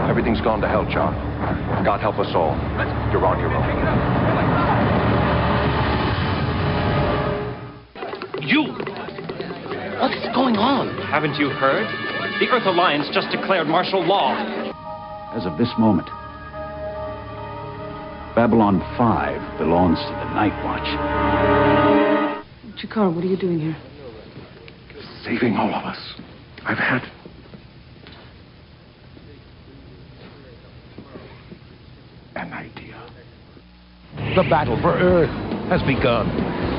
Everything's gone to hell, John. God help us all. You're on your own. You! What's going on? Haven't you heard? The Earth Alliance just declared martial law. As of this moment, Babylon 5 belongs to the Nightwatch. Jakar, what are you doing here? Saving all of us. I've had an idea. The battle for Earth has begun.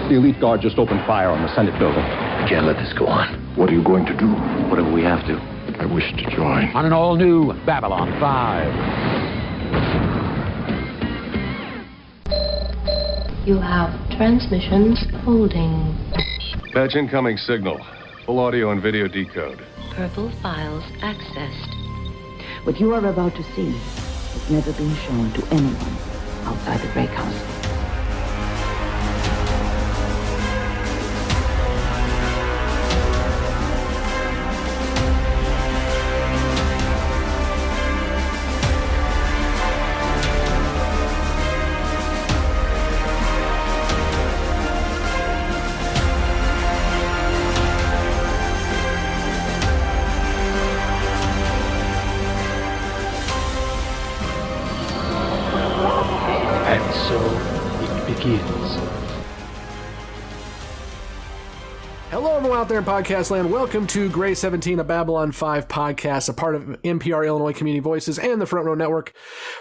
The elite guard just opened fire on the Senate building. We can't let this go on. What are you going to do? Whatever we have to. I wish to join. On an all-new Babylon 5. You have transmissions holding. Patch incoming signal. Full audio and video decode. Purple files accessed. What you are about to see has never been shown to anyone outside the Grey Council. Hello, everyone out there in podcast land. Welcome to Gray 17, a Babylon 5 podcast, a part of NPR Illinois Community Voices and the Front Row Network.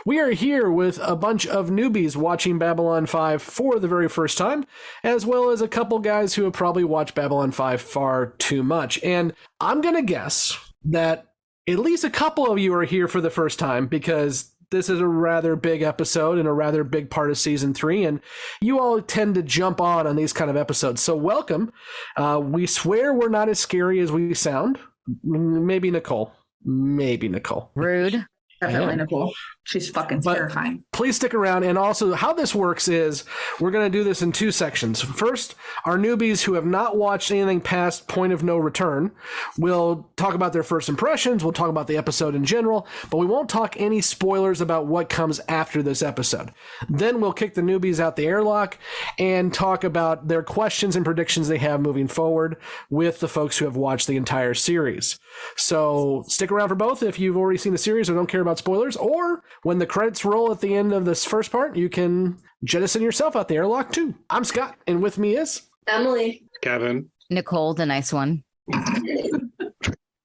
We are here with a bunch of newbies watching Babylon 5 for the very first time, as well as a couple guys who have probably watched Babylon 5 far too much. And I'm going to guess that at least a couple of you are here for the first time because this is a rather big episode and a rather big part of season 3, and you all tend to jump on these kind of episodes. So welcome. We swear we're not as scary as we sound. Maybe Nicole. Rude. Definitely Nicole. She's fucking terrifying. Please stick around. And also, how this works is we're going to do this in two sections. First, our newbies who have not watched anything past Point of No Return will talk about their first impressions. We'll talk about the episode in general, but we won't talk any spoilers about what comes after this episode. Then we'll kick the newbies out the airlock and talk about their questions and predictions they have moving forward with the folks who have watched the entire series. So stick around for both if you've already seen the series or don't care about spoilers, or when the credits roll at the end of this first part, you can jettison yourself out the airlock too. I'm Scott, and with me is Emily. Kevin. Nicole, the nice one.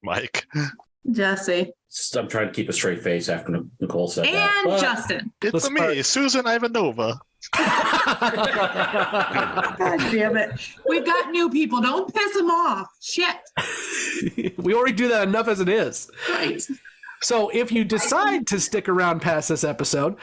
Mike. Jessi. I'm trying to keep a straight face after Nicole said that. And Justin. It's me, Susan Ivanova. God damn it. We've got new people. Don't piss them off. Shit. We already do that enough as it is. Right. So if you decide to stick around past this episode,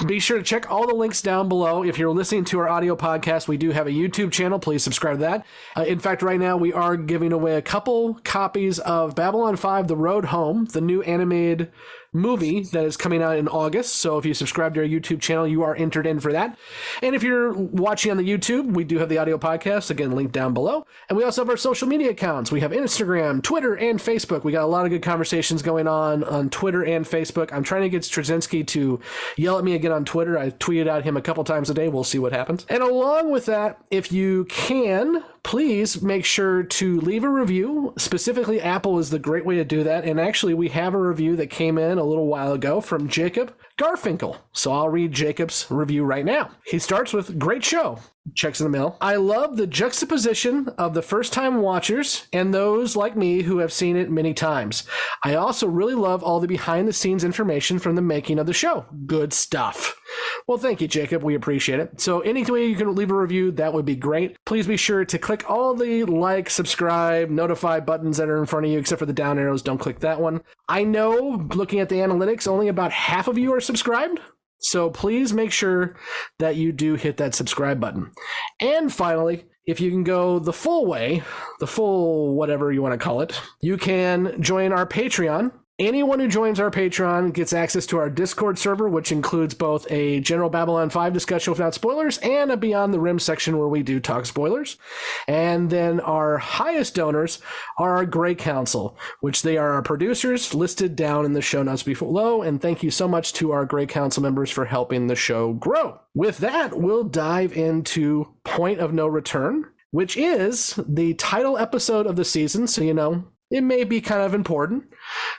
be sure to check all the links down below. If you're listening to our audio podcast, we do have a YouTube channel. Please subscribe to that. In fact, right now we are giving away a couple copies of Babylon 5, The Road Home, the new animated movie that is coming out in August. So if you subscribe to our YouTube channel, you are entered in for that. And if you're watching on the YouTube, we do have the audio podcast, again, linked down below. And we also have our social media accounts. We have Instagram, Twitter, and Facebook. We got a lot of good conversations going on Twitter and Facebook. I'm trying to get Straczynski to yell at me again on Twitter. I tweeted at him a couple times a day. We'll see what happens. And along with that, if you can, please make sure to leave a review. Specifically, Apple is the great way to do that. And actually, we have a review that came in a little while ago from Jacob Garfinkel. So I'll read Jacob's review right now. He starts with, great show. Checks in the mail. I love the juxtaposition of the first-time watchers and those like me who have seen it many times. I also really love all the behind-the-scenes information from the making of the show. Good stuff. Well, thank you, Jacob. We appreciate it. So any way you can leave a review, that would be great. Please be sure to click all the like, subscribe, notify buttons that are in front of you, except for the down arrows. Don't click that one. I know, looking at the analytics, only about half of you are subscribed. So please make sure that you do hit that subscribe button. And finally, if you can go the full way, the full whatever you want to call it, you can join our Patreon. Anyone who joins our Patreon gets access to our Discord server, which includes both a general Babylon 5 discussion without spoilers and a Beyond the Rim section where we do talk spoilers. And then our highest donors are our Grey Council, which they are our producers listed down in the show notes below. And thank you so much to our Grey Council members for helping the show grow. With that, we'll dive into Point of No Return, which is the title episode of the season. So, you know, it may be kind of important.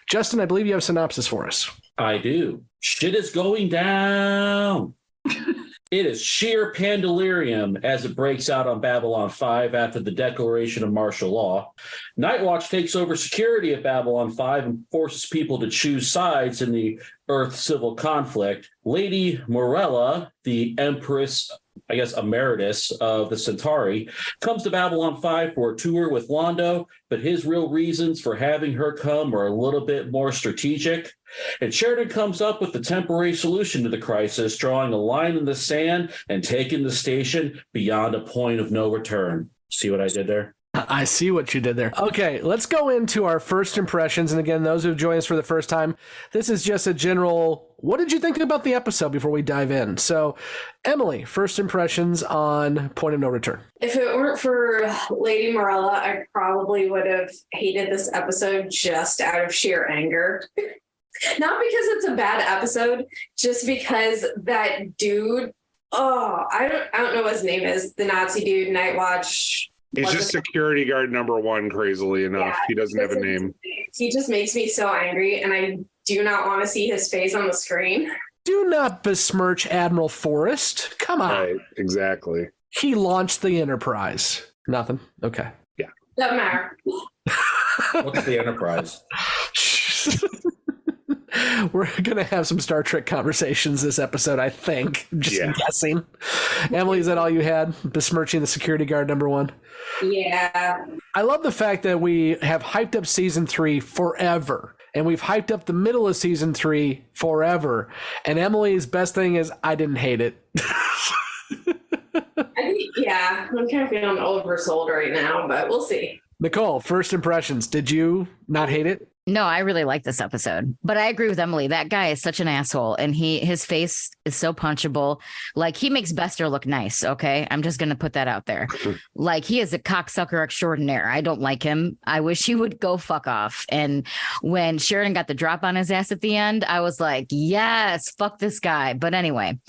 Justin, I believe you have a synopsis for us. I do. Shit is going down. It is sheer pandemonium as it breaks out on Babylon 5 after the declaration of martial law. Nightwatch takes over security at Babylon 5 and forces people to choose sides in the Earth civil conflict. Lady Morella, the Empress, I guess, emeritus of the Centauri, comes to Babylon 5 for a tour with Londo, but his real reasons for having her come are a little bit more strategic. And Sheridan comes up with the temporary solution to the crisis, drawing a line in the sand and taking the station beyond a point of no return. See what I did there? I see what you did there. Okay, let's go into our first impressions. And again, those who've joined us for the first time, this is just a general, what did you think about the episode before we dive in? So, Emily, first impressions on Point of No Return. If it weren't for Lady Morella, I probably would have hated this episode just out of sheer anger. Not because it's a bad episode, just because that dude, I don't know what his name is, the Nazi dude, Nightwatch. He's just security guard number one, crazily enough. Yeah, he doesn't have a name. He just makes me so angry, and I do not want to see his face on the screen. Do not besmirch Admiral Forrest. Come on. Right, exactly. He launched the Enterprise. Nothing? Okay. Yeah. Doesn't matter. What's the Enterprise? We're going to have some Star Trek conversations this episode, I think. Just guessing. Emily, is that all you had? Besmirching the security guard number one? Yeah. I love the fact that we have hyped up season 3 forever. And we've hyped up the middle of season 3 forever. And Emily's best thing is, I didn't hate it. I'm kind of feeling oversold right now, but we'll see. Nicole, first impressions. Did you not hate it? No, I really like this episode, but I agree with Emily. That guy is such an asshole, and his face is so punchable. Like, he makes Bester look nice. Okay, I'm just gonna put that out there. Like, he is a cocksucker extraordinaire. I don't like him. I wish he would go fuck off. And when Sheridan got the drop on his ass at the end, I was like, yes, fuck this guy. But anyway,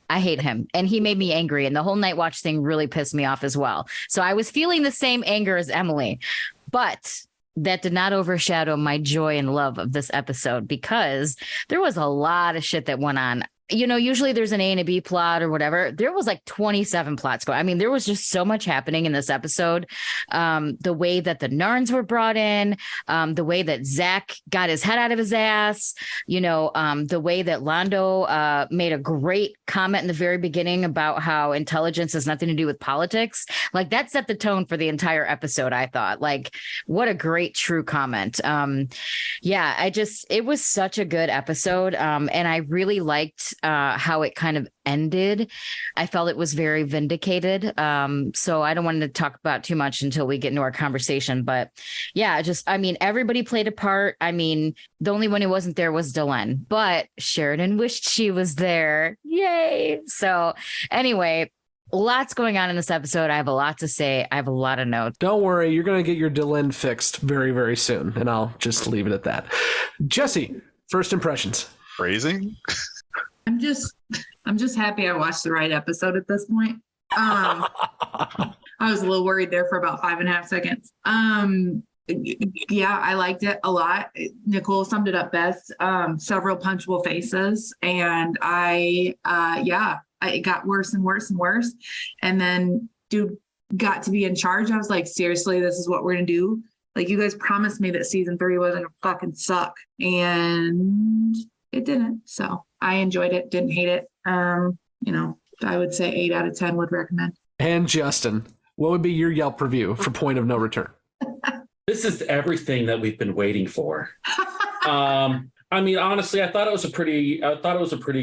I hate him, and he made me angry, and the whole Nightwatch thing really pissed me off as well. So I was feeling the same anger as Emily, but that did not overshadow my joy and love of this episode, because there was a lot of shit that went on. You know, usually there's an A and a B plot or whatever. There was like 27 plots going. I mean, there was just so much happening in this episode. The way that the Narns were brought in, the way that Zach got his head out of his ass, you know, the way that Londo made a great comment in the very beginning about how intelligence has nothing to do with politics. Like, that set the tone for the entire episode, I thought. Like, what a great true comment. It was such a good episode. And I really liked how it kind of ended. I felt it was very vindicated. So I don't want to talk about too much until we get into our conversation. But yeah, everybody played a part. I mean, the only one who wasn't there was Delenn, but Sheridan wished she was there. Yay. So anyway, lots going on in this episode. I have a lot to say. I have a lot of notes. Don't worry. You're going to get your Delenn fixed very, very soon. And I'll just leave it at that. Jessi, first impressions. Phrasing? I'm just happy I watched the right episode at this point. I was a little worried there for about 5.5 seconds. I liked it a lot. Nicole summed it up best. Several punchable faces, and it got worse and worse and worse. And then dude got to be in charge. I was like, seriously, this is what we're gonna do? Like, you guys promised me that season 3 wasn't gonna fucking suck, and it didn't. So I enjoyed it, didn't hate it. I would say 8 out of 10 would recommend. And Justin, what would be your Yelp review for Point of No Return? This is everything that we've been waiting for. I mean, honestly, I thought it was a pretty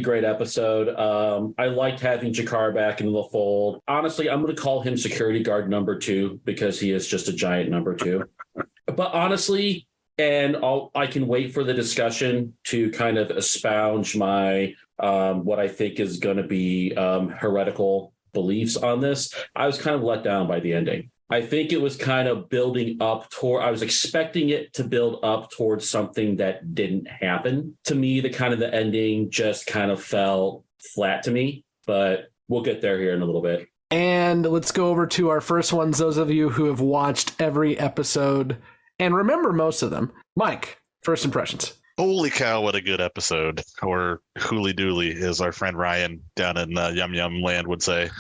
great episode. I liked having Jakar back into the fold. Honestly, I'm going to call him security guard number 2 because he is just a giant number 2. But honestly, And I can wait for the discussion to kind of expound my what I think is going to be heretical beliefs on this. I was kind of let down by the ending. I think it was kind of building up I was expecting it to build up towards something that didn't happen. To me, the ending just kind of fell flat to me, but we'll get there here in a little bit. And let's go over to our first ones, those of you who have watched every episode and remember most of them. Mike, first impressions. Holy cow, what a good episode. Or hooly dooly, as our friend Ryan down in Yum Yum Land would say.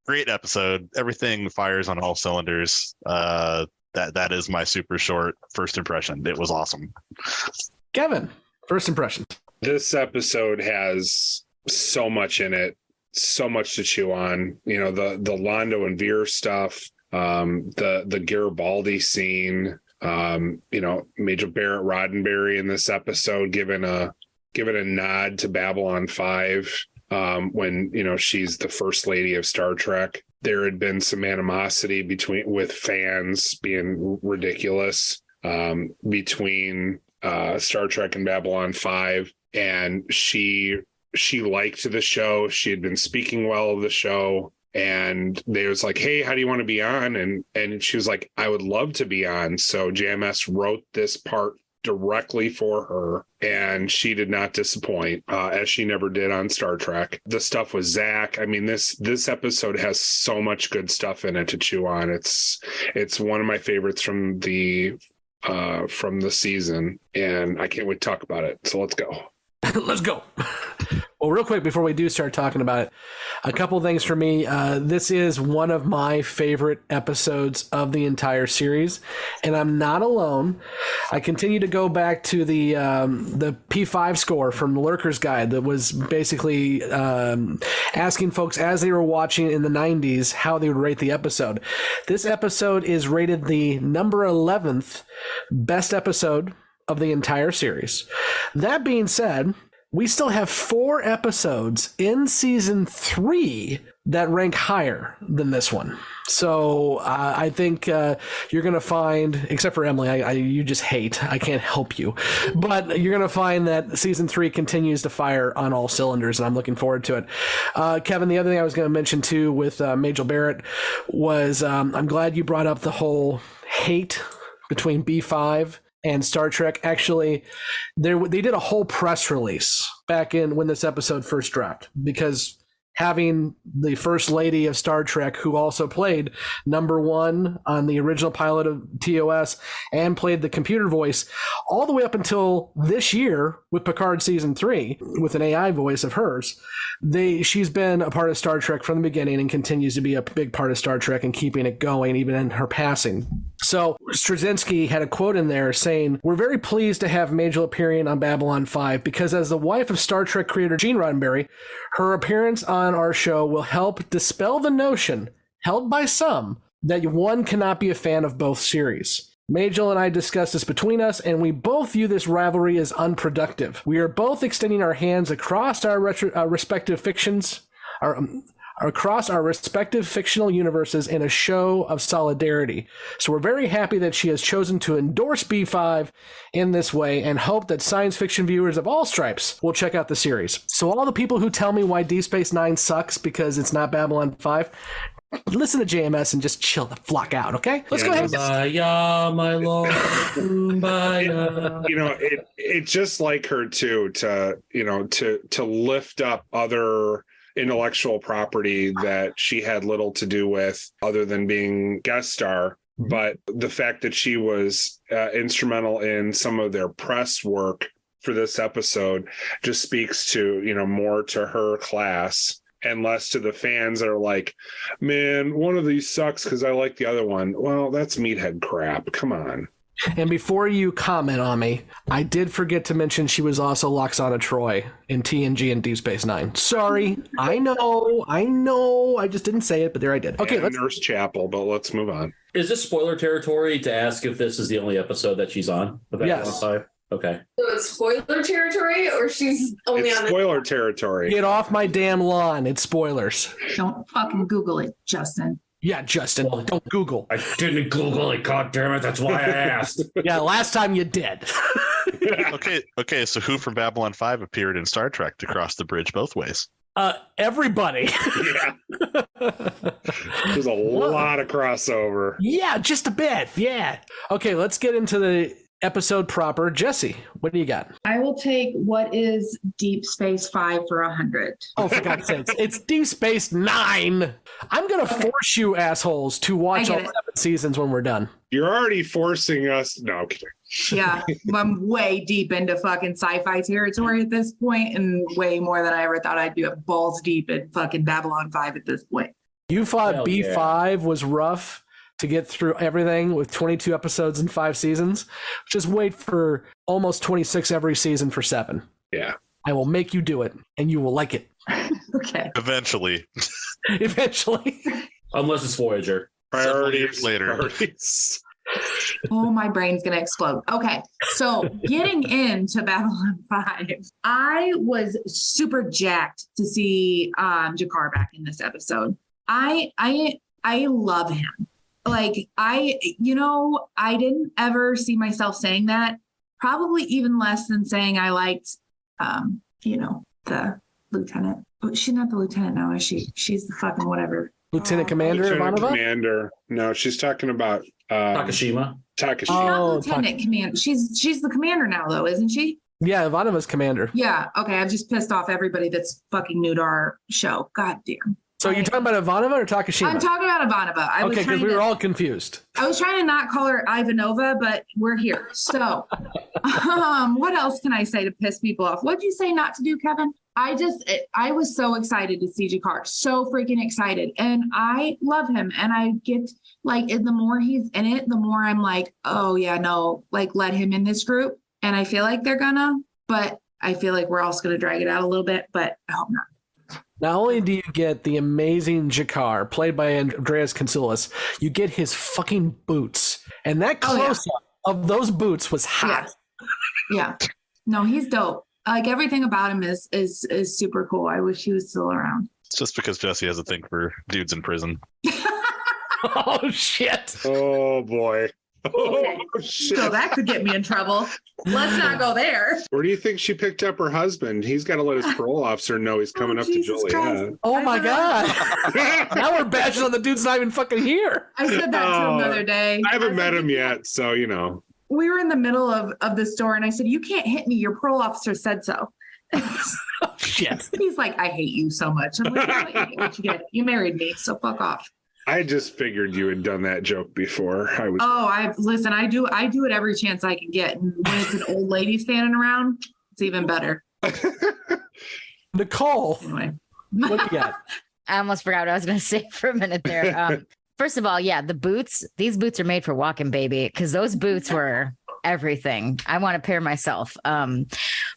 Great episode. Everything fires on all cylinders. That is my super short first impression. It was awesome. Kevin, first impression. This episode has so much in it, so much to chew on. You know, the Londo and Veer stuff, the Garibaldi scene, you know, Major Barrett Roddenberry in this episode given a nod to Babylon 5. When, you know, she's the first lady of Star Trek. There had been some animosity with fans being ridiculous between Star Trek and Babylon 5. And she liked the show. She had been speaking well of the show. And they was like, hey, how do you want to be on? And she was like, I would love to be on. So JMS wrote this part directly for her, and she did not disappoint, as she never did on Star Trek. The stuff with Zach, I mean, this episode has so much good stuff in it to chew on. It's one of my favorites from the season, and I can't wait to talk about it. So let's go. Let's go. Well, real quick, before we do start talking about it, a couple things for me. This is one of my favorite episodes of the entire series, and I'm not alone. I continue to go back to the P5 score from the Lurker's Guide that was basically asking folks as they were watching in the 90s how they would rate the episode. This episode is rated the number 11th best episode of the entire series. That being said, we still have 4 episodes in season 3 that rank higher than this one. So I think you're going to find, except for Emily, you just hate, I can't help you, but you're going to find that season 3 continues to fire on all cylinders, and I'm looking forward to it. Kevin, the other thing I was going to mention too with Majel Barrett was I'm glad you brought up the whole hate between B5 and Star Trek. Actually, they did a whole press release back in when this episode first dropped, because having the first lady of Star Trek, who also played number 1 on the original pilot of TOS and played the computer voice all the way up until this year with Picard season 3 with an AI voice of hers. She's been a part of Star Trek from the beginning and continues to be a big part of Star Trek and keeping it going even in her passing. So Straczynski had a quote in there saying, "We're very pleased to have Majel appearing on Babylon 5 because as the wife of Star Trek creator Gene Roddenberry, her appearance on our show will help dispel the notion, held by some, that one cannot be a fan of both series. Majel and I discussed this between us, and we both view this rivalry as unproductive. We are both extending our hands across our respective fictions, across our respective fictional universes in a show of solidarity. So we're very happy that she has chosen to endorse B5 in this way and hope that science fiction viewers of all stripes will check out the series." So all the people who tell me why Deep Space Nine sucks because it's not Babylon 5, listen to JMS and just chill the flock out, okay? Let's go ahead. Kumbaya, my lord. Kumbaya. You know, it's just like her too, to lift up other intellectual property that she had little to do with other than being guest star. But the fact that she was instrumental in some of their press work for this episode just speaks to, more to her class and less to the fans that are like, man, one of these sucks because I like the other one. Well, that's meathead crap. Come on. And before you comment on me, I did forget to mention she was also Loxana Troy in TNG and Deep Space Nine. Sorry. I know. I just didn't say it, but there I did. Okay, let's Nurse Chapel, but let's move on. Is this spoiler territory to ask if this is the only episode that she's on? Yes. Okay. So it's spoiler territory, or she's only on spoiler territory. Get off my damn lawn. It's spoilers. Don't fucking Google it, Justin. Yeah, Justin, don't Google. I didn't Google it, goddammit. That's why I asked. Yeah, last time you did. Okay. So who from Babylon 5 appeared in Star Trek to cross the bridge both ways? Everybody. Yeah. There's a lot of crossover. Yeah, just a bit. Yeah. Okay, let's get into the episode proper. Jessi, what do you got? I will take what is Deep Space 5 for 100. Oh, for God's sakes. It's Deep Space 9. I'm going to force you assholes to watch all 7 seasons when we're done. You're already forcing us. No, I'm kidding. Yeah, I'm way deep into fucking sci-fi territory at this point, and way more than I ever thought I'd do. Balls deep in fucking Babylon 5 at this point. You thought B5 was rough to get through everything with 22 episodes and 5 seasons? Just wait for almost 26 every season for 7. Yeah. I will make you do it, and you will like it. Okay. Eventually. Unless it's Voyager. Priorities later. Oh, my brain's going to explode. Okay. So getting into Babylon 5, I was super jacked to see Jakar back in this episode. I love him. Like, I didn't ever see myself saying that. Probably even less than saying I liked, the lieutenant. She's not the lieutenant now, is she? She's the fucking whatever. Lieutenant Commander Lieutenant Ivanova? Commander. No, she's talking about Takashima. She's not Lieutenant Commander. She's the commander now, though, isn't she? Yeah, Ivanova's commander. Yeah. Okay. I've just pissed off everybody that's fucking new to our show. God damn. So you're talking about Ivanova or Takashima? I'm talking about Ivanova. Okay, because we were all confused. I was trying to not call her Ivanova, but we're here. So, what else can I say to piss people off? What'd you say not to do, Kevin? I was so excited to see Jakar. So freaking excited. And I love him. And I get, like, the more he's in it, the more I'm like, oh, yeah, no, like, let him in this group. And I feel like they're gonna, but I feel like we're also going to drag it out a little bit, but I hope not. Not only do you get the amazing Jakar, played by Andreas Kansoulis, you get his fucking boots. And that close-up of those boots was hot. Yeah. No, he's dope. Like, everything about him is super cool. I wish he was still around. It's just because Jessi has a thing for dudes in prison. Oh, shit. Oh, boy. Okay. Oh, shit. So that could get me in trouble. Let's not go there. Where do you think she picked up her husband? He's got to let his parole officer know he's coming up Jesus to Joliet. Oh, my God. Now we're bashing on the dude's not even fucking here. I said that to him the other day. I haven't met him yet, so, you know. We were in the middle of the store, and I said, you can't hit me. Your parole officer said so. Oh, shit. He's like, I hate you so much. I'm like, I hate what you get. You married me, so fuck off. I just figured you had done that joke before. I do it every chance I can get. And when it's an old lady standing around, it's even better. Nicole, anyway. What do you got? I almost forgot what I was going to say for a minute there. First of all, yeah, the boots, these boots are made for walking, baby, because those boots were everything. I want a pair myself.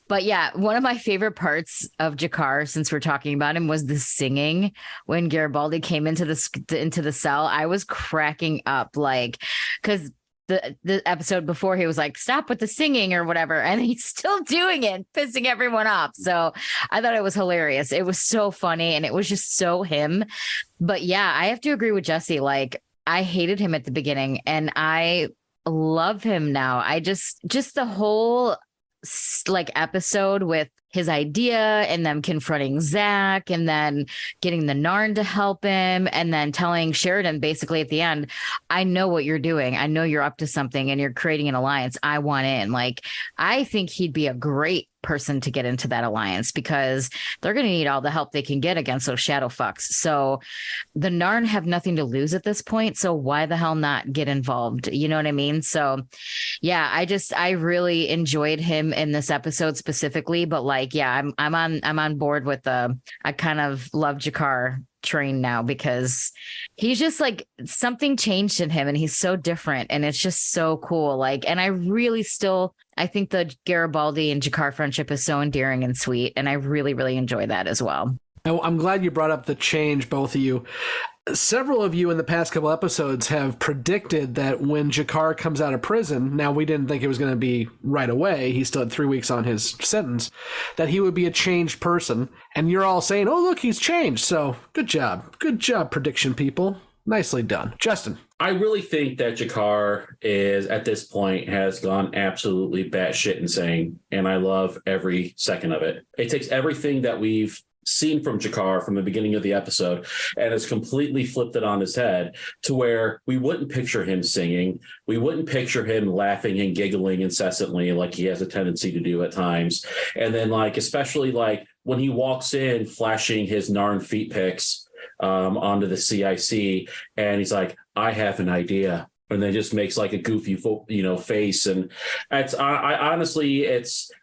But yeah, one of my favorite parts of Jakar, since we're talking about him, was the singing when Garibaldi came into the cell. I was cracking up, like, because the episode before he was like, stop with the singing or whatever, and he's still doing it, pissing everyone off. So I thought it was hilarious. It was so funny, and it was just so him. But yeah, I have to agree with Jessi. Like, I hated him at the beginning, and I love him now. I just the whole like episode with his idea and them confronting Zach and then getting the Narn to help him and then telling Sheridan basically at the end, I know what you're doing. I know you're up to something and you're creating an alliance. I want in. Like, I think he'd be a great person to get into that alliance because they're going to need all the help they can get against those shadow fucks. So the Narn have nothing to lose at this point. So why the hell not get involved? You know what I mean? So yeah, I really enjoyed him in this episode specifically, but like, yeah, I'm on board with I kind of love Jakar train now because he's just like something changed in him and he's so different and it's just so cool. Like, and I think the Garibaldi and Jakar friendship is so endearing and sweet. And I really, really enjoy that as well. I'm glad you brought up the change, both of you. Several of you in the past couple episodes have predicted that when Jakar comes out of prison, now we didn't think it was going to be right away, he still had 3 weeks on his sentence, that he would be a changed person. And you're all saying, oh, look, he's changed. So good job. Good job, prediction people. Nicely done. Justin. I really think that Jakar is, at this point, has gone absolutely batshit insane, and I love every second of it. It takes everything that we've seen from Jakar from the beginning of the episode and has completely flipped it on his head to where we wouldn't picture him singing. We wouldn't picture him laughing and giggling incessantly like he has a tendency to do at times. And then especially when he walks in flashing his Narn feet pics onto the CIC, and he's like, I have an idea, and then just makes a goofy face. And I honestly,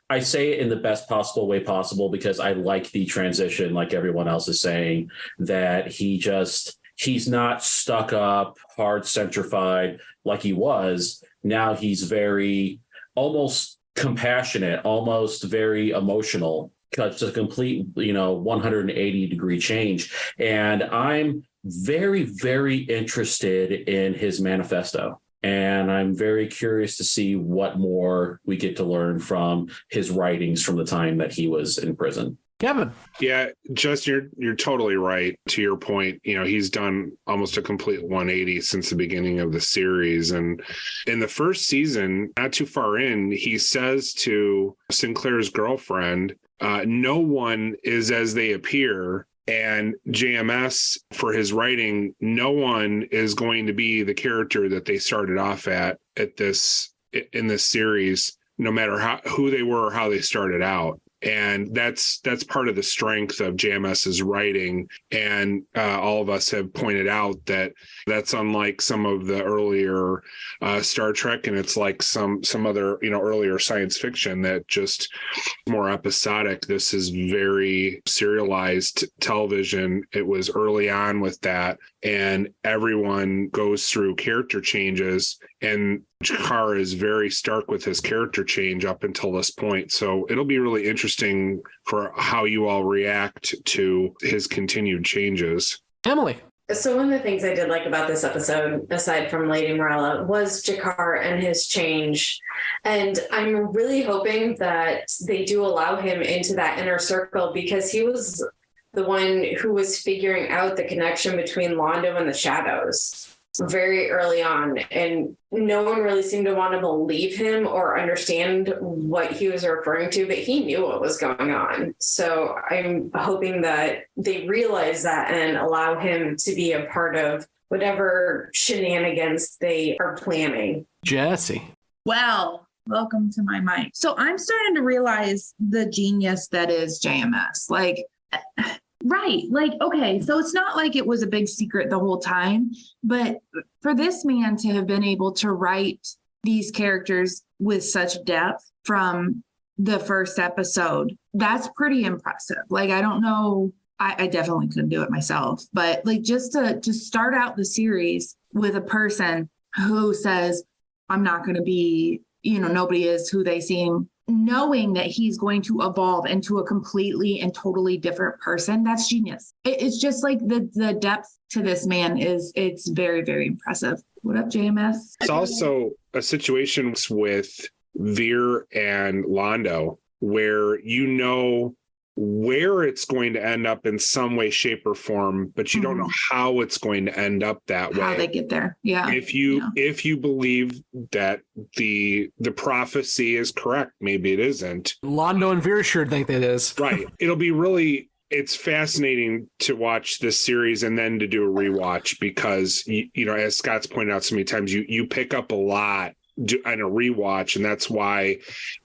I say it in the best possible way possible because I like the transition, like everyone else is saying, that he's not stuck up, hard centrified like he was. Now he's very almost compassionate, almost very emotional. It's a complete, 180 degree change. And I'm very, very interested in his manifesto. And I'm very curious to see what more we get to learn from his writings from the time that he was in prison. Kevin. Yeah, Justin, you're totally right. To your point, he's done almost a complete 180 since the beginning of the series. And in the first season, not too far in, he says to Sinclair's girlfriend, no one is as they appear. And JMS, for his writing, no one is going to be the character that they started off in this series, no matter who they were or how they started out. And that's part of the strength of JMS's writing. And all of us have pointed out that that's unlike some of the earlier Star Trek, and it's like some other earlier science fiction that just more episodic. This is very serialized television. It was early on with that, and everyone goes through character changes, and Jakar is very stark with his character change up until this point. So it'll be really interesting for how you all react to his continued changes. Emily. So one of the things I did like about this episode, aside from Lady Morella, was Jakar and his change. And I'm really hoping that they do allow him into that inner circle, because he was the one who was figuring out the connection between Londo and the Shadows very early on, and no one really seemed to want to believe him or understand what he was referring to, but he knew what was going on. So I'm hoping that they realize that and allow him to be a part of whatever shenanigans they are planning. Jessi. Well, welcome to my mind. So I'm starting to realize the genius that is JMS. Right. Okay. So it's not like it was a big secret the whole time, but for this man to have been able to write these characters with such depth from the first episode, that's pretty impressive. I don't know. I definitely couldn't do it myself, but just to start out the series with a person who says, I'm not going to be, nobody is who they seem, knowing that he's going to evolve into a completely and totally different person, that's genius. It's just the depth to this man it's very, very impressive. What up, JMS? It's also a situation with Veer and Londo where where it's going to end up in some way, shape, or form, but you don't know how it's going to end up that way. How they get there. Yeah. If you believe that the prophecy is correct, maybe it isn't. Londo and Veer sure think that is. Right. It's fascinating to watch this series and then to do a rewatch because, as Scott's pointed out so many times, you pick up a lot on a rewatch, and that's why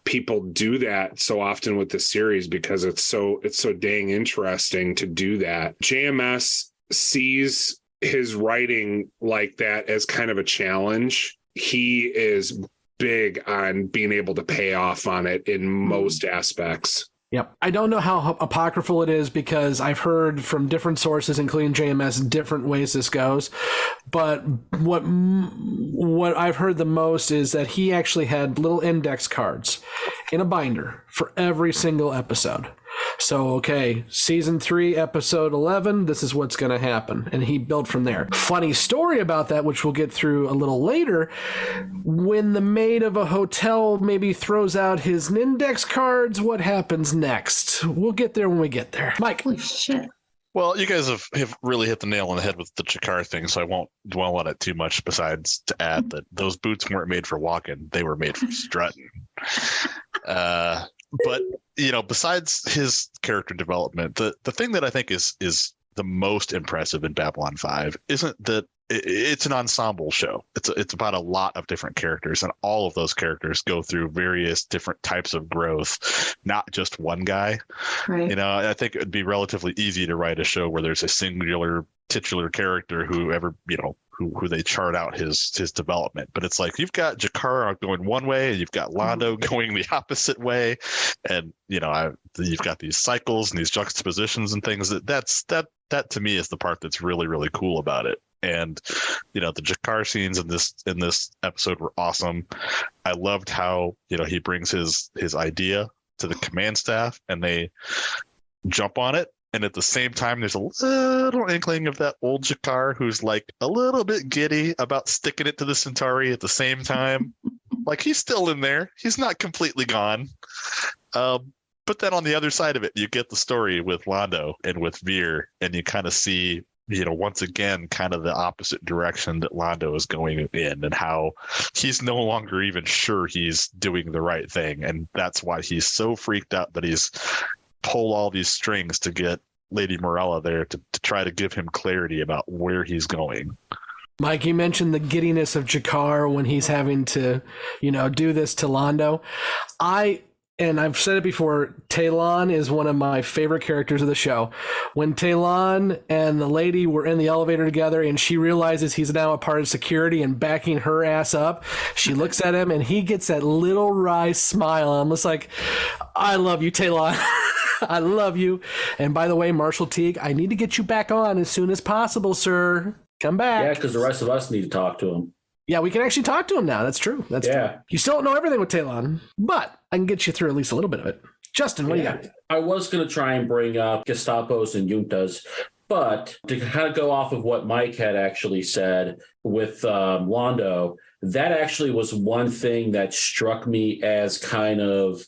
people do that so often with the series, because it's so dang interesting to do that. JMS sees his writing like that as kind of a challenge. He is big on being able to pay off on it in most aspects. Yep. I don't know how apocryphal it is because I've heard from different sources, including JMS, different ways this goes. But what I've heard the most is that he actually had little index cards in a binder for every single episode. So, okay, season 3, episode 11, this is what's going to happen. And he built from there. Funny story about that, which we'll get through a little later. When the maid of a hotel maybe throws out his index cards, what happens next? We'll get there when we get there. Mike. Holy shit. Well, you guys have really hit the nail on the head with the Jakar thing, so I won't dwell on it too much, besides to add that those boots weren't made for walking. They were made for strutting. But, besides his character development, the thing that I think is the most impressive in Babylon 5 isn't that it's an ensemble show. It's about a lot of different characters, and all of those characters go through various different types of growth, not just one guy. Right. I think it would be relatively easy to write a show where there's a singular titular character who they chart out his development. But it's like you've got Jakar going one way and you've got Londo going the opposite way, and you've got these cycles and these juxtapositions and things. That to me is the part that's really, really cool about it. And the Jakar scenes in this episode were awesome. I loved how he brings his idea to the command staff and they jump on it, and at the same time there's a little inkling of that old Jakar who's like a little bit giddy about sticking it to the Centauri at the same time. Like, he's still in there, he's not completely gone. But then on the other side of it, you get the story with Londo and with Veer, and you kind of see once again, kind of the opposite direction that Londo is going in, and how he's no longer even sure he's doing the right thing. And that's why he's so freaked out that he's pulled all these strings to get Lady Morella there to try to give him clarity about where he's going. Mike, you mentioned the giddiness of Jakar when he's having to, do this to Londo. And I've said it before, Talon is one of my favorite characters of the show. When Talon and the lady were in the elevator together and she realizes he's now a part of security and backing her ass up, she looks at him and he gets that little wry smile. I'm just like, I love you, Talon. I love you. And by the way, Marshall Teague, I need to get you back on as soon as possible, sir. Come back. Yeah, because the rest of us need to talk to him. Yeah, we can actually talk to him now. That's true. That's true. You still don't know everything with Talon, but I can get you through at least a little bit of it. Justin, what do you got? I was going to try and bring up Gestapos and Juntas, but to kind of go off of what Mike had actually said with Londo, that actually was one thing that struck me as kind of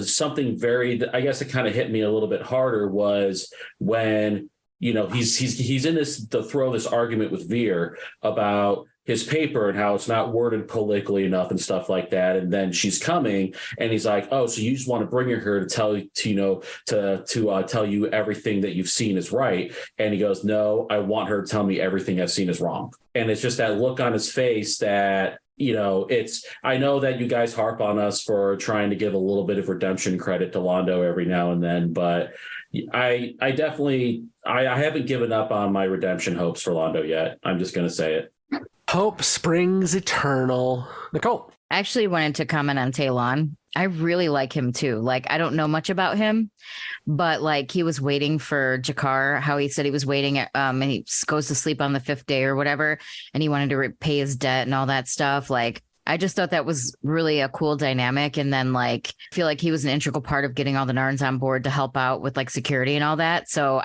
something very, I guess it kind of hit me a little bit harder, was when, he's in the throw of this argument with Veer about his paper and how it's not worded politically enough and stuff like that. And then she's coming and he's like, oh, so you just want to bring her here to tell you everything that you've seen is right. And he goes, no, I want her to tell me everything I've seen is wrong. And it's just that look on his face that, I know that you guys harp on us for trying to give a little bit of redemption credit to Londo every now and then, but I definitely haven't given up on my redemption hopes for Londo yet. I'm just going to say it. Hope springs eternal. Nicole. I actually wanted to comment on Talon. I really like him too. Like, I don't know much about him, but like he was waiting for Jakar, how he said he was waiting at, and he goes to sleep on the 5th day or whatever, and he wanted to repay his debt and all that stuff. Like, I just thought that was really a cool dynamic. And then like, I feel like he was an integral part of getting all the Narns on board to help out with like security and all that. So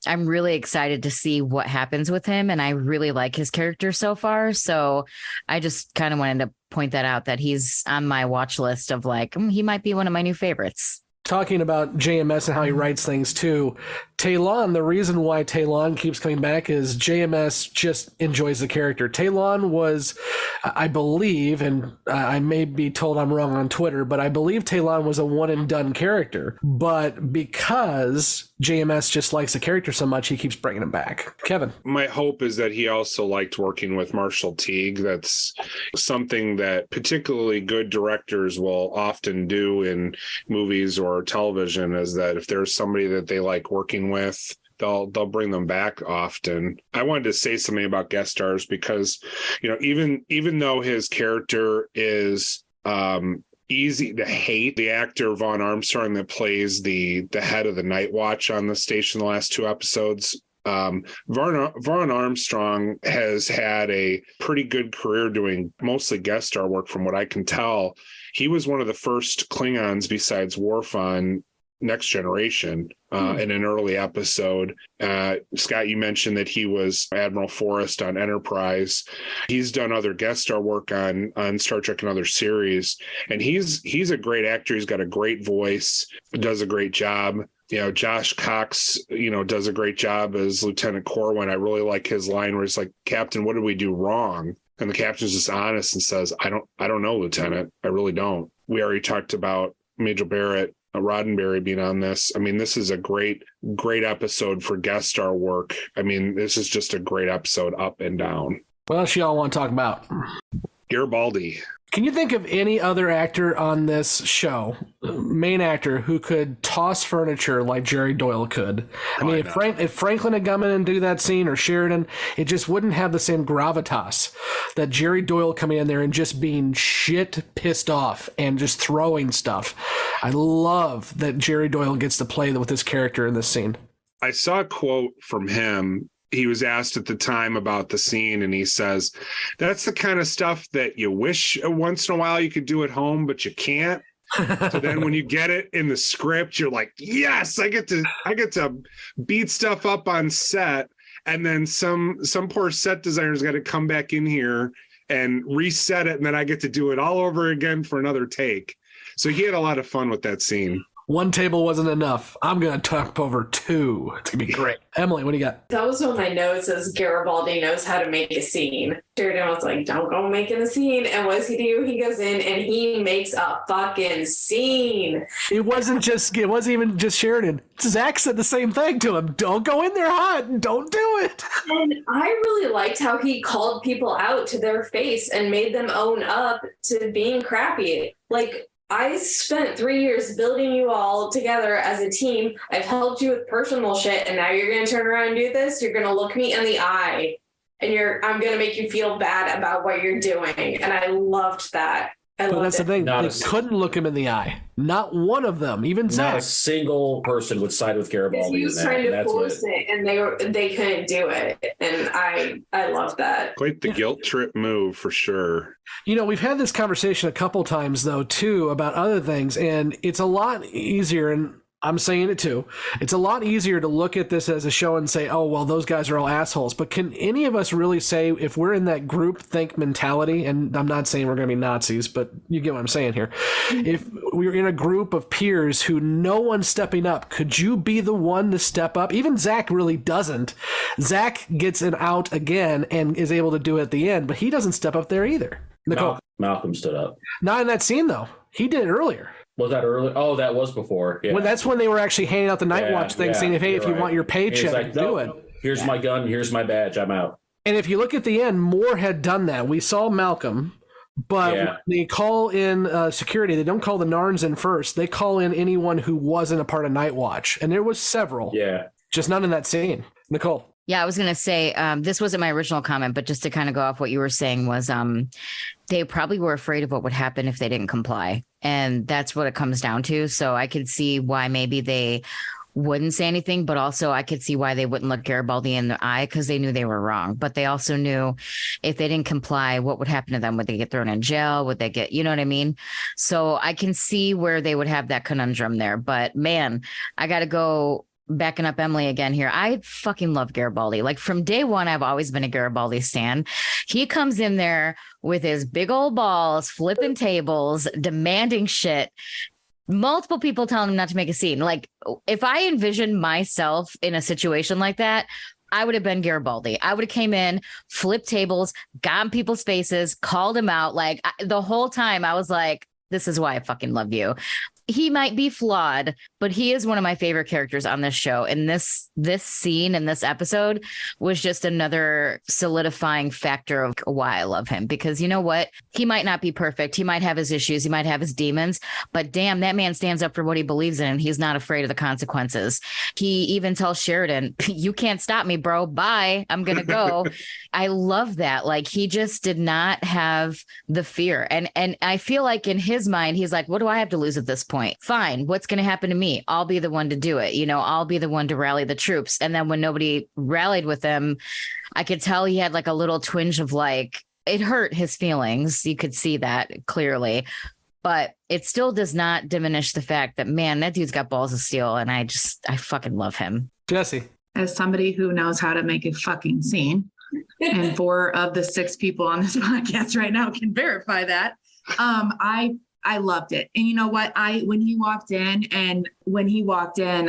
I'm really excited to see what happens with him. And I really like his character so far. So I just kind of wanted to point that out, that he's on my watch list of like, he might be one of my new favorites. Talking about JMS and how he writes things too, Talon, the reason why Talon keeps coming back is JMS just enjoys the character. Talon was, I believe, and I may be told I'm wrong on Twitter, but I believe Talon was a one and done character. But because JMS just likes the character so much, he keeps bringing him back. Kevin. My hope is that he also liked working with Marshall Teague. That's something that particularly good directors will often do in movies or television, is that if there's somebody that they like working with, they'll bring them back often. I wanted to say something about guest stars because, even though his character is easy to hate, the actor Vaughn Armstrong that plays the head of the Nightwatch on the station the last 2 episodes, Vaughn Armstrong has had a pretty good career doing mostly guest star work from what I can tell. He was one of the first Klingons besides Worf on Next Generation in an early episode. Scott, you mentioned that he was Admiral Forrest on Enterprise. He's done other guest star work on Star Trek and other series, and he's a great actor. He's got a great voice, does a great job. Josh Cox, does a great job as Lieutenant Corwin. I really like his line where it's like, Captain, what did we do wrong? And the captain's just honest and says, I don't know, Lieutenant. I really don't. We already talked about Major Barrett, Roddenberry being on this. I mean, this is a great episode for guest star work. I mean, this is just a great episode up and down. What else y'all want to talk about? Garibaldi. Can you think of any other actor on this show, main actor, who could toss furniture like Jerry Doyle could? I mean, if Franklin had come in and do that scene, or Sheridan, it just wouldn't have the same gravitas that Jerry Doyle coming in there and just being shit pissed off and just throwing stuff. I love that Jerry Doyle gets to play with this character in this scene. I saw a quote from him. He was asked at the time about the scene, and he says, that's the kind of stuff that you wish once in a while you could do at home, but you can't. So then when you get it in the script, you're like, yes, I get to beat stuff up on set. And then some poor set designer's got to come back in here and reset it. And then I get to do it all over again for another take. So he had a lot of fun with that scene. One table wasn't enough. I'm going to top over 2. It's going to be great. Emily, what do you got? That was one of my notes, as Garibaldi knows how to make a scene. Sheridan was like, don't go making a scene. And what does he do? He goes in and he makes a fucking scene. It wasn't even just Sheridan. Zach said the same thing to him. Don't go in there hot and don't do it. And I really liked how he called people out to their face and made them own up to being crappy. Like, I spent 3 years building you all together as a team. I've helped you with personal shit, and now you're going to turn around and do this? You're going to look me in the eye, and I'm going to make you feel bad about what you're doing. And I loved that. But that's the thing. They couldn't look him in the eye. Not one of them, even Zach. Not a single person would side with Garibaldi. He was trying to force it, and they couldn't do it. And I love that. Quite the guilt trip move for sure. We've had this conversation a couple times, though, too, about other things. And it's a lot easier, and I'm saying it too, it's a lot easier to look at this as a show and say, oh, well, those guys are all assholes. But can any of us really say, if we're in that group think mentality, and I'm not saying we're going to be Nazis, but you get what I'm saying here. If we're in a group of peers who no one's stepping up, could you be the one to step up? Even Zach really doesn't. Zach gets an out again and is able to do it at the end, but he doesn't step up there either. Nicole. Malcolm stood up. Not in that scene, though. He did it earlier. Was that early? Oh, that was before. Yeah. Well, that's when they were actually handing out the Nightwatch thing, saying, if you want your paycheck, like, do it. Here's my gun. Here's my badge. I'm out. And if you look at the end, Moore had done that. We saw Malcolm, but they call in security. They don't call the Narns in first. They call in anyone who wasn't a part of Nightwatch. And there was several. Yeah. Just none in that scene. Nicole. Yeah, I was going to say, this wasn't my original comment, but just to kind of go off what you were saying was they probably were afraid of what would happen if they didn't comply. And that's what it comes down to. So I could see why maybe they wouldn't say anything, but also I could see why they wouldn't look Garibaldi in the eye, because they knew they were wrong. But they also knew if they didn't comply, what would happen to them? Would they get thrown in jail? Would they get, you know what I mean? So I can see where they would have that conundrum there. But man, I got to go. Backing up Emily again here. I fucking love Garibaldi. Like from day one, I've always been a Garibaldi stan. He comes in there with his big old balls, flipping tables, demanding shit. Multiple people telling him not to make a scene. Like if I envisioned myself in a situation like that, I would have been Garibaldi. I would have came in, flipped tables, got in people's faces, called him out. Like the whole time I was like, this is why I fucking love you. He might be flawed, but he is one of my favorite characters on this show. And this scene in this episode was just another solidifying factor of why I love him. Because you know what? He might not be perfect. He might have his issues. He might have his demons. But damn, that man stands up for what he believes in. And he's not afraid of the consequences. He even tells Sheridan, you can't stop me, bro. Bye. I'm going to go. I love that. Like he just did not have the fear. And I feel like in his mind, he's like, what do I have to lose at this point? Fine. What's going to happen to me? I'll be the one to do it. I'll be the one to rally the troops. And then when nobody rallied with him, I could tell he had like a little twinge of like, it hurt his feelings. You could see that clearly, but it still does not diminish the fact that, man, that dude's got balls of steel. And I fucking love him. Jessi. As somebody who knows how to make a fucking scene, and 4 of the 6 people on this podcast right now can verify that. I loved it. And you know what? When he walked in,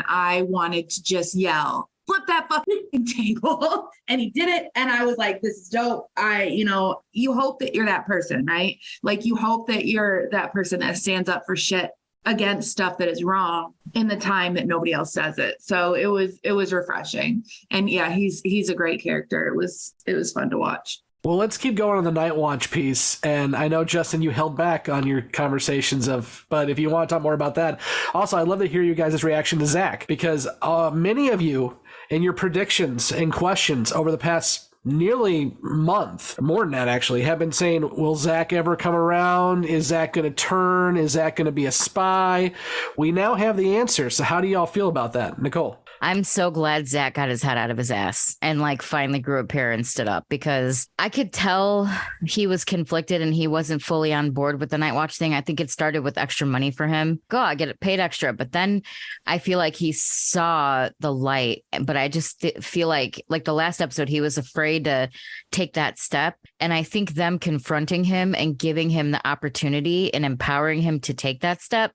I wanted to just yell, flip that fucking table. And he did it. And I was like, this is dope. You hope that you're that person, right? Like you hope that you're that person that stands up for shit against stuff that is wrong in the time that nobody else says it. So it was refreshing. And yeah, he's a great character. It was fun to watch. Well, let's keep going on the Nightwatch piece. And I know, Justin, you held back on your conversations but if you want to talk more about that. Also, I'd love to hear you guys' reaction to Zach, because many of you in your predictions and questions over the past nearly month, more than that actually, have been saying, will Zach ever come around? Is Zach going to turn? Is Zach going to be a spy? We now have the answer. So how do y'all feel about that? Nicole? I'm so glad Zach got his head out of his ass and like finally grew a pair and stood up, because I could tell he was conflicted and he wasn't fully on board with the Nightwatch thing. I think it started with extra money for him. I get it paid extra. But then I feel like he saw the light, but I just feel like the last episode, he was afraid to take that step. And I think them confronting him and giving him the opportunity and empowering him to take that step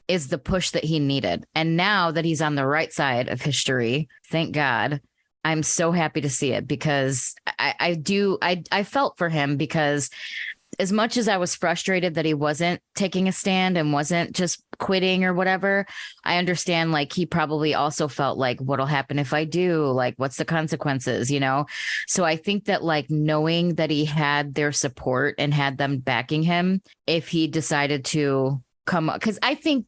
is the push that he needed. And now that he's on the right side of history, thank God, I'm so happy to see it, because I felt for him, because as much as I was frustrated that he wasn't taking a stand and wasn't just quitting or whatever, I understand like he probably also felt like, what'll happen if I do? Like, what's the consequences, So I think that like knowing that he had their support and had them backing him, if he decided to come up, because I think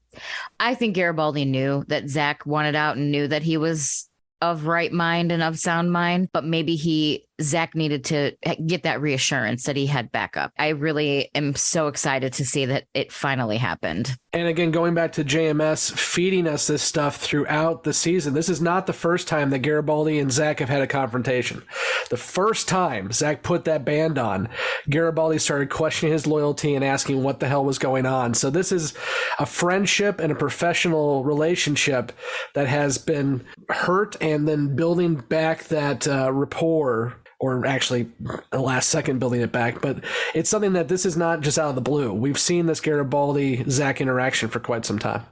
Garibaldi knew that Zach wanted out and knew that he was of right mind and of sound mind, but maybe Zach needed to get that reassurance that he had backup. I really am so excited to see that it finally happened. And again, going back to JMS feeding us this stuff throughout the season, this is not the first time that Garibaldi and Zach have had a confrontation. The first time Zach put that band on, Garibaldi started questioning his loyalty and asking what the hell was going on. So this is a friendship and a professional relationship that has been hurt, and then building back that rapport, or actually the last second building it back. But it's something that this is not just out of the blue. We've seen this Garibaldi-Zach interaction for quite some time.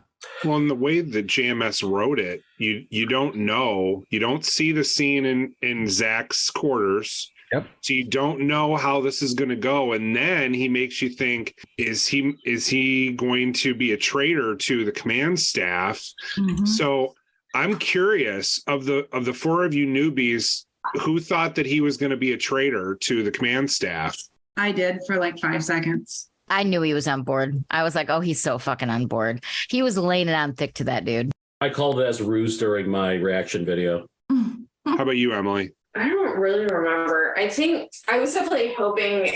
Well, in the way that JMS wrote it, you don't know. You don't see the scene in Zach's quarters. Yep. So you don't know how this is going to go. And then he makes you think, is he going to be a traitor to the command staff? Mm-hmm. So I'm curious, of the four of you newbies, who thought that he was going to be a traitor to the command staff? I did for like 5 seconds. I knew he was on board. I was like, oh, he's so fucking on board. He was laying it on thick to that dude. I called it as a ruse during my reaction video. How about you, Emily? I don't really remember. I think I was definitely hoping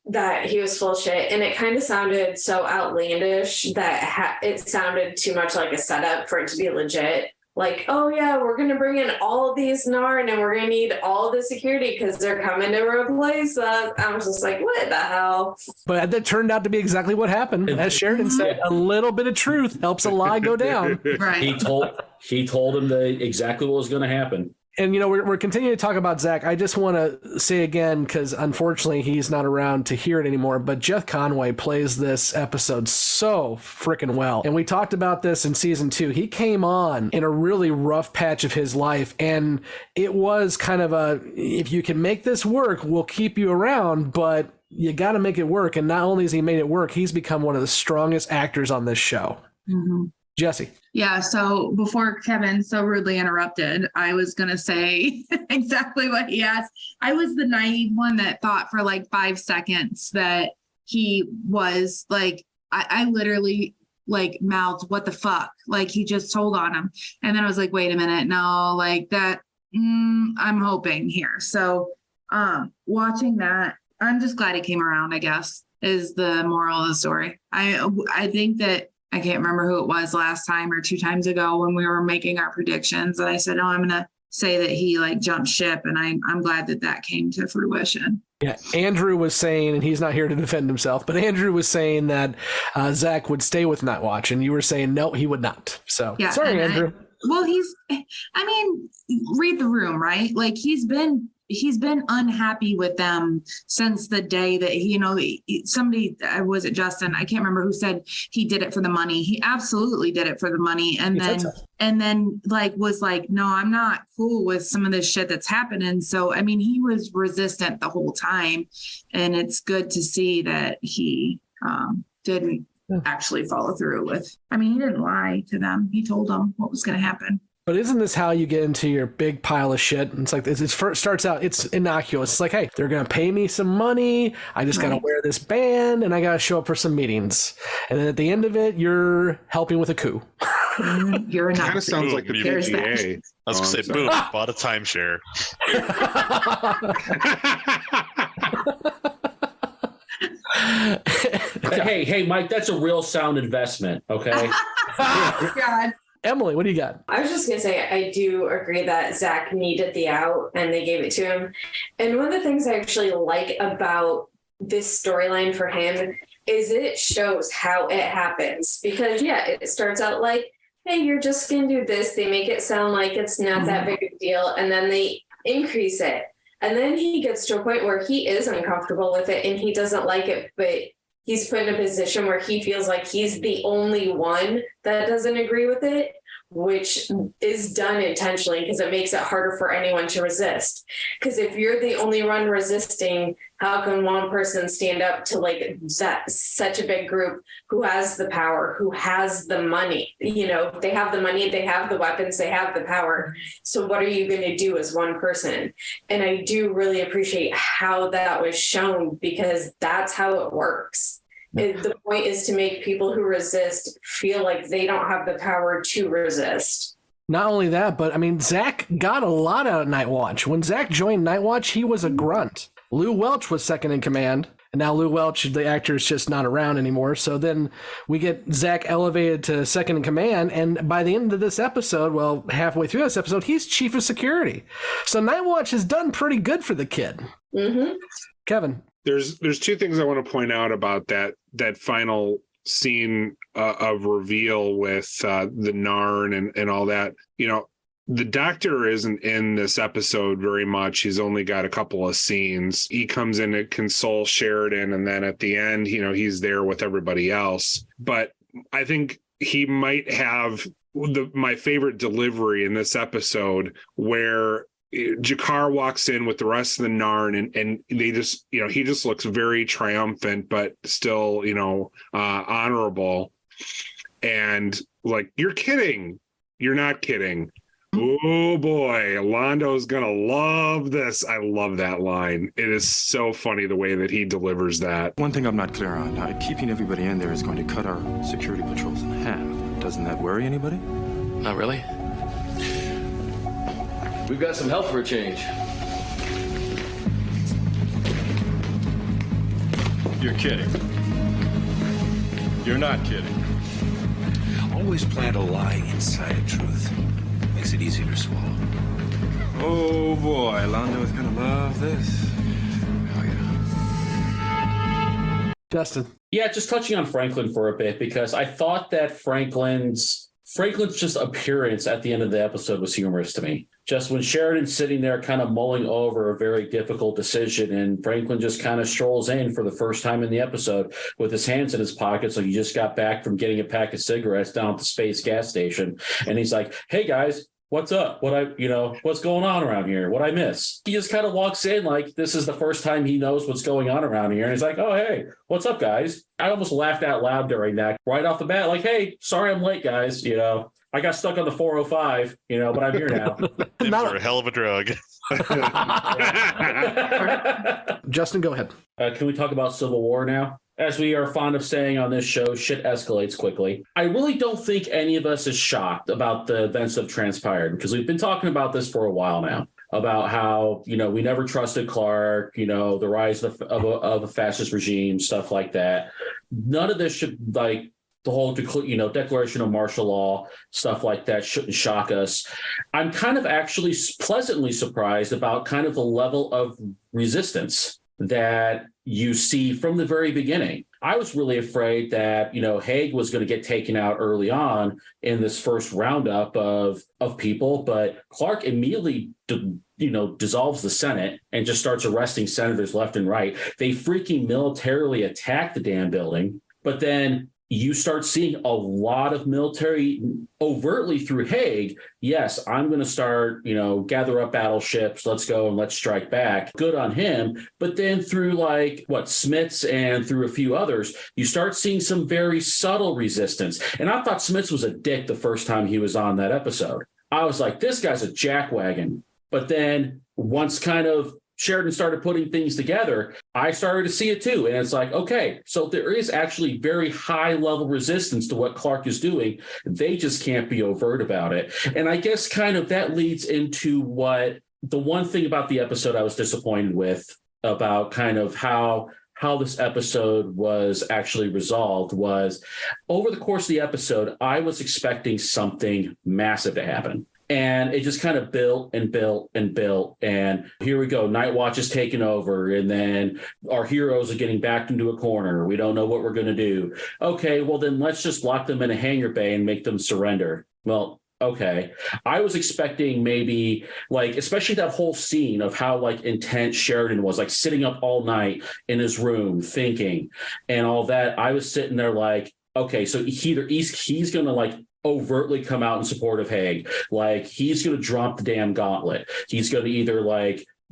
that he was full shit, and it kind of sounded so outlandish that it sounded too much like a setup for it to be legit. Like, oh yeah, we're going to bring in all of these Narn and we're going to need all the security because they're coming to replace us. I was just like, what the hell? But that turned out to be exactly what happened. As Sheridan said, a little bit of truth helps a lie go down. Right. He told him exactly what was going to happen. And, we're continuing to talk about Zach. I just want to say again, because unfortunately he's not around to hear it anymore, but Jeff Conway plays this episode so freaking well. And we talked about this in season 2. He came on in a really rough patch of his life, and it was kind of if you can make this work, we'll keep you around, but you got to make it work. And not only has he made it work, he's become one of the strongest actors on this show. Mm-hmm. Jessi. Yeah, so before Kevin so rudely interrupted, I was going to say exactly what he asked. I was the naive one that thought for like 5 seconds that he was like, I literally like mouthed, what the fuck? Like he just told on him. And then I was like, wait a minute, no, like that, I'm hoping here. So watching that, I'm just glad he came around, I guess, is the moral of the story. I think that, I can't remember who it was last time or 2 times ago when we were making our predictions, and I said, I'm going to say that he like jumped ship, and I'm glad that came to fruition. Yeah, Andrew was saying, and he's not here to defend himself, but Andrew was saying that Zach would stay with Nightwatch, and you were saying, no, he would not. So, yeah, sorry, Andrew. Well, read the room, right? Like he's been he's been unhappy with them since the day that somebody, was it Justin? I can't remember who said he did it for the money. He absolutely did it for the money. And then like was like, no, I'm not cool with some of this shit that's happening. So, I mean, he was resistant the whole time, and it's good to see that he didn't actually follow through with, I mean, he didn't lie to them. He told them what was going to happen. But isn't this how you get into your big pile of shit? It's like, it first starts out, it's innocuous. It's like, hey, they're going to pay me some money. I just got to wear this band and I got to show up for some meetings. And then at the end of it, you're helping with a coup. You're not. Kind of sounds like the PGA. I was going to say, boom, bought a timeshare. Hey, Mike, that's a real sound investment. Okay. God. Emily, what do you got? I was just going to say, I do agree that Zach needed the out and they gave it to him. And one of the things I actually like about this storyline for him is it shows how it happens. Because, yeah, it starts out like, hey, you're just going to do this. They make it sound like it's not that big a deal. And then they increase it. And then he gets to a point where he is uncomfortable with it and he doesn't like it, but he's put in a position where he feels like he's the only one that doesn't agree with it, which is done intentionally because it makes it harder for anyone to resist. Because if you're the only one resisting, how can one person stand up to like that such a big group who has the power, who has the money? You know, they have the money, they have the weapons, they have the power. So what are you going to do as one person? And I do really appreciate how that was shown because that's how it works. The point is to make people who resist feel like they don't have the power to resist. Not only that, but I mean, Zach got a lot out of Nightwatch. When Zach joined Nightwatch, he was a grunt. Lou Welch was second in command. And now Lou Welch, the actor, is just not around anymore. So then we get Zach elevated to second in command. And by the end of this episode, well, halfway through this episode, he's chief of security. So Nightwatch has done pretty good for the kid. Mm-hmm. Kevin. There's two things I want to point out about that final scene of reveal with the Narn and all that. You know, the doctor isn't in this episode very much. He's only got a couple of scenes. He comes in to console Sheridan, and then at the end, you know, he's there with everybody else. But I think he might have my favorite delivery in this episode where Jakar walks in with the rest of the Narn and they just, you know, he just looks very triumphant, but still, you know, honorable. And like, you're kidding. You're not kidding. Oh boy, Londo's gonna love this. I love that line. It is so funny the way that he delivers that. One thing I'm not clear on, keeping everybody in there is going to cut our security patrols in half. Doesn't that worry anybody? Not really. We've got some help for a change. You're kidding. You're not kidding. Always plant a lie inside a truth. Makes it easier to swallow. Oh boy, Londo is gonna love this. Oh yeah. Justin. Yeah, just touching on Franklin for a bit, because I thought that Franklin's just appearance at the end of the episode was humorous to me. Just when Sheridan's sitting there kind of mulling over a very difficult decision, and Franklin just kind of strolls in for the first time in the episode with his hands in his pockets, like he just got back from getting a pack of cigarettes down at the Space gas station. And he's like, hey guys, what's up? What's going on around here? What I miss? He just kind of walks in like this is the first time he knows what's going on around here. And he's like, oh, hey, what's up, guys? I almost laughed out loud during that right off the bat. Like, hey, sorry I'm late, guys. You know, I got stuck on the 405, but I'm here now. For a hell of a drug. Justin, go ahead. Can we talk about Civil War now? As we are fond of saying on this show, shit escalates quickly. I really don't think any of us is shocked about the events that have transpired, because we've been talking about this for a while now, about how, we never trusted Clark, the rise of a fascist regime, stuff like that. None of this should, like, the whole, declaration of martial law, stuff like that shouldn't shock us. I'm kind of actually pleasantly surprised about kind of the level of resistance that you see from the very beginning. I was really afraid that, Haig was going to get taken out early on in this first roundup of people, but Clark immediately dissolves the Senate and just starts arresting senators left and right. They freaking militarily attack the damn building, but then you start seeing a lot of military overtly through Haig. Yes, I'm going to start, gather up battleships. Let's go and let's strike back. Good on him. But then through Smiths and through a few others, you start seeing some very subtle resistance. And I thought Smiths was a dick the first time he was on that episode. I was like, this guy's a jackwagon. But then once kind of Sheridan started putting things together, I started to see it too. And it's like, okay, so there is actually very high level resistance to what Clark is doing. They just can't be overt about it. And I guess kind of that leads into what the one thing about the episode I was disappointed with about kind of how this episode was actually resolved was over the course of the episode, I was expecting something massive to happen. And it just kind of built and built and built. And here we go. Nightwatch is taking over. And then our heroes are getting backed into a corner. We don't know what we're going to do. Okay, well, then let's just lock them in a hangar bay and make them surrender. Well, okay. I was expecting maybe especially that whole scene of how intense Sheridan was, sitting up all night in his room thinking and all that. I was sitting there okay, so he's going to overtly come out in support of Haig. He's going to drop the damn gauntlet. He's going to either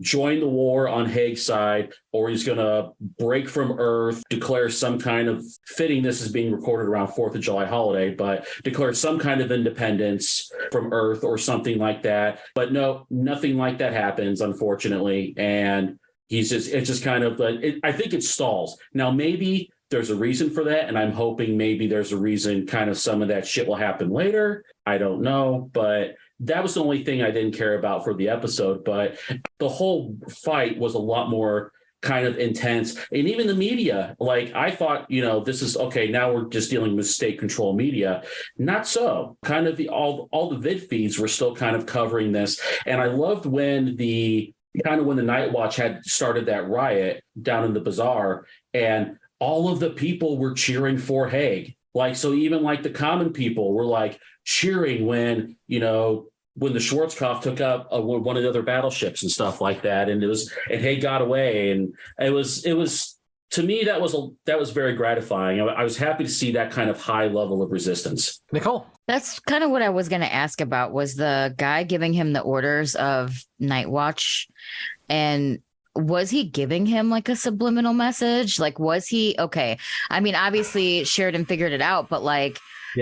join the war on Haig's side, or he's going to break from Earth, declare some kind of fitting. This is being recorded around 4th of July holiday, but declare some kind of independence from Earth or something like that. But no, nothing like that happens, unfortunately. And it's just kind of I think it stalls. Now, maybe there's a reason for that, and I'm hoping maybe there's a reason kind of some of that shit will happen later. I don't know, but that was the only thing I didn't care about for the episode. But the whole fight was a lot more kind of intense. And even the media, I thought, this is okay, now we're just dealing with state control media. Not so. Kind of all the vid feeds were still kind of covering this. And I loved when the Nightwatch had started that riot down in the bazaar, and all of the people were cheering for Haig. So even the common people were cheering when the Schwarzkopf took up one of the other battleships and stuff like that. And Haig got away. And it was to me, that was very gratifying. I was happy to see that kind of high level of resistance. Nicole. That's kind of what I was going to ask about, was the guy giving him the orders of Nightwatch, and was he giving him a subliminal message? Was he okay? I mean, obviously Sheridan figured it out, but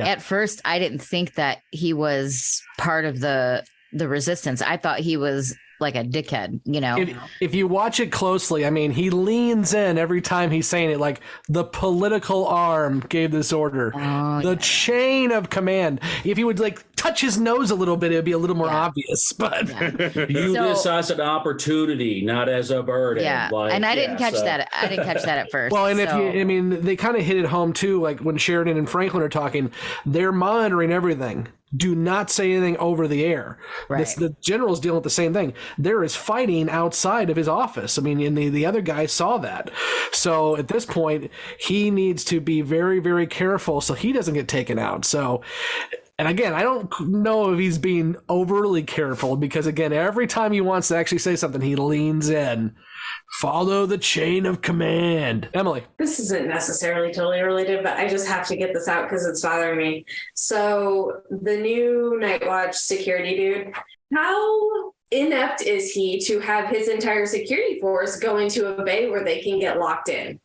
at first I didn't think that he was part of the resistance. I thought he was a dickhead, If you watch it closely, I mean, he leans in every time he's saying it, the political arm gave this order, chain of command. If he would touch his nose a little bit, it would be a little more obvious, but view this as an opportunity, not as a burden. Yeah. And I didn't catch that. I didn't catch that at first. Well, and they kind of hit it home too. When Sheridan and Franklin are talking, they're monitoring everything. Do not say anything over the air. Right. The general's dealing with the same thing. There is fighting outside of his office. I mean, and the other guy saw that. So at this point, he needs to be very, very careful so he doesn't get taken out. So, and again, I don't know if he's being overly careful, because again, every time he wants to actually say something, he leans in. Follow the chain of command. Emily. This isn't necessarily totally related, but I just have to get this out because it's bothering me. So the new Nightwatch security dude, how inept is he to have his entire security force go into a bay where they can get locked in?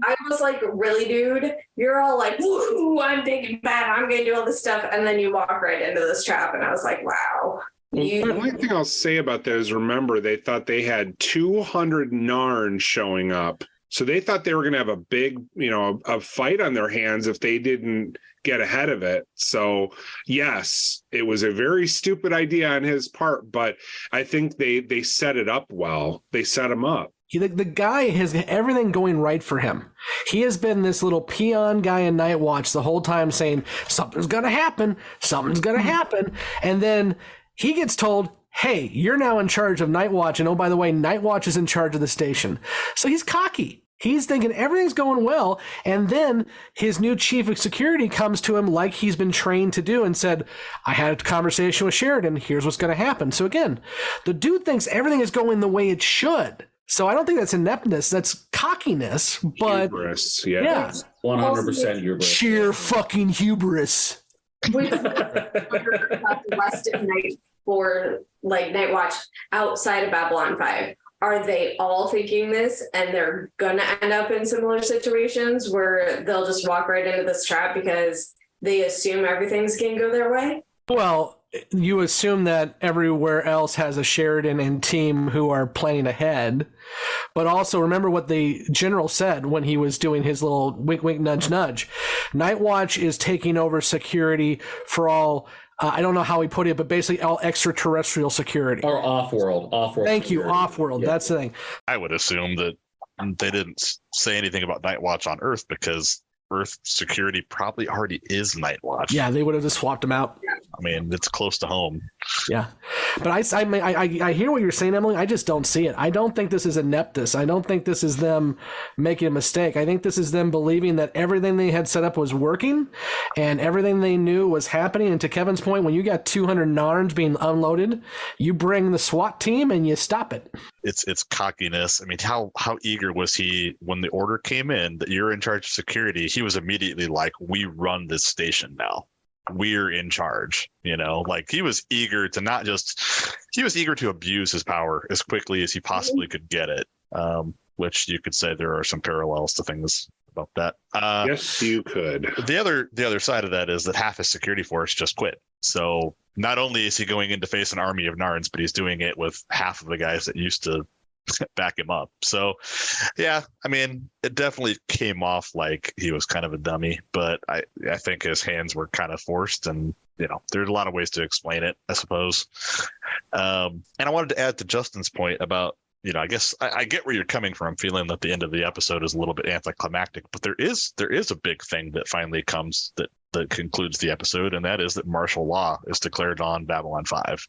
I was like, really, dude? You're all woo, I'm taking that, I'm going to do all this stuff. And then you walk right into this trap. And I was like, wow. The only thing I'll say about that is, remember, they thought they had 200 Narn showing up. So they thought they were going to have a big, a fight on their hands if they didn't get ahead of it. So, yes, it was a very stupid idea on his part, but I think they set it up well. They set him up. The guy has everything going right for him. He has been this little peon guy in Nightwatch the whole time saying, something's going to happen. Something's going to happen. And then he gets told, hey, you're now in charge of Nightwatch. And oh, by the way, Nightwatch is in charge of the station. So he's cocky. He's thinking everything's going well. And then his new chief of security comes to him like he's been trained to do and said, I had a conversation with Sheridan. Here's what's going to happen. So again, the dude thinks everything is going the way it should. So I don't think that's ineptness. That's cockiness. But hubris. Yeah. 100% hubris. Sheer fucking hubris. With the rest of night for like Nightwatch outside of Babylon 5. Are they all thinking this and they're going to end up in similar situations where they'll just walk right into this trap because they assume everything's going to go their way? Well, you assume that everywhere else has a Sheridan and team who are planning ahead. But also remember what the general said when he was doing his little wink, wink, nudge, nudge. Nightwatch is taking over security for all... I don't know how he put it, but basically all extraterrestrial security. Or off-world. Thank you, off-world. Yeah. That's the thing. I would assume that they didn't say anything about Nightwatch on Earth because Earth security probably already is Nightwatch. Yeah, they would have just swapped them out. I mean, it's close to home. Yeah. But I hear what you're saying, Emily. I just don't see it. I don't think this is ineptness. I don't think this is them making a mistake. I think this is them believing that everything they had set up was working and everything they knew was happening. And to Kevin's point, when you got 200 Narns being unloaded, you bring the SWAT team and you stop it. It's cockiness. I mean, how eager was he when the order came in that you're in charge of security? He was immediately like, we run this station now. We're in charge, like he was eager to he was eager to abuse his power as quickly as he possibly could get it, which you could say there are some parallels to things about that. Yes, you could. The other side of that is that half his security force just quit. So not only is he going in to face an army of Narns, but he's doing it with half of the guys that used to back him up. So yeah, I mean, it definitely came off like he was kind of a dummy, but I think his hands were kind of forced, and there's a lot of ways to explain it, I suppose. And I wanted to add to Justin's point about, I guess I get where you're coming from, feeling that the end of the episode is a little bit anticlimactic, but there is a big thing that finally comes that concludes the episode, and that is that martial law is declared on Babylon 5.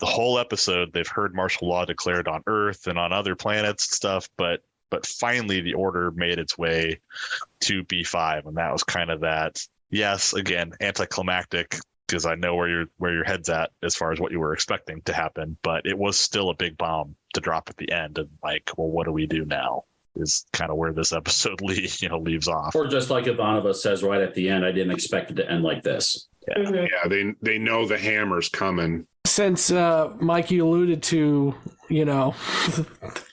The whole episode, they've heard martial law declared on Earth and on other planets and stuff, but finally the order made its way to B5, and that was kind of that. Yes, again, anticlimactic, because I know where your head's at as far as what you were expecting to happen, but it was still a big bomb to drop at the end, and like, well, what do we do now? Is kind of where this episode leaves off. Or just like Ivanova says right at the end, I didn't expect it to end like this. Yeah, they know the hammer's coming. Since Mike, you alluded to,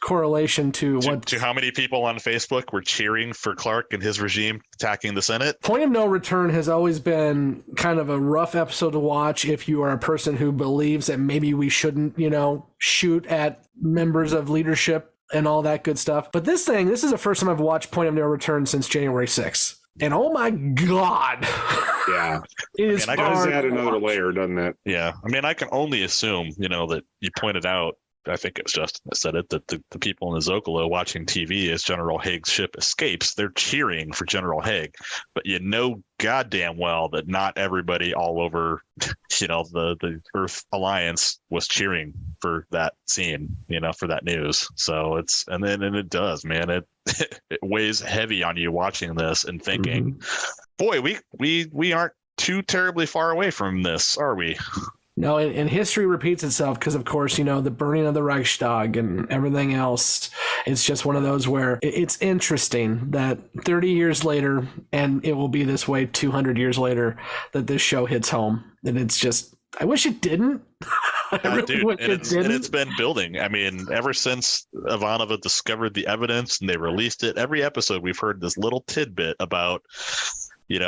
correlation to how many people on Facebook were cheering for Clark and his regime attacking the Senate. Point of No Return has always been kind of a rough episode to watch if you are a person who believes that maybe we shouldn't, shoot at members of leadership and all that good stuff. But this is the first time I've watched Point of No Return since January 6th. And oh my God. Yeah. It is does add another layer, doesn't it? Yeah. I mean, I can only assume, that you pointed out, I think it was Justin that said it, that the people in the Zocalo watching TV as General Haig's ship escapes, they're cheering for General Haig. But goddamn well that not everybody all over, the Earth Alliance was cheering for that scene, for that news. So and it does, man. It weighs heavy on you watching this and thinking, boy, we aren't too terribly far away from this, are we? No, and history repeats itself because, of course, the burning of the Reichstag and everything else. It's just one of those where it's interesting that 30 years later, and it will be this way 200 years later, that this show hits home. And it's just, I wish it didn't. It's been building. I mean, ever since Ivanova discovered the evidence and they released it, every episode we've heard this little tidbit about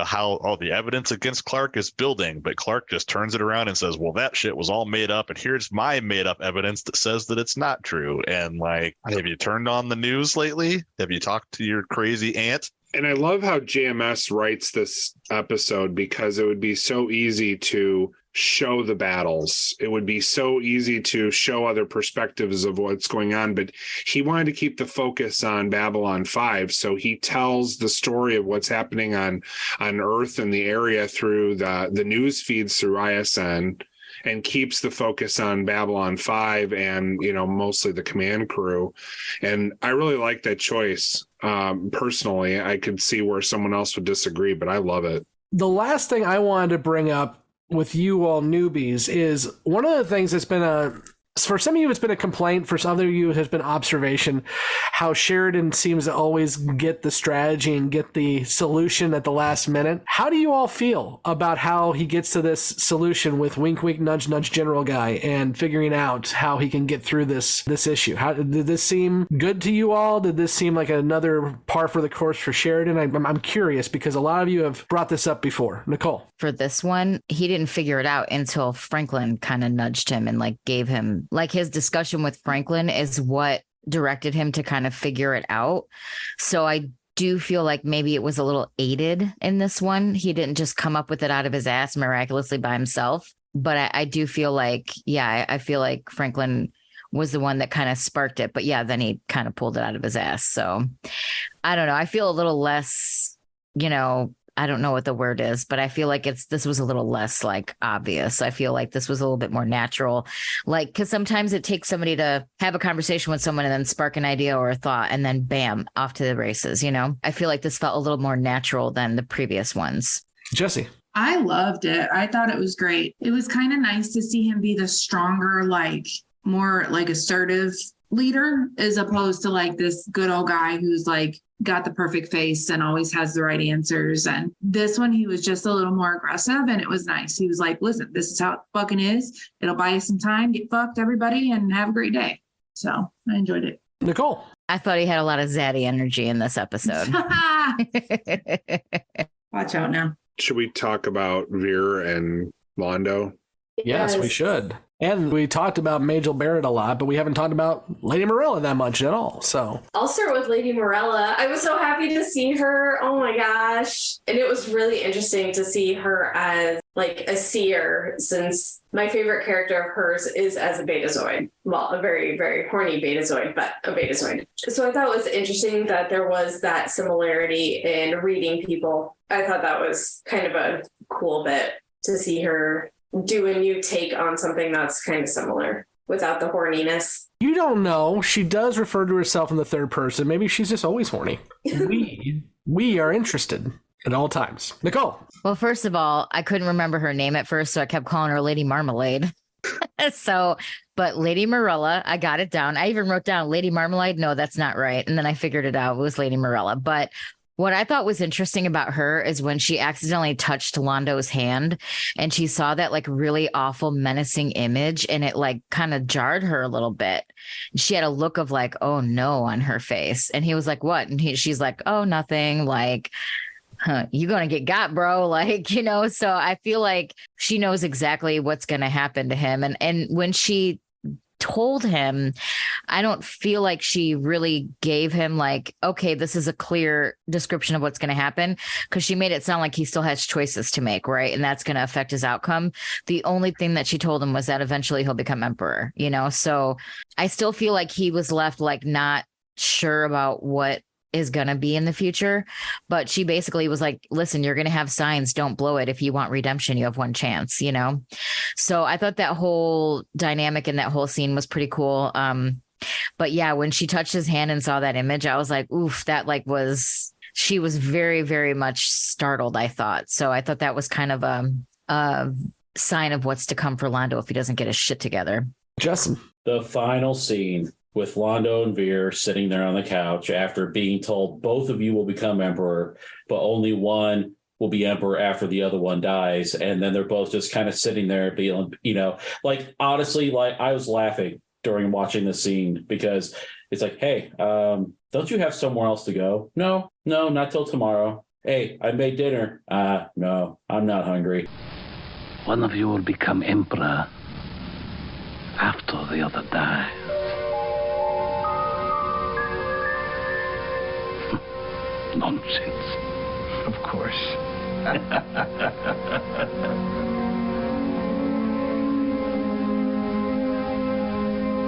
how all the evidence against Clark is building, but Clark just turns it around and says, well, that shit was all made up, and here's my made up evidence that says that it's not true. And like, have you turned on the news lately? Have you talked to your crazy aunt? And I love how JMS writes this episode, because it would be so easy to show the battles. It would be so easy to show other perspectives of what's going on, but he wanted to keep the focus on Babylon 5. So he tells the story of what's happening on Earth and the area through the news feeds through ISN and keeps the focus on Babylon 5 and, mostly the command crew. And I really like that choice. Personally, I could see where someone else would disagree, but I love it. The last thing I wanted to bring up with you all newbies is one of the things that's been for some of you, it's been a complaint. For some other of you, it has been observation, how Sheridan seems to always get the strategy and get the solution at the last minute. How do you all feel about how he gets to this solution with wink, wink, nudge, nudge general guy and figuring out how he can get through this issue? How did this seem good to you all? Did this seem like another par for the course for Sheridan? I'm curious because a lot of you have brought this up before. Nicole. For this one, he didn't figure it out until Franklin kind of nudged him and gave him, his discussion with Franklin is what directed him to kind of figure it out. So I do feel like maybe it was a little aided in this one. He didn't just come up with it out of his ass miraculously by himself. But I do feel like, I feel like Franklin was the one that kind of sparked it. But then he kind of pulled it out of his ass. So I don't know. I feel a little less, I don't know what the word is, but I feel like this was a little less obvious. I feel like this was a little bit more natural, because sometimes it takes somebody to have a conversation with someone and then spark an idea or a thought and then bam, off to the races. I feel like this felt a little more natural than the previous ones. Jessi. I loved it. I thought it was great. It was kind of nice to see him be the stronger, more assertive leader as opposed to this good old guy who's got the perfect face and always has the right answers. And this one, he was just a little more aggressive and it was nice. He was like, listen, this is how it fucking is. It'll buy you some time. Get fucked, everybody, and have a great day. So I enjoyed it. Nicole. I thought he had a lot of zaddy energy in this episode. Watch out now. Should we talk about Veer and Londo? Yes, we should. And we talked about Majel Barrett a lot, but we haven't talked about Lady Morella that much at all. So I'll start with Lady Morella. I was so happy to see her. Oh my gosh. And it was really interesting to see her as a seer, since my favorite character of hers is as a Betazoid. Well, a very, very horny Betazoid, but a Betazoid. So I thought it was interesting that there was that similarity in reading people. I thought that was kind of a cool bit to see her do a new take on something that's kind of similar without the horniness. You don't know. She does refer to herself in the third person. Maybe she's just always horny. We are interested at all times. Nicole. Well, first of all, I couldn't remember her name at first, so I kept calling her Lady Marmalade. But Lady Morella, I got it down. I even wrote down Lady Marmalade. No, that's not right. And then I figured it out. It was Lady Morella. But what I thought was interesting about her is when she accidentally touched Londo's hand and she saw that really awful menacing image and it kind of jarred her a little bit. She had a look of oh no on her face. And he was like, what? And she's like, oh, nothing. You gonna get got, bro. So I feel like she knows exactly what's going to happen to him. And when she told him, I don't feel like she really gave him okay, this is a clear description of what's going to happen, because she made it sound like he still has choices to make, right? And that's going to affect his outcome. The only thing that she told him was that eventually he'll become emperor, so I still feel like he was left not sure about what is going to be in the future. But she basically was like, listen, you're going to have signs. Don't blow it. If you want redemption, you have one chance, So I thought that whole dynamic in that whole scene was pretty cool. But when she touched his hand and saw that image, I was like, oof, that she was very, very much startled, I thought. So I thought that was kind of a sign of what's to come for Londo if he doesn't get his shit together. Justin. The final scene with Londo and Veer sitting there on the couch after being told both of you will become emperor, but only one will be emperor after the other one dies. And then they're both just kind of sitting there being, honestly, I was laughing during watching the scene because it's hey, don't you have somewhere else to go? No, not till tomorrow. Hey, I made dinner. No, I'm not hungry. One of you will become emperor after the other dies. Nonsense. Of course.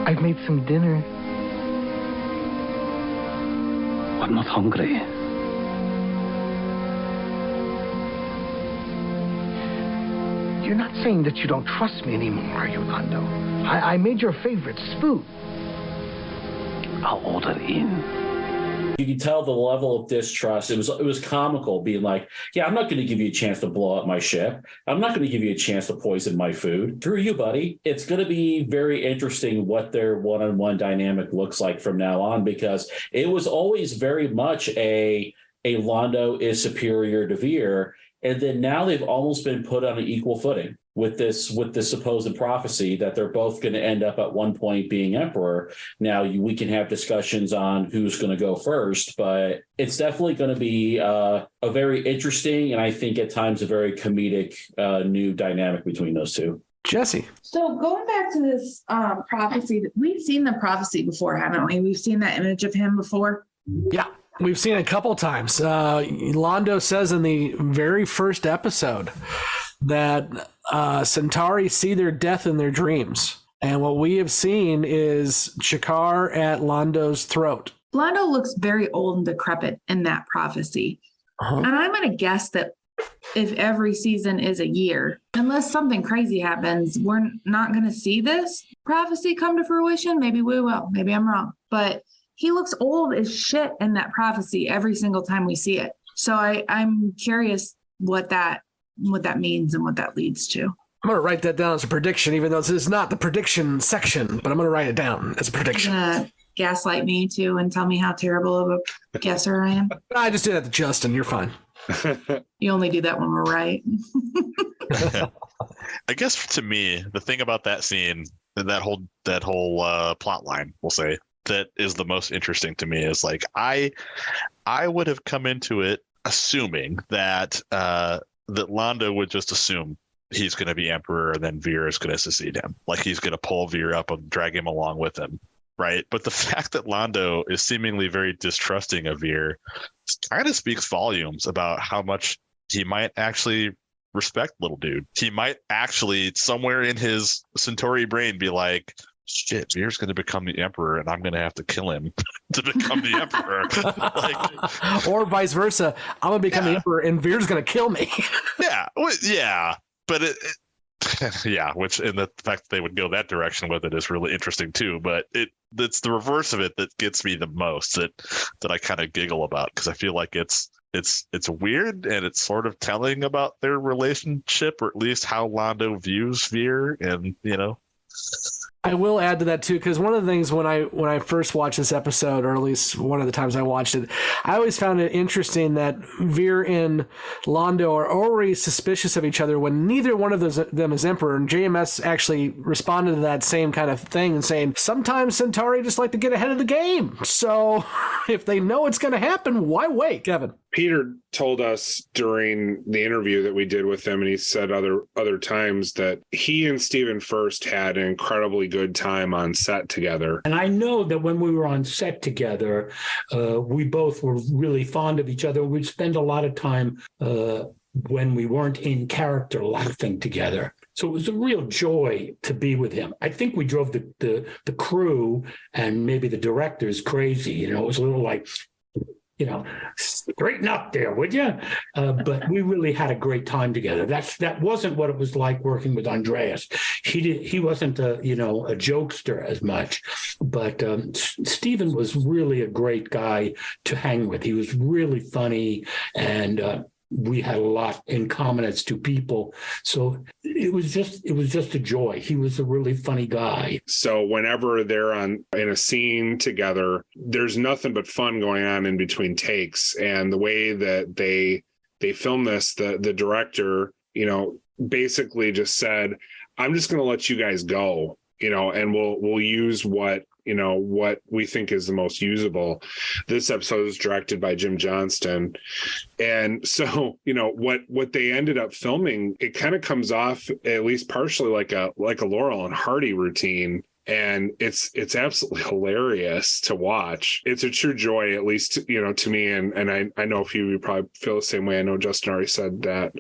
I've made some dinner. I'm not hungry. You're not saying that you don't trust me anymore, are you, Londo? I made your favorite spoon. I'll order in. You can tell the level of distrust. It was comical, being like, yeah, I'm not going to give you a chance to blow up my ship. I'm not going to give you a chance to poison my food. Screw you, buddy. It's going to be very interesting what their one-on-one dynamic looks like from now on, because it was always very much a Londo is superior to Veer. And then now they've almost been put on an equal footing with this supposed prophecy that they're both going to end up at one point being emperor. Now we can have discussions on who's going to go first, but it's definitely going to be a very interesting, and I think at times a very comedic new dynamic between those two. Jessi. So going back to this prophecy, we've seen the prophecy before, haven't we? We've seen that image of him before. Yeah. We've seen it a couple times. Londo says in the very first episode that Centauri see their death in their dreams. And what we have seen is Shakaar at Londo's throat. Londo looks very old and decrepit in that prophecy. And I'm going to guess that if every season is a year, unless something crazy happens, we're not going to see this prophecy come to fruition. Maybe we will. Maybe I'm wrong. But he looks old as shit in that prophecy every single time we see it. So I'm curious what that means and what that leads to. I'm going to write that down as a prediction, even though this is not the prediction section, but I'm going to write it down as a prediction. You're going to gaslight me too and tell me how terrible of a guesser I am? I just did that to Justin. You're fine. You only do that when we're right. I guess to me, the thing about that scene, that whole plot line, we'll say, that is the most interesting to me is like I would have come into it assuming that that Londo would just assume he's going to be emperor and then Veer is going to succeed him, like he's going to pull Veer up and drag him along with him, right? But the fact that Londo is seemingly very distrusting of Veer kind of speaks volumes about how much he might actually respect little dude. He might actually somewhere in his Centauri brain be like, shit, Veer's going to become the emperor and I'm going to have to kill him to become the emperor. Like, or vice versa. I'm going to become the emperor and Veer's going to kill me. But which, and the fact that they would go that direction with it is really interesting too. But it's the reverse of it that gets me the most, that I kind of giggle about, because I feel like it's weird and it's sort of telling about their relationship, or at least how Londo views Veer, and I will add to that too, because one of the things when I first watched this episode, or at least one of the times I watched it, I always found it interesting that Veer and Londo are already suspicious of each other when neither one of them is emperor. And JMS actually responded to that same kind of thing and saying, sometimes Centauri just like to get ahead of the game. So if they know it's going to happen, why wait, Kevin? Peter told us during the interview that we did with him, and he said other times, that he and Stephen First had an incredibly good time on set together. And I know that when we were on set together, we both were really fond of each other. We'd spend a lot of time when we weren't in character laughing together. So it was a real joy to be with him. I think we drove the crew and maybe the directors crazy. It was a little like, straighten up there, would you? But we really had a great time together. That wasn't what it was like working with Andreas. He wasn't a jokester as much, but Stephen was really a great guy to hang with. He was really funny, and we had a lot in common as two people. So it was just a joy. He was a really funny guy. So whenever they're in a scene together, there's nothing but fun going on in between takes. And the way that they film this, the director, basically just said, I'm just going to let you guys go, and we'll use what we think is the most usable. This episode is directed by Jim Johnston. And so, what they ended up filming, it kind of comes off at least partially like a Laurel and Hardy routine. And it's absolutely hilarious to watch. It's a true joy, at least, to me. And I know a few of you probably feel the same way. I know Justin already said that.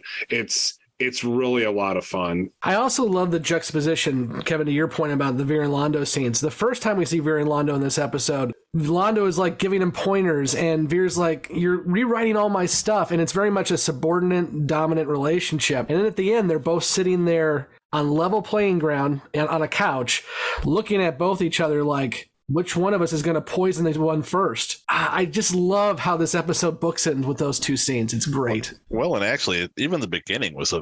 it's really a lot of fun. I also love the juxtaposition, Kevin, to your point about the Veer and Londo scenes. The first time we see Veer and Londo in this episode, Londo is like giving him pointers, and Veer's like, you're rewriting all my stuff. And it's very much a subordinate, dominant relationship. And then at the end, they're both sitting there on level playing ground and on a couch, looking at both each other like, which one of us is going to poison this one first? I just love how this episode books it with those two scenes. It's great. Well, and actually, even the beginning was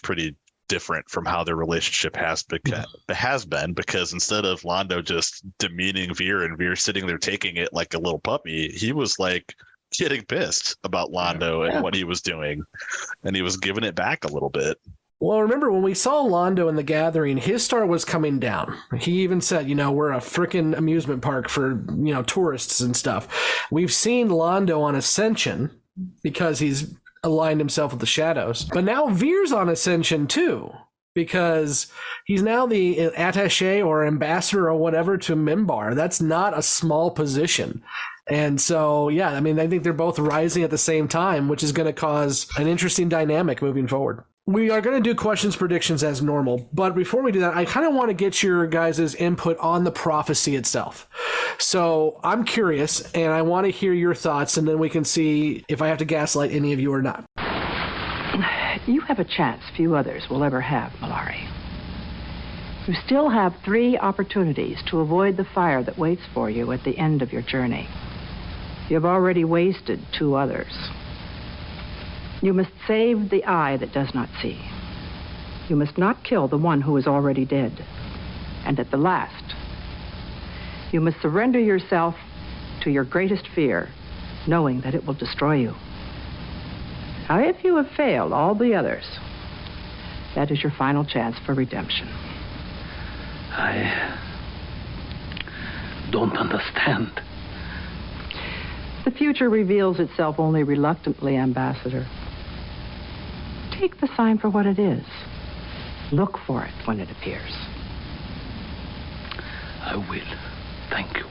pretty different from how their relationship has been, because instead of Londo just demeaning Veer and Veer sitting there taking it like a little puppy, he was like getting pissed about Londo and what he was doing, and he was giving it back a little bit. Well, remember when we saw Londo in The Gathering, his star was coming down. He even said, we're a freaking amusement park for, tourists and stuff. We've seen Londo on Ascension because he's aligned himself with the shadows. But now Veer's on Ascension too, because he's now the attaché or ambassador or whatever to Mimbar. That's not a small position. And so, I think they're both rising at the same time, which is going to cause an interesting dynamic moving forward. We are going to do questions, predictions as normal, but before we do that, I kind of want to get your guys' input on the prophecy itself. So I'm curious, and I want to hear your thoughts, and then we can see if I have to gaslight any of you or not. You have a chance few others will ever have, Malari. You still have 3 opportunities to avoid the fire that waits for you at the end of your journey. You have already wasted 2 others. You must save the eye that does not see. You must not kill the one who is already dead. And at the last, you must surrender yourself to your greatest fear, knowing that it will destroy you. Now, if you have failed all the others, that is your final chance for redemption. I don't understand. The future reveals itself only reluctantly, Ambassador. Take the sign for what it is. Look for it when it appears. I will. Thank you.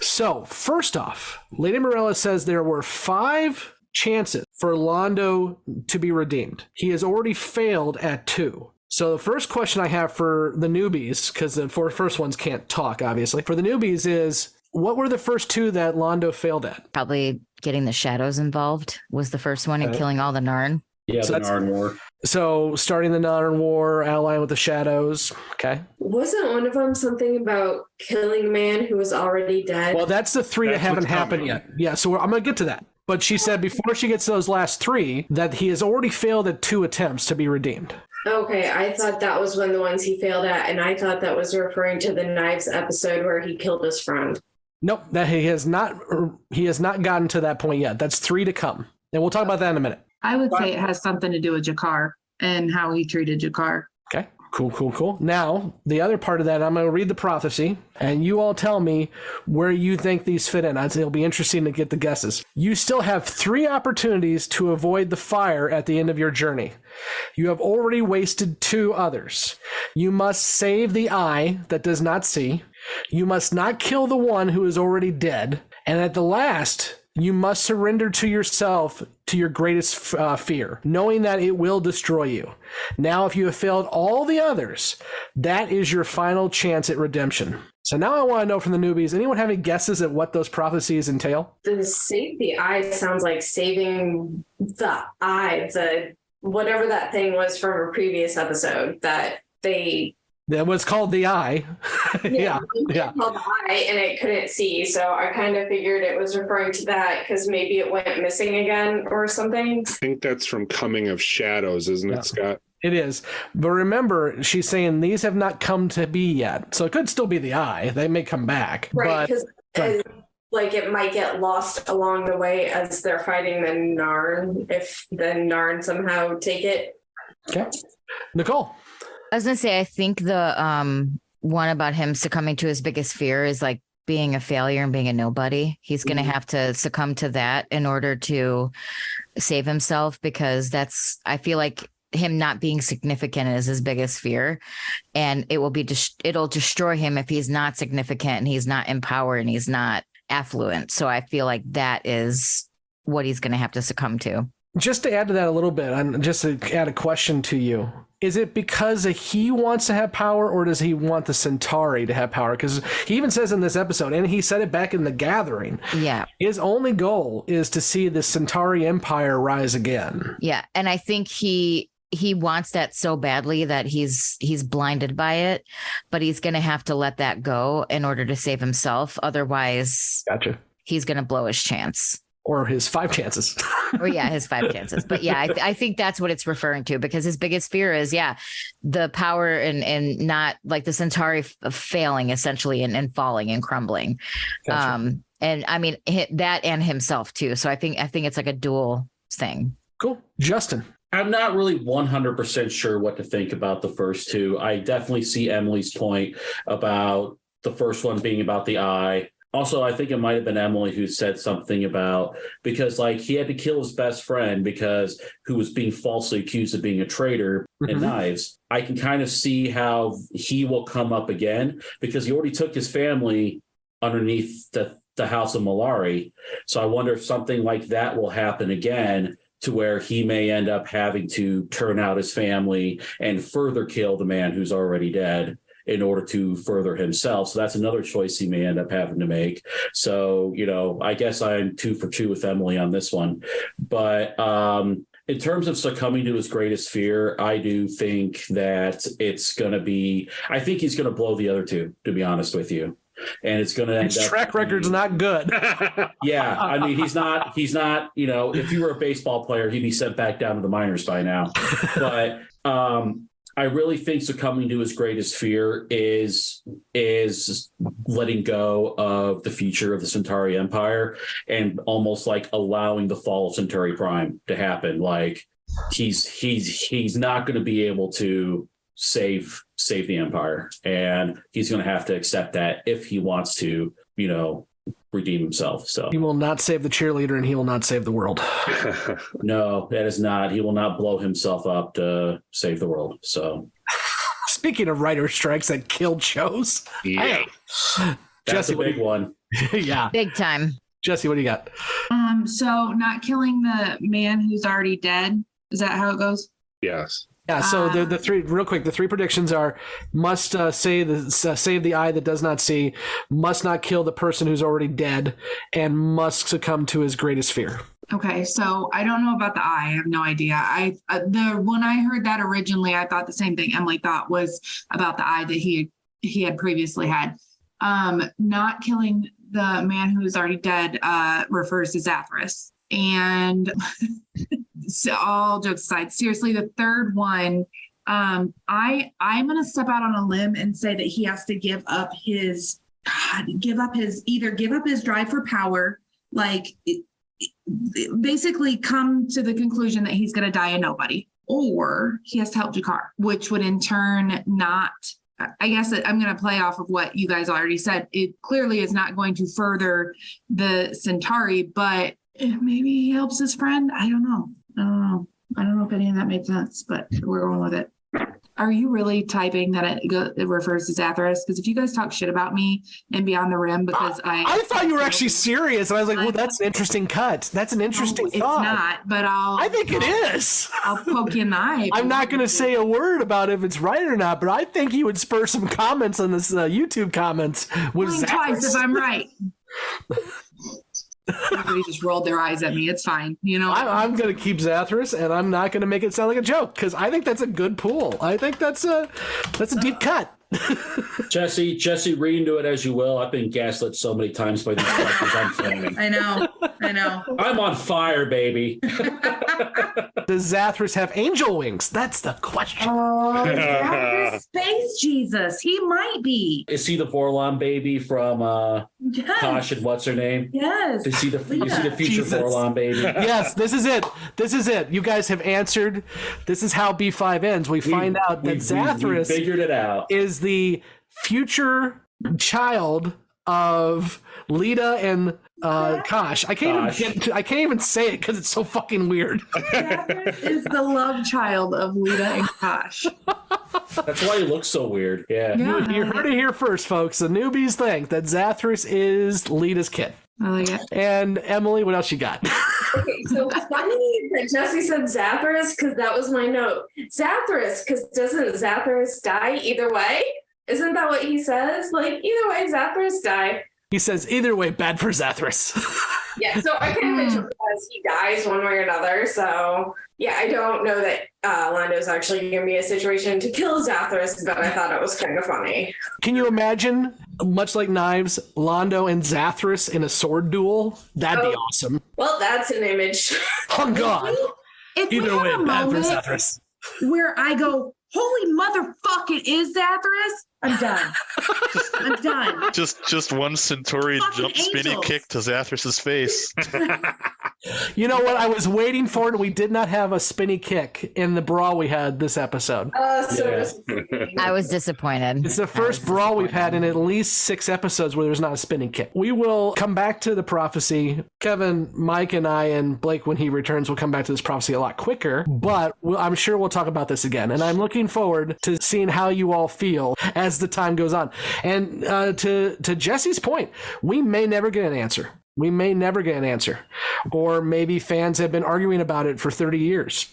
So, first off, Lady Morella says there were 5 chances for Londo to be redeemed. He has already failed at 2. So the first question I have for the newbies, because the 4 first ones can't talk, obviously. For the newbies is, what were the first 2 that Londo failed at? Probably getting the shadows involved was the first one, and killing all the Narn. Yeah, So the that's- Narn War. So starting the Narn War, allying with the shadows. Okay. Wasn't one of them something about killing a man who was already dead? Well, that's the 3 that That's haven't what's happened coming. yet. Yeah, so I'm going to get to that. But she said before she gets to those last 3 that he has already failed at 2 attempts to be redeemed. Okay, I thought that was one of the ones he failed at, and I thought that was referring to the Knives episode where he killed his friend. Nope, that he has not gotten to that point yet. That's 3 to come. And we'll talk about that in a minute. I would say it has something to do with Jakar and how he treated Jakar. Okay, cool. Now, the other part of that, I'm going to read the prophecy, and you all tell me where you think these fit in. It'll be interesting to get the guesses. You still have 3 opportunities to avoid the fire at the end of your journey. You have already wasted 2 others. You must save the eye that does not see. You must not kill the one who is already dead. And at the last, you must surrender to yourself to your greatest fear, knowing that it will destroy you. Now, if you have failed all the others, that is your final chance at redemption. So now I want to know from the newbies, anyone have any guesses at what those prophecies entail? The save the eye sounds like saving the eye, the whatever that thing was from a previous episode that they... That was called the eye. Yeah. Called the eye, and it couldn't see. So I kind of figured it was referring to that because maybe it went missing again or something. I think that's from Coming of Shadows, isn't it, Scott? It is. But remember, she's saying these have not come to be yet. So it could still be the eye. They may come back. Right, because like it might get lost along the way as they're fighting the Narn, if the Narn somehow take it. Okay. Nicole. I was going to say, I think the one about him succumbing to his biggest fear is like being a failure and being a nobody. He's going to have to succumb to that in order to save himself, because I feel like him not being significant is his biggest fear, and it'll destroy him if he's not significant and he's not empowered and he's not affluent. So I feel like that is what he's going to have to succumb to. Just to add to that a little bit, and just to add a question to you, is it because he wants to have power, or does he want the Centauri to have power? Because he even says in this episode, and he said it back in The Gathering, his only goal is to see the Centauri Empire rise again. Yeah, and I think he wants that so badly that he's blinded by it, but he's going to have to let that go in order to save himself. Otherwise, he's going to blow his chance. Or his 5 chances. His 5 chances. But yeah, I think that's what it's referring to, because his biggest fear is, the power and not like the Centauri failing essentially and falling and crumbling. Gotcha. And I mean that and himself too. So I think it's like a dual thing. Cool. Justin. I'm not really 100% sure what to think about the first two. I definitely see Emily's point about the first one being about the eye. Also, I think it might have been Emily who said something about, because like he had to kill his best friend who was being falsely accused of being a traitor in Knives. I can kind of see how he will come up again, because he already took his family underneath the House of Malari. So I wonder if something like that will happen again, to where he may end up having to turn out his family and further kill the man who's already dead in order to further himself. So that's another choice he may end up having to make. So, I guess I'm 2 for 2 with Emily on this one. But in terms of succumbing to his greatest fear, I do think that it's going to be, I think he's going to blow the other two, to be honest with you. And it's going to end up. His track record's not good. Yeah. I mean, he's not, if you were a baseball player, he'd be sent back down to the minors by now. But, I really think succumbing to his greatest fear is letting go of the future of the Centauri Empire and almost like allowing the fall of Centauri Prime to happen. Like he's not going to be able to save the Empire, and he's going to have to accept that if he wants to, redeem himself. So he will not save the cheerleader, and he will not save the world. No, that is not. He will not blow himself up to save the world. So speaking of writer strikes that killed shows, that's Jessi, a big one. Yeah, big time. Jessi, what do you got? So not killing the man who's already dead. Is that how it goes? Yes. Yeah, so the three predictions are: must save the eye that does not see, must not kill the person who's already dead, and must succumb to his greatest fear. Okay, so I don't know about the eye. I have no idea. When I heard that originally, I thought the same thing Emily thought was about the eye that he had previously had. Not killing the man who's already dead refers to Zathras. And so all jokes aside, seriously, the third one, I'm going to step out on a limb and say that he has to give up his drive for power, basically come to the conclusion that he's going to die a nobody, or he has to help Jakar, which would in turn not. I guess I'm going to play off of what you guys already said. It clearly is not going to further the Centauri, but maybe he helps his friend. I don't know if any of that made sense, but we're going with it. Are you really typing that it refers to Zathras? Because if you guys talk shit about me and Beyond the Rim, because I thought you were actually serious, and I was like, well, that's an interesting cut. That's an interesting thought. It's not, but I think it is. I'll poke you in the eye. I'm not going to say a word about if it's right or not, but I think he would spur some comments on this YouTube comments. Blink twice if I'm right. Everybody just rolled their eyes at me. It's fine. I'm going to keep Zathras, and I'm not going to make it sound like a joke, because I think that's a good pool. I think that's a deep cut. Jessi, read into it as you will. I've been gaslit so many times by these questions. I'm flaming. I know. I'm on fire, baby. Does Zathras have angel wings? That's the question. Oh, Zathras, space Jesus. He might be. Is he the Vorlon baby from Tosh and what's her name? Yes. Is he the future Jesus. Vorlon baby? Yes, this is it. You guys have answered. This is how B5 ends. We find out that Zathras we figured it out. Is the future child of Lita and Kosh. I can't even say it because it's so fucking weird. Zathras is the love child of Lita and Kosh. That's why he looks so weird. Yeah. You heard it here first, folks. The newbies think that Zathras is Lita's kid. I like it. And Emily, what else you got? Okay, so it's funny that Jessi said Zathras because that was my note. Zathras, because doesn't Zathras die either way? Isn't that what he says? Like, either way, Zathras die. He says, either way, bad for Zathras. Yeah, so I can imagine because he dies one way or another. So, yeah, I don't know that Londo's actually going to be a situation to kill Zathras, but I thought it was kind of funny. Can you imagine, much like Knives, Londo and Zathras in a sword duel? That'd be awesome. Well, that's an image. Oh, God. If Either we way, have a bad for moment Zathras. where I go, holy motherfuck, it is Zathras, I'm done. I'm done. Just one Centauri jump spinning angels. kick to Zathras's face. You know what? I was waiting for it. We did not have a spinny kick in the brawl we had this episode. I was disappointed. It's the first brawl we've had in at least 6 episodes where there's not a spinning kick. We will come back to the prophecy. Kevin, Mike, and I, and Blake, when he returns, will come back to this prophecy a lot quicker, but I'm sure we'll talk about this again. And I'm looking forward to seeing how you all feel as the time goes on. And to Jessi's point, we may never get an answer. We may never get an answer. Or maybe fans have been arguing about it for 30 years.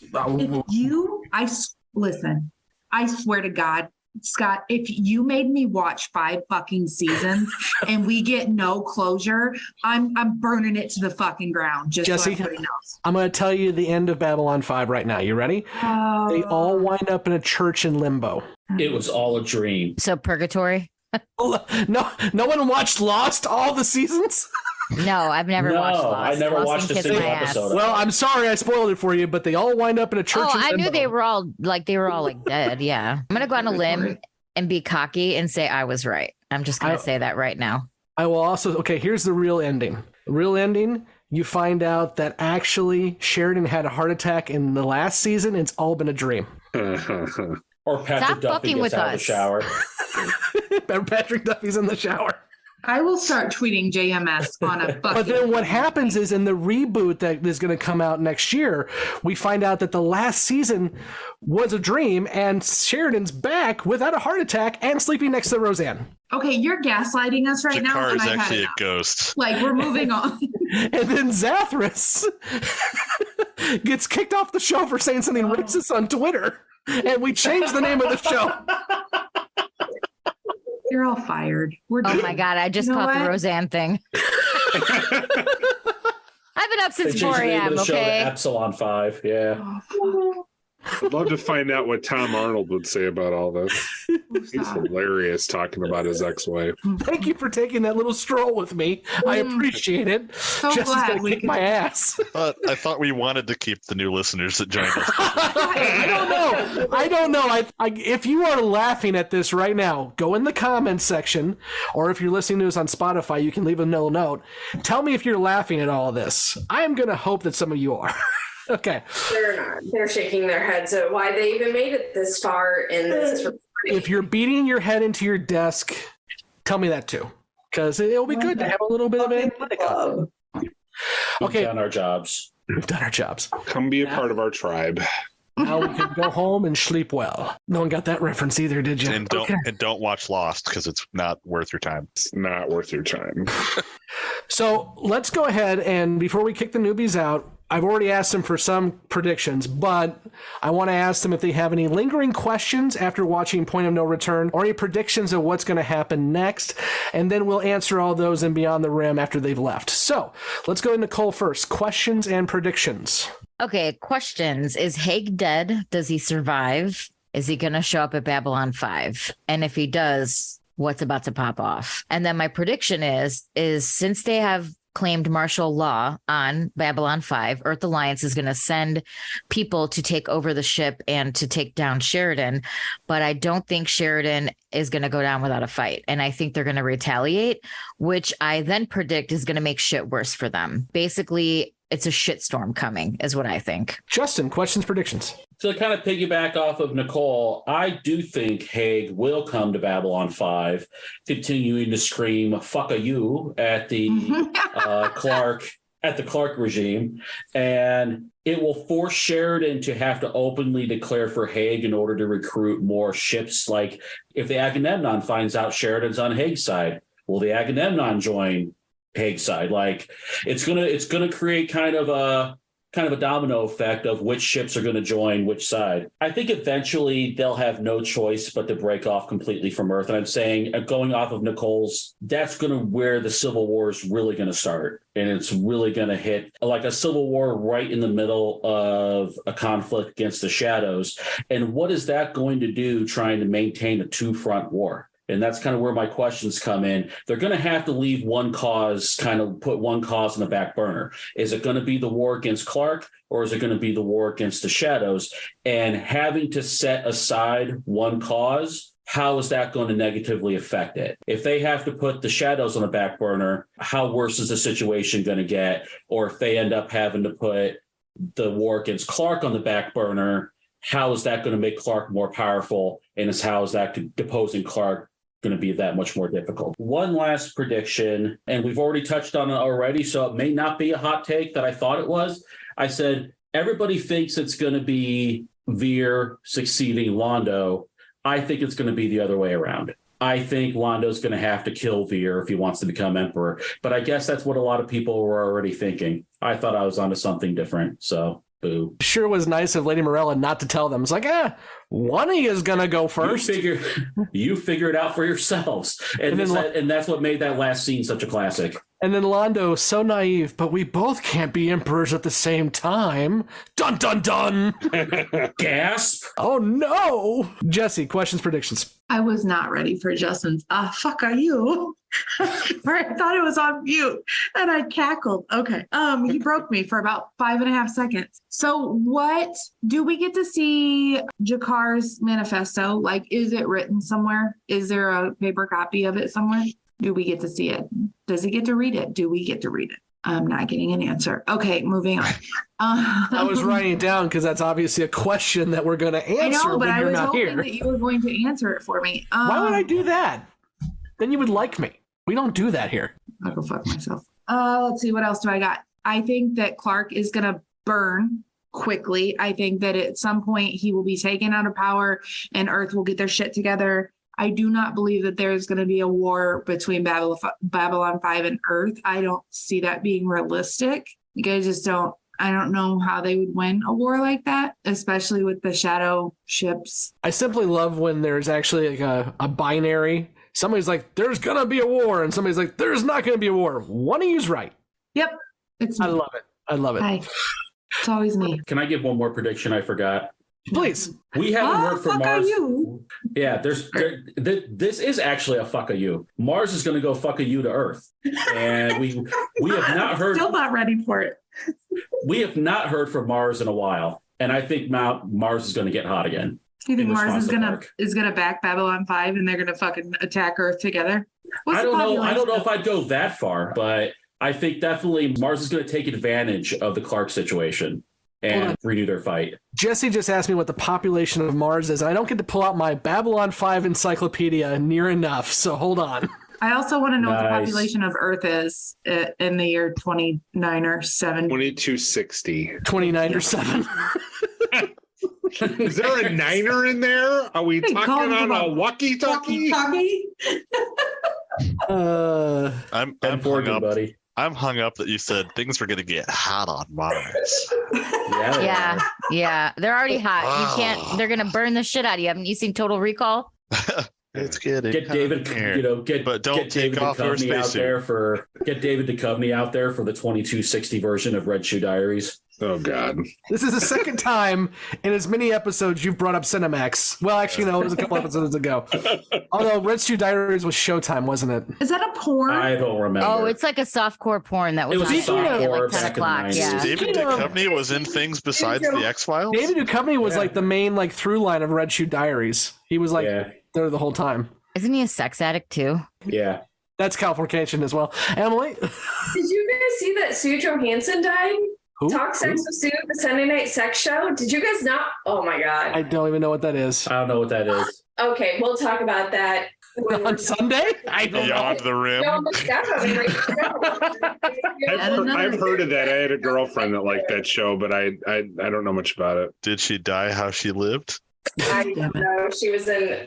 Listen, I swear to God, Scott, if you made me watch 5 fucking seasons and we get no closure, I'm burning it to the fucking ground. Just Jessi, so everybody knows. I'm going to tell you the end of Babylon 5 right now. You ready? They all wind up in a church in limbo. It was all a dream. So purgatory? No one watched Lost all the seasons? No, I've never watched Lost. I never watched a single episode. Well, I'm sorry I spoiled it for you, but they all wind up in a church. Oh, I knew they were all dead. Yeah. I'm going to go on a limb and be cocky and say I was right. I'm just going to say that right now. I will also, okay, here's the real ending. Real ending, you find out that actually Sheridan had a heart attack in the last season. It's all been a dream. Or Patrick Duffy gets out of the shower. Patrick Duffy's in the shower. I will start tweeting JMS on a bucket. But then what happens is in the reboot that is going to come out next year, we find out that the last season was a dream and Sheridan's back without a heart attack and sleeping next to Roseanne. Okay, you're gaslighting us right now. Jakar And is I've had actually a enough. ghost. Like, we're moving on. And then Zathras gets kicked off the show for saying something racist on Twitter. And we changed the name of the show. You're all fired. We're Oh done. my God, I just You know caught the what? Roseanne thing. I've been up They since changed 4 the name of a.m., the show to okay? Epsilon 5. Yeah. I'd love to find out what Tom Arnold would say about all this. He's hilarious talking about his ex-wife. Thank you for taking that little stroll with me. I appreciate it. Jessi's glad going to kick my ass. I thought we wanted to keep the new listeners that joined us. I don't know. If you are laughing at this right now, go in the comments section, or if you're listening to us on Spotify, you can leave a little note. Tell me if you're laughing at all this. I am going to hope that some of you are. Okay. They're not. They're shaking their heads at why they even made it this far in this. If you're beating your head into your desk, tell me that too, because it'll be good to have a little bit of analytic on it. We've done our jobs. We've done our jobs. Come be a part of our tribe. Now we can go home and sleep well. No one got that reference either, did you? And don't watch Lost because it's not worth your time. It's not worth your time. So let's go ahead and before we kick the newbies out, I've already asked them for some predictions, but I want to ask them if they have any lingering questions after watching Point of No Return or any predictions of what's going to happen next. And then we'll answer all those in Beyond the Rim after they've left. So let's go to Nicole first. Questions and predictions. Okay, questions. Is Haig dead? Does he survive? Is he going to show up at Babylon 5? And if he does, what's about to pop off? And then my prediction is since they have claimed martial law on Babylon 5, Earth Alliance is going to send people to take over the ship and to take down Sheridan. But I don't think Sheridan is going to go down without a fight. And I think they're going to retaliate, which I then predict is going to make shit worse for them. Basically, it's a shitstorm coming is what I think. Justin, questions, predictions. To kind of piggyback off of Nicole, I do think Haig will come to Babylon 5, continuing to scream "fuck a you" at the Clark regime, and it will force Sheridan to have to openly declare for Haig in order to recruit more ships. Like if the Agamemnon finds out Sheridan's on Haig's side, will the Agamemnon join Hague's side. Like it's gonna create kind of a domino effect of which ships are going to join which side. I think eventually they'll have no choice but to break off completely from Earth. And I'm saying, going off of Nicole's, that's going to where the Civil War is really going to start. And it's really going to hit like a civil war right in the middle of a conflict against the Shadows. And what is that going to do trying to maintain a two-front war? And that's kind of where my questions come in. They're going to have to leave one cause, kind of put one cause in the back burner. Is it going to be the war against Clark, or is it going to be the war against the Shadows? And having to set aside one cause, how is that going to negatively affect it? If they have to put the Shadows on the back burner, how worse is the situation going to get? Or if they end up having to put the war against Clark on the back burner, how is that going to make Clark more powerful? And how is that deposing Clark going to be that much more difficult? One last prediction, and we've already touched on it already, so it may not be a hot take that I thought it was. I said, everybody thinks it's going to be Veer succeeding Londo. I think it's going to be the other way around. I think Londo's going to have to kill Veer if he wants to become emperor. But I guess that's what a lot of people were already thinking. I thought I was onto something different, so boo. Sure was nice of Lady Morella not to tell them. It's like, one of you is going to go first. You figure it out for yourselves. And that's what made that last scene such a classic. And then Londo, so naive, but we both can't be emperors at the same time. Dun, dun, dun. Gasp. Oh, no. Jessi, questions, predictions. I was not ready for Justin's, fuck are you? I thought it was on mute and I cackled. Okay. He broke me for about 5.5 seconds. So what do we get to see Jakar's manifesto? Like, is it written somewhere? Is there a paper copy of it somewhere? Do we get to see it? Does he get to read it? Do we get to read it? I'm not getting an answer. Okay, moving on. I was writing it down because that's obviously a question that we're going to answer. I know, but I was hoping here. that you were going to answer it for me. Why would I do that? Then you would like me. We don't do that here. I'll go fuck myself. Let's see. What else do I got? I think that Clark is going to burn quickly. I think that at some point he will be taken out of power and Earth will get their shit together. I do not believe that there's going to be a war between Babylon 5 and Earth. I don't see that being realistic. I don't know how they would win a war like that, especially with the shadow ships. I simply love when there's actually like a binary. Somebody's like, there's going to be a war. And somebody's like, there's not going to be a war. One of you's right. Yep. It's me. I love it. Hi. It's always me. Can I give one more prediction I forgot? Please. We haven't heard from Mars. You. Yeah, this is actually a fuck a you. Mars is going to go fuck a you to Earth. And we have not heard. Still not ready for it. We have not heard from Mars in a while. And I think Mars is going to get hot again. Do you think Mars is gonna back Babylon 5 and they're gonna fucking attack Earth together? I don't know if I'd go that far, but I think definitely Mars is gonna take advantage of the Clark situation and renew their fight. Jessi just asked me what the population of Mars is, and I don't get to pull out my Babylon 5 encyclopedia near enough, so hold on. I also want to know what the population of Earth is in the year 29 or 7. 2260. 29 or 7. Is there a niner in there? Are we talking on a walkie-talkie? I'm hung up, buddy. I'm hung up that you said things were going to get hot on Mars. Yeah. They're already hot. You can't. They're going to burn the shit out of you. Haven't you seen Total Recall? It's getting get David, but don't get take David off your spacesuit. Get David Duchovny out there for the 2260 version of Red Shoe Diaries. Oh God! This is the second time in as many episodes you've brought up Cinemax. Well, actually, no, it was a couple episodes ago. Although Red Shoe Diaries was Showtime, wasn't it? Is that a porn? I don't remember. Oh, it's like a softcore porn that was on at like 10 o'clock. Yeah. David Duchovny was in things besides the X-Files? David Duchovny was like the main through line of Red Shoe Diaries. He was there the whole time. Isn't he a sex addict too? Yeah. That's Californication as well. Emily? Did you guys see that Sue Johansson died? Talk Sex with Sue, the Sunday night sex show. Did you guys not? Oh my God. I don't even know what that is. I don't know what that is. Okay, we'll talk about that. On Sunday? I don't Beyond know. the rim. I've heard of that. I had a girlfriend that liked that show, but I don't know much about it. Did she die how she lived? I don't know. She was in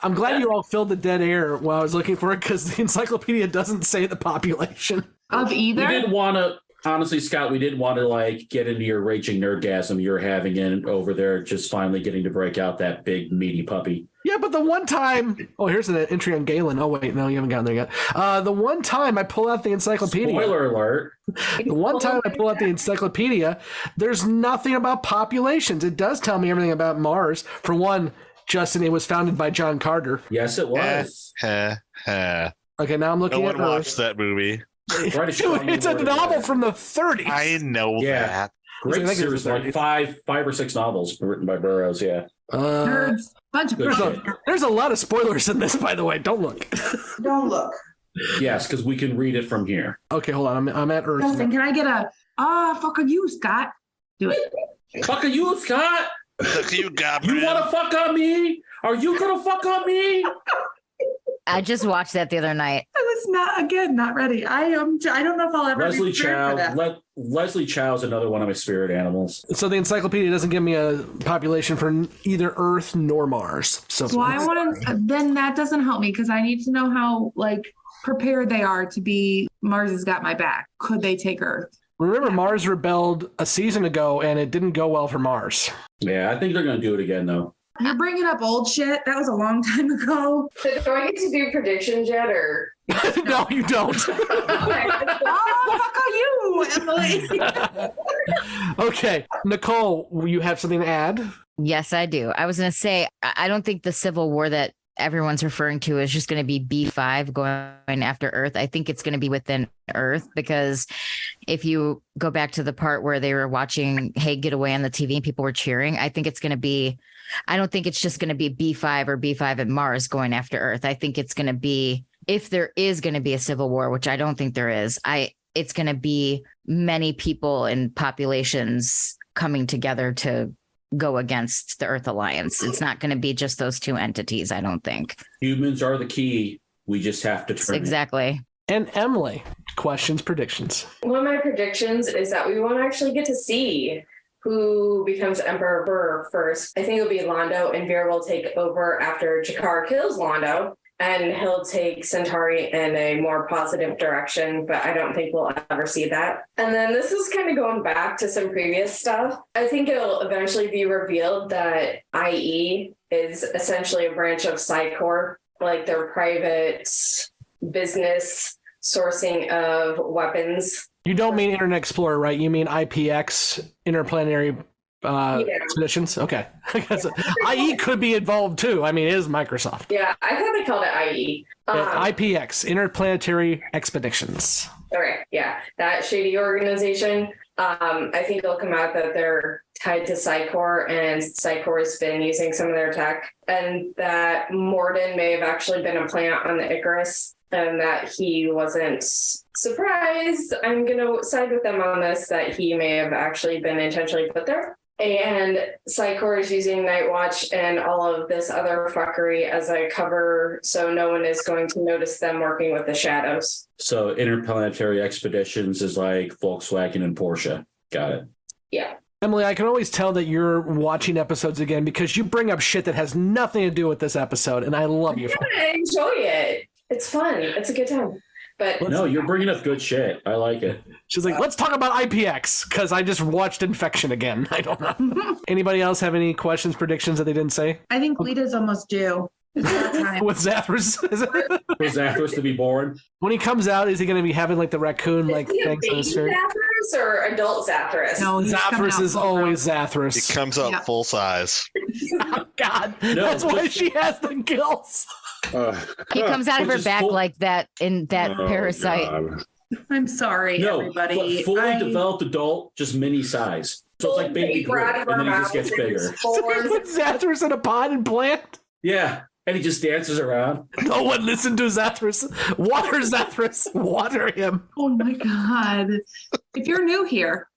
I'm glad you all filled the dead air while I was looking for it, because the encyclopedia doesn't say the population of either. We didn't want to, honestly, Scott, we didn't want to like get into your raging nerdgasm you're having in over there, just finally getting to break out that big meaty puppy. Yeah, but the one time, here's an entry on Galen. Oh wait, no, you haven't gotten there yet. The one time I pull out the encyclopedia. Spoiler alert. The one time I pull out the encyclopedia, there's nothing about populations. It does tell me everything about Mars. For one, Justin, it was founded by John Carter. Yes, it was. Okay, now I'm looking at No one watched that movie. Dude, it's a novel from the 30s. I know that. Great series, like five or six novels written by Burroughs. Yeah. Nerds. Bunch of there's a lot of spoilers in this, by the way. Don't look. Don't look. Yes, because we can read it from here. Okay, hold on. I'm at Earth. Justin, can I get a fuck you, Scott? Do it. Fuck you, Scott. Fuck you, God. You want to fuck on me? Are you gonna fuck on me? I just watched that the other night. I was not ready. I don't know if I'll ever Leslie be prepared for Chow. that. Leslie Chow is another one of my spirit animals. So the encyclopedia doesn't give me a population for either Earth nor Mars. So I want to. Then that doesn't help me because I need to know how prepared they are to be. Mars has got my back. Could they take Earth? Remember, Mars rebelled a season ago, and it didn't go well for Mars. Yeah, I think they're going to do it again, though. You're bringing up old shit. That was a long time ago. So do I get to do predictions yet, or? No, you don't. Fuck you, Emily. Okay, Nicole, you have something to add? Yes, I do. I was going to say, I don't think the Civil War that everyone's referring to is just going to be B5 going after Earth. I think it's going to be within Earth, because if you go back to the part where they were watching Haig get away on the TV and people were cheering, I think it's going to be, I don't think it's just going to be B5 or B5 at Mars going after Earth. I think it's going to be, if there is going to be a civil war, which I don't think there is, it's going to be many people and populations coming together to go against the Earth Alliance. It's not going to be just those two entities, I don't think. Humans are the key. We just have to turn Exactly. And Emily, questions, predictions. One of my predictions is that we won't actually get to see who becomes Emperor first. I think it'll be Londo, and Veer will take over after Jakar kills Londo, and he'll take Centauri in a more positive direction, but I don't think we'll ever see that. And then this is kind of going back to some previous stuff. I think it'll eventually be revealed that IE is essentially a branch of Psy-Corps, like their private business sourcing of weapons. You don't mean Internet Explorer, right? You mean IPX, Interplanetary Expeditions? Okay. IE could be involved too. I mean, it is Microsoft. Yeah, I thought they called it IE. IPX, Interplanetary Expeditions. Okay, yeah, that shady organization. I think it'll come out that they're tied to Psy-Corps, and Psy-Corps has been using some of their tech, and that Morden may have actually been a plant on the Icarus, and that he wasn't surprised. I'm going to side with them on this, that he may have actually been intentionally put there. And Psy-Corps is using Nightwatch and all of this other fuckery as a cover, so no one is going to notice them working with the shadows. So Interplanetary Expeditions is like Volkswagen and Porsche. Got it. Yeah. Emily, I can always tell that you're watching episodes again because you bring up shit that has nothing to do with this episode, and I love you for it. I enjoy it. It's fun. It's a good time. But no, you're bringing up good shit. I like it. She's like, let's talk about IPX, because I just watched Infection again. I don't know. Anybody else have any questions, predictions that they didn't say? I think Lita's almost due. It's that time. With Zathras? Is it? For Zathras to be born? When he comes out, is he going to be having like the raccoon like things on his shirt? Zathras or adult Zathras? No, Zathras is always Zathras. He comes out full size. Oh, God, that's why she has the gills. He comes out of her back like that in that parasite. God. I'm sorry, everybody. But fully developed adult, just mini size. So it's like baby Groot, and then he just gets bigger. So he puts Zathras in a pot and plant? Yeah, and he just dances around. No one listened to Zathras. Water Zathras. Water him. Oh my God. If you're new here.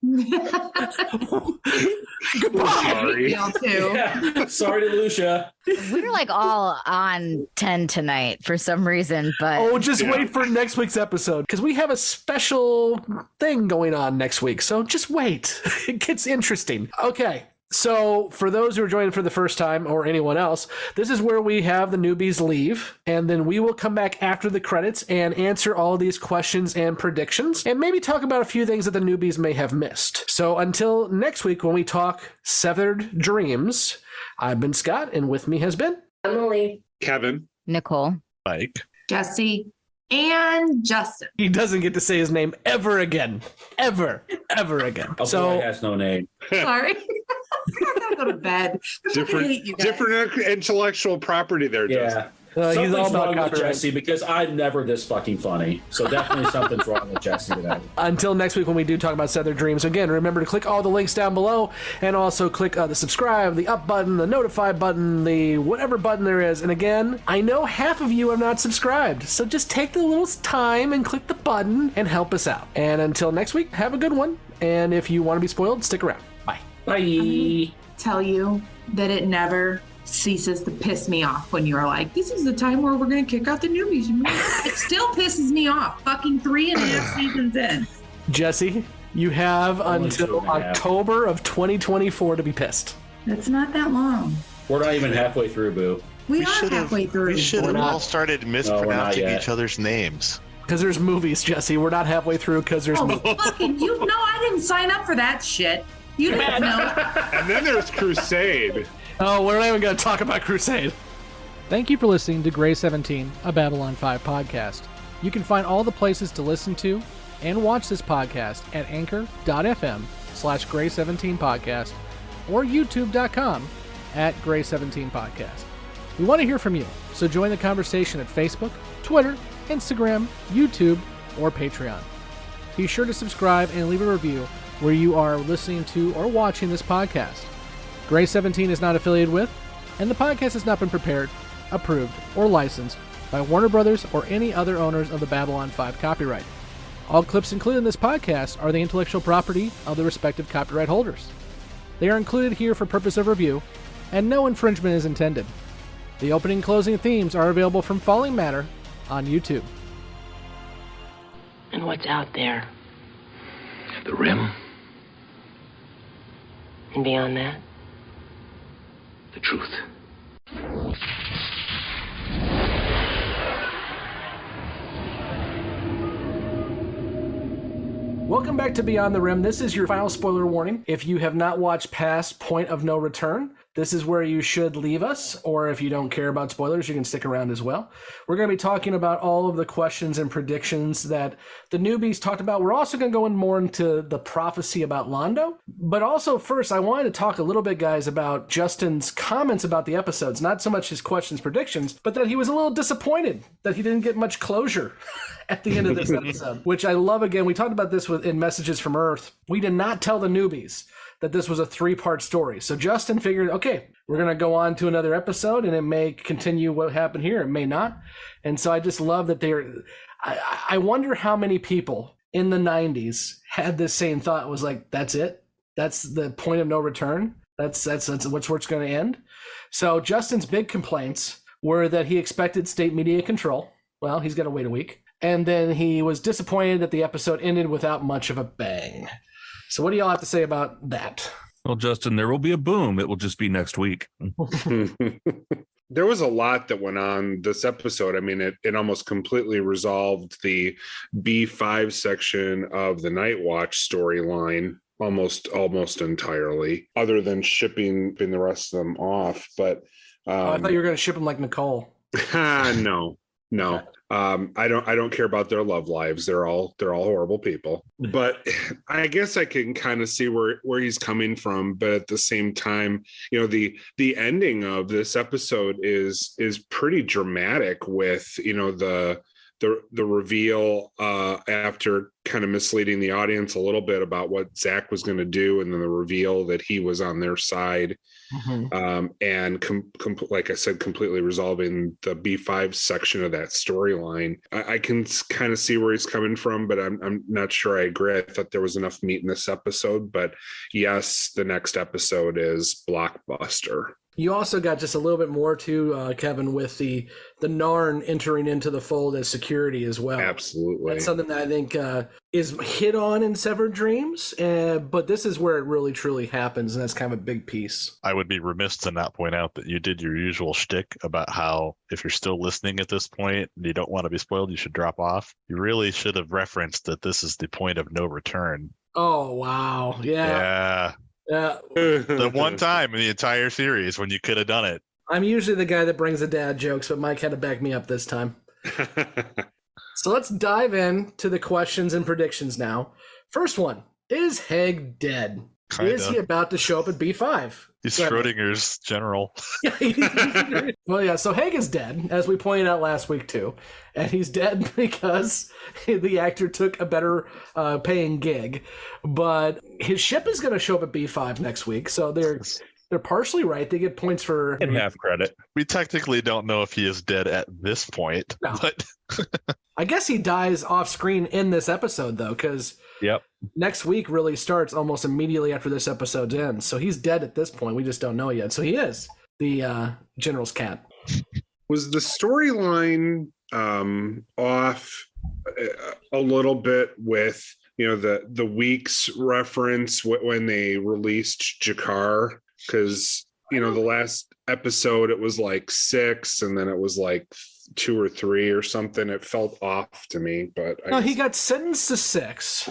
Goodbye. Sorry. Yeah. Sorry to Lucia. We're like all on 10 tonight for some reason, but just wait for next week's episode, because we have a special thing going on next week. So just wait. It gets interesting. Okay. So for those who are joining for the first time, or anyone else, this is where we have the newbies leave, and then we will come back after the credits and answer all these questions and predictions, and maybe talk about a few things that the newbies may have missed. So until next week when we talk Severed Dreams, I've been Scott, and with me has been Emily, Kevin, Nicole, Mike, Jessi, and Justin. He doesn't get to say his name ever again. Ever again. Oh, so boy, has no name. Sorry. I gotta go to bed. Different intellectual property there, Justin. Something's all about wrong with Jessi because I'm never this fucking funny. So definitely something's wrong with Jessi today. Until next week when we do talk about Severed Dreams. Again, remember to click all the links down below and also click the subscribe, the up button, the notify button, the whatever button there is. And again, I know half of you are not subscribed. So just take the little time and click the button and help us out. And until next week, have a good one. And if you want to be spoiled, stick around. Bye. Bye. Tell you that it never ceases to piss me off when you're like, this is the time where we're going to kick out the newbies. It still pisses me off. Fucking 3.5 seasons in. Jessi, you have until October of 2024 to be pissed. That's not that long. We're not even halfway through, Boo. We are halfway through. We should have all started mispronouncing each other's names. Because there's movies, Jessi. We're not halfway through because there's movies. Fucking you know I didn't sign up for that shit. You didn't know. And then there's Crusade. Oh, we're not even going to talk about Crusade. Thank you for listening to Grey 17, a Babylon 5 podcast. You can find all the places to listen to and watch this podcast at anchor.fm/Grey17podcast or youtube.com at Grey17podcast. We want to hear from you, so join the conversation at Facebook, Twitter, Instagram, YouTube, or Patreon. Be sure to subscribe and leave a review where you are listening to or watching this podcast. Grey 17 is not affiliated with, and the podcast has not been prepared, approved, or licensed by Warner Brothers or any other owners of the Babylon 5 copyright. All clips included in this podcast are the intellectual property of the respective copyright holders. They are included here for purpose of review, and no infringement is intended. The opening and closing themes are available from Falling Matter on YouTube. And what's out there? The rim? And beyond that? The truth. Welcome back to Beyond the Rim. This is your final spoiler warning. If you have not watched past Point of No Return, this is where you should leave us, or if you don't care about spoilers, you can stick around as well. We're going to be talking about all of the questions and predictions that the newbies talked about. We're also going to go in more into the prophecy about Londo. But also, first, I wanted to talk a little bit, guys, about Justin's comments about the episodes. Not so much his questions, predictions, but that he was a little disappointed that he didn't get much closure at the end of this episode, which I love. Again, we talked about this in Messages from Earth. We did not tell the newbies that this was a 3-part story. So Justin figured, okay, we're going to go on to another episode, and it may continue what happened here. It may not. And so I just love that I wonder how many people in the 90s had this same thought. It was like, that's it? That's the point of no return? That's what's where it's going to end? So Justin's big complaints were that he expected state media control. Well, he's got to wait a week. And then he was disappointed that the episode ended without much of a bang. So what do y'all have to say about that? Well, Justin, there will be a boom. It will just be next week. There was a lot that went on this episode. I mean, it almost completely resolved the B5 section of the Nightwatch storyline almost entirely, other than shipping the rest of them off. But I thought you were going to ship them like Nicole. No. I don't care about their love lives. They're all horrible people. But I guess I can kind of see where he's coming from. But at the same time, you know, the ending of this episode is pretty dramatic with, you know, the reveal after kind of misleading the audience a little bit about what Zach was going to do, and then the reveal that he was on their side. Mm-hmm. And like I said, completely resolving the B5 section of that storyline. I can kind of see where he's coming from, but I'm not sure I agree. I thought there was enough meat in this episode, but yes, the next episode is blockbuster. You also got just a little bit more too, Kevin, with the Narn entering into the fold as security as well. Absolutely. That's something that I think is hit on in Severed Dreams, but this is where it really truly happens, and that's kind of a big piece. I would be remiss to not point out that you did your usual shtick about how if you're still listening at this point and you don't want to be spoiled, you should drop off. You really should have referenced that this is the point of no return. Oh, wow. Yeah. The one time in the entire series when you could have done it. I'm usually the guy that brings the dad jokes, but Mike had to back me up this time. So let's dive in to the questions and predictions now. First one, is Heg dead? Is he about to show up at B5? He's Schrodinger's general. Well, yeah, so Heg is dead, as we pointed out last week, too. And he's dead because the actor took a better paying gig. But his ship is going to show up at B5 next week, so they're partially right. They get points for... And half credit. We technically don't know if he is dead at this point. No. But I guess he dies off screen in this episode, though, because next week really starts almost immediately after this episode ends. So he's dead at this point. We just don't know yet. So he is the General's cat. Was the storyline off a little bit with, the weeks reference when they released Jakar? Because, the last episode, it was like 6, and then it was like 2 or 3 or something. It felt off to me, but he got sentenced to 6,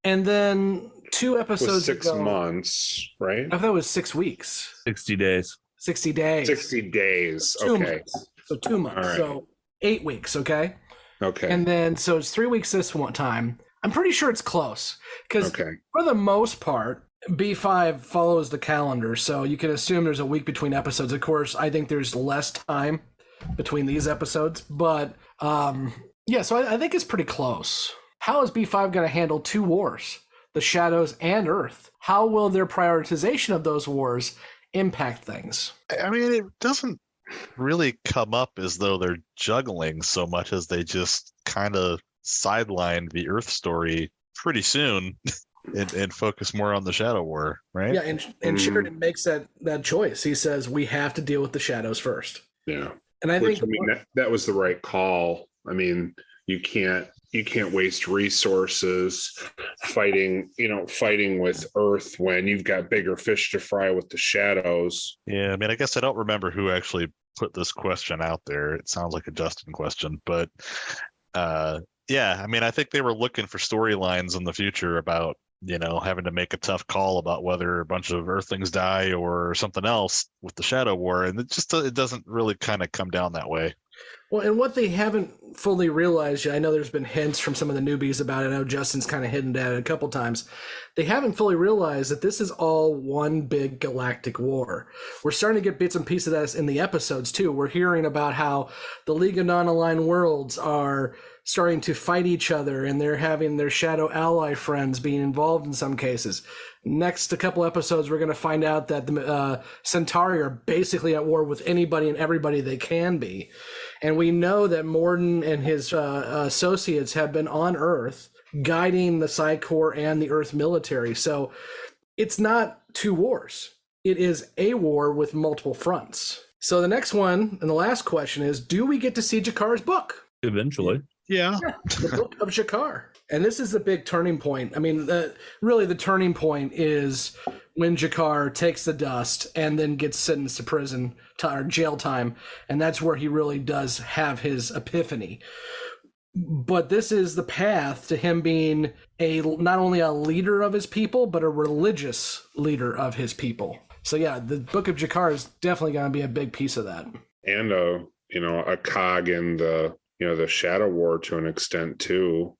and then 2 episodes 6 ago, months, right? I thought it was 6 weeks. 60 days. 60 days. 60 days. 2 Okay. months. So 2 months. All right. So 8 weeks. Okay. Okay. And then so it's 3 weeks this one time. I'm pretty sure it's close because for the most part, B5 follows the calendar, so you can assume there's a week between episodes. Of course, I think there's less time between these episodes, but so I think it's pretty close. How is B5 going to handle 2 wars, the Shadows and Earth? How will their prioritization of those wars impact things? I mean, it doesn't really come up as though they're juggling so much as they just kind of sidelined the Earth story pretty soon. And focus more on the Shadow War, right? Yeah, and Sheridan makes that choice. He says we have to deal with the Shadows first. Yeah, and I think that was the right call. I mean, you can't waste resources fighting with Earth when you've got bigger fish to fry with the Shadows. Yeah, I mean, I guess I don't remember who actually put this question out there. It sounds like a Justin question, but yeah, I mean, I think they were looking for storylines in the future about having to make a tough call about whether a bunch of Earthlings die or something else with the Shadow War, and it doesn't really kind of come down that way. Well, and what they haven't fully realized yet, I know there's been hints from some of the newbies about it. I know Justin's kind of hinted at it a couple times. They haven't fully realized that this is all one big galactic war. We're starting to get bits and pieces of that in the episodes, too. We're hearing about how the League of Non-Aligned Worlds are starting to fight each other, and they're having their shadow ally friends being involved in some cases. Next a couple episodes, we're going to find out that the Centauri are basically at war with anybody and everybody they can be. And we know that Morden and his associates have been on Earth guiding the Psi Corps and the Earth military. So it's not 2 wars. It is a war with multiple fronts. So the next one and the last question is, do we get to see Jakar's book? Eventually. Yeah. The Book of Jakar. And this is the big turning point. I mean, really the turning point is when Jakar takes the dust and then gets sentenced to prison or jail time. And that's where he really does have his epiphany. But this is the path to him being not only a leader of his people, but a religious leader of his people. So yeah, the Book of Jakar is definitely going to be a big piece of that. And a cog in the Shadow War to an extent too.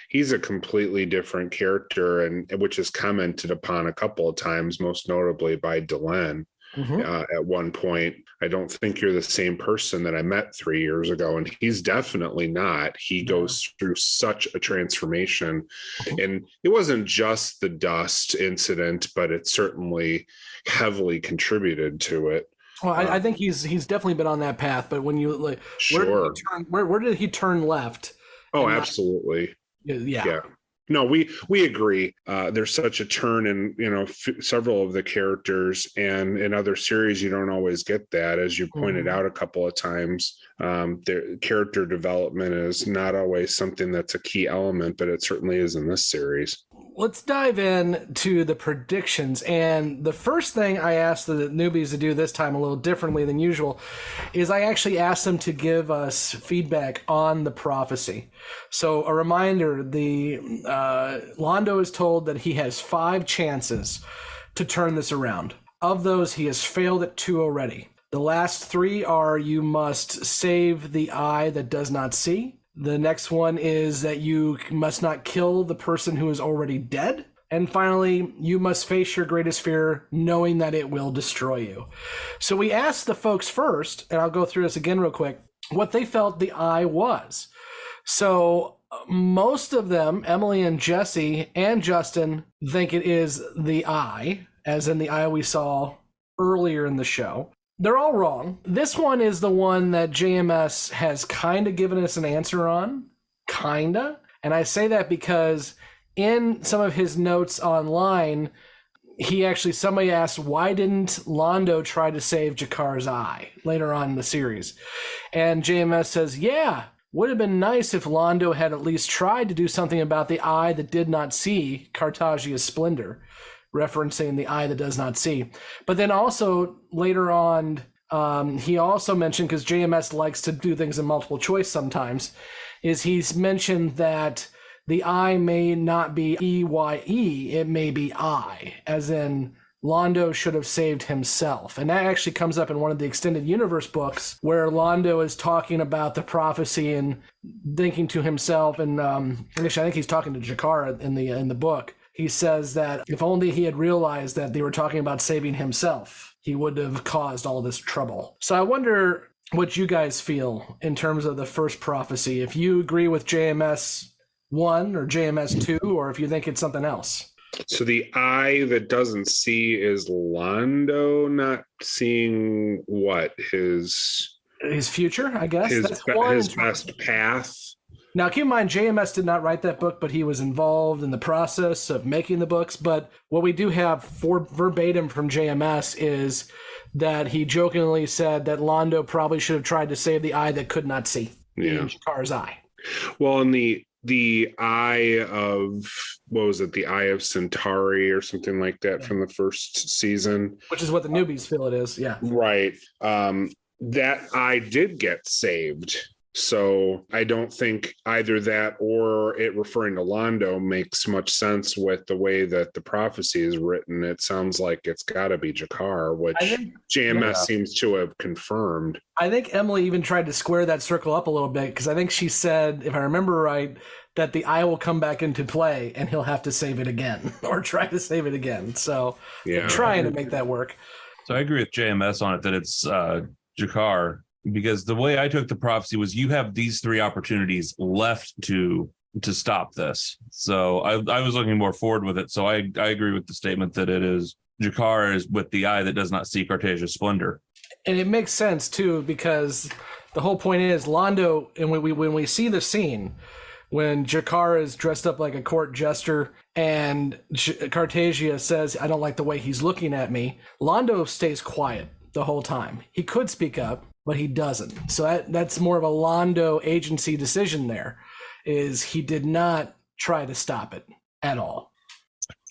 He's a completely different character, and which is commented upon a couple of times, most notably by Delenn. At one point, I don't think you're the same person that I met 3 years ago, and he's definitely not. He goes through such a transformation, and it wasn't just the dust incident, but it certainly heavily contributed to it. Well, I think he's definitely been on that path, but when you sure, where did he turn left? Oh, absolutely. Yeah. No, we agree. There's such a turn in, several of the characters, and in other series, you don't always get that, as you pointed out a couple of times. Their character development is not always something that's a key element, but it certainly is in this series. Let's dive in to the predictions. And the first thing I asked the newbies to do this time, a little differently than usual, is I actually asked them to give us feedback on the prophecy. So a reminder, Londo is told that he has 5 chances to turn this around. Of those, he has failed at 2 already. The last 3 are: you must save the eye that does not see. The next one is that you must not kill the person who is already dead. And finally, you must face your greatest fear, knowing that it will destroy you. So we asked the folks first, and I'll go through this again real quick, what they felt the eye was. So most of them, Emily and Jessi and Justin, think it is the eye, as in the eye we saw earlier in the show. They're all wrong. This one is the one that JMS has kind of given us an answer on. Kinda. And I say that because in some of his notes online, somebody asked, why didn't Londo try to save Jakar's eye later on in the series? And JMS says, yeah, would have been nice if Londo had at least tried to do something about the eye that did not see Cartagia's splendor, referencing the eye that does not see. But then also later on, he also mentioned, because JMS likes to do things in multiple choice sometimes, is he's mentioned that the eye may not be EYE, it may be I, as in Londo should have saved himself. And that actually comes up in one of the extended universe books where Londo is talking about the prophecy and thinking to himself, and actually I think he's talking to Jakar in the book. He says that if only he had realized that they were talking about saving himself, he would have caused all this trouble. So I wonder what you guys feel in terms of the first prophecy. If you agree with JMS 1 or JMS 2, or if you think it's something else. So the eye that doesn't see is Londo not seeing what? His future, I guess. His best path. Now, keep in mind, JMS did not write that book, but he was involved in the process of making the books. But what we do have verbatim from JMS is that he jokingly said that Londo probably should have tried to save the eye that could not see. Yeah. Jakar's eye. Well, in the eye of, what was it? The Eye of Centauri or something like that from the first season. Which is what the newbies feel it is, yeah. Right. That eye did get saved. So I don't think either that or it referring to Londo makes much sense with the way that the prophecy is written. It sounds like it's got to be Jakar, which JMS seems to have confirmed. I think Emily even tried to square that circle up a little bit, because I think she said, if I remember right, that the eye will come back into play and he'll have to save it again or try to save it again. So trying to make that work. So I agree with JMS on it that it's Jakar. Because the way I took the prophecy was you have these 3 opportunities left to stop this. So I was looking more forward with it. So I agree with the statement that it is Jakar is with the eye that does not see Cartasia's splendor. And it makes sense, too, because the whole point is Londo, and when we see the scene, when Jakar is dressed up like a court jester and Cartagia says, I don't like the way he's looking at me, Londo stays quiet the whole time. He could speak up, but he doesn't. So that's more of a Londo agency decision there, is he did not try to stop it at all.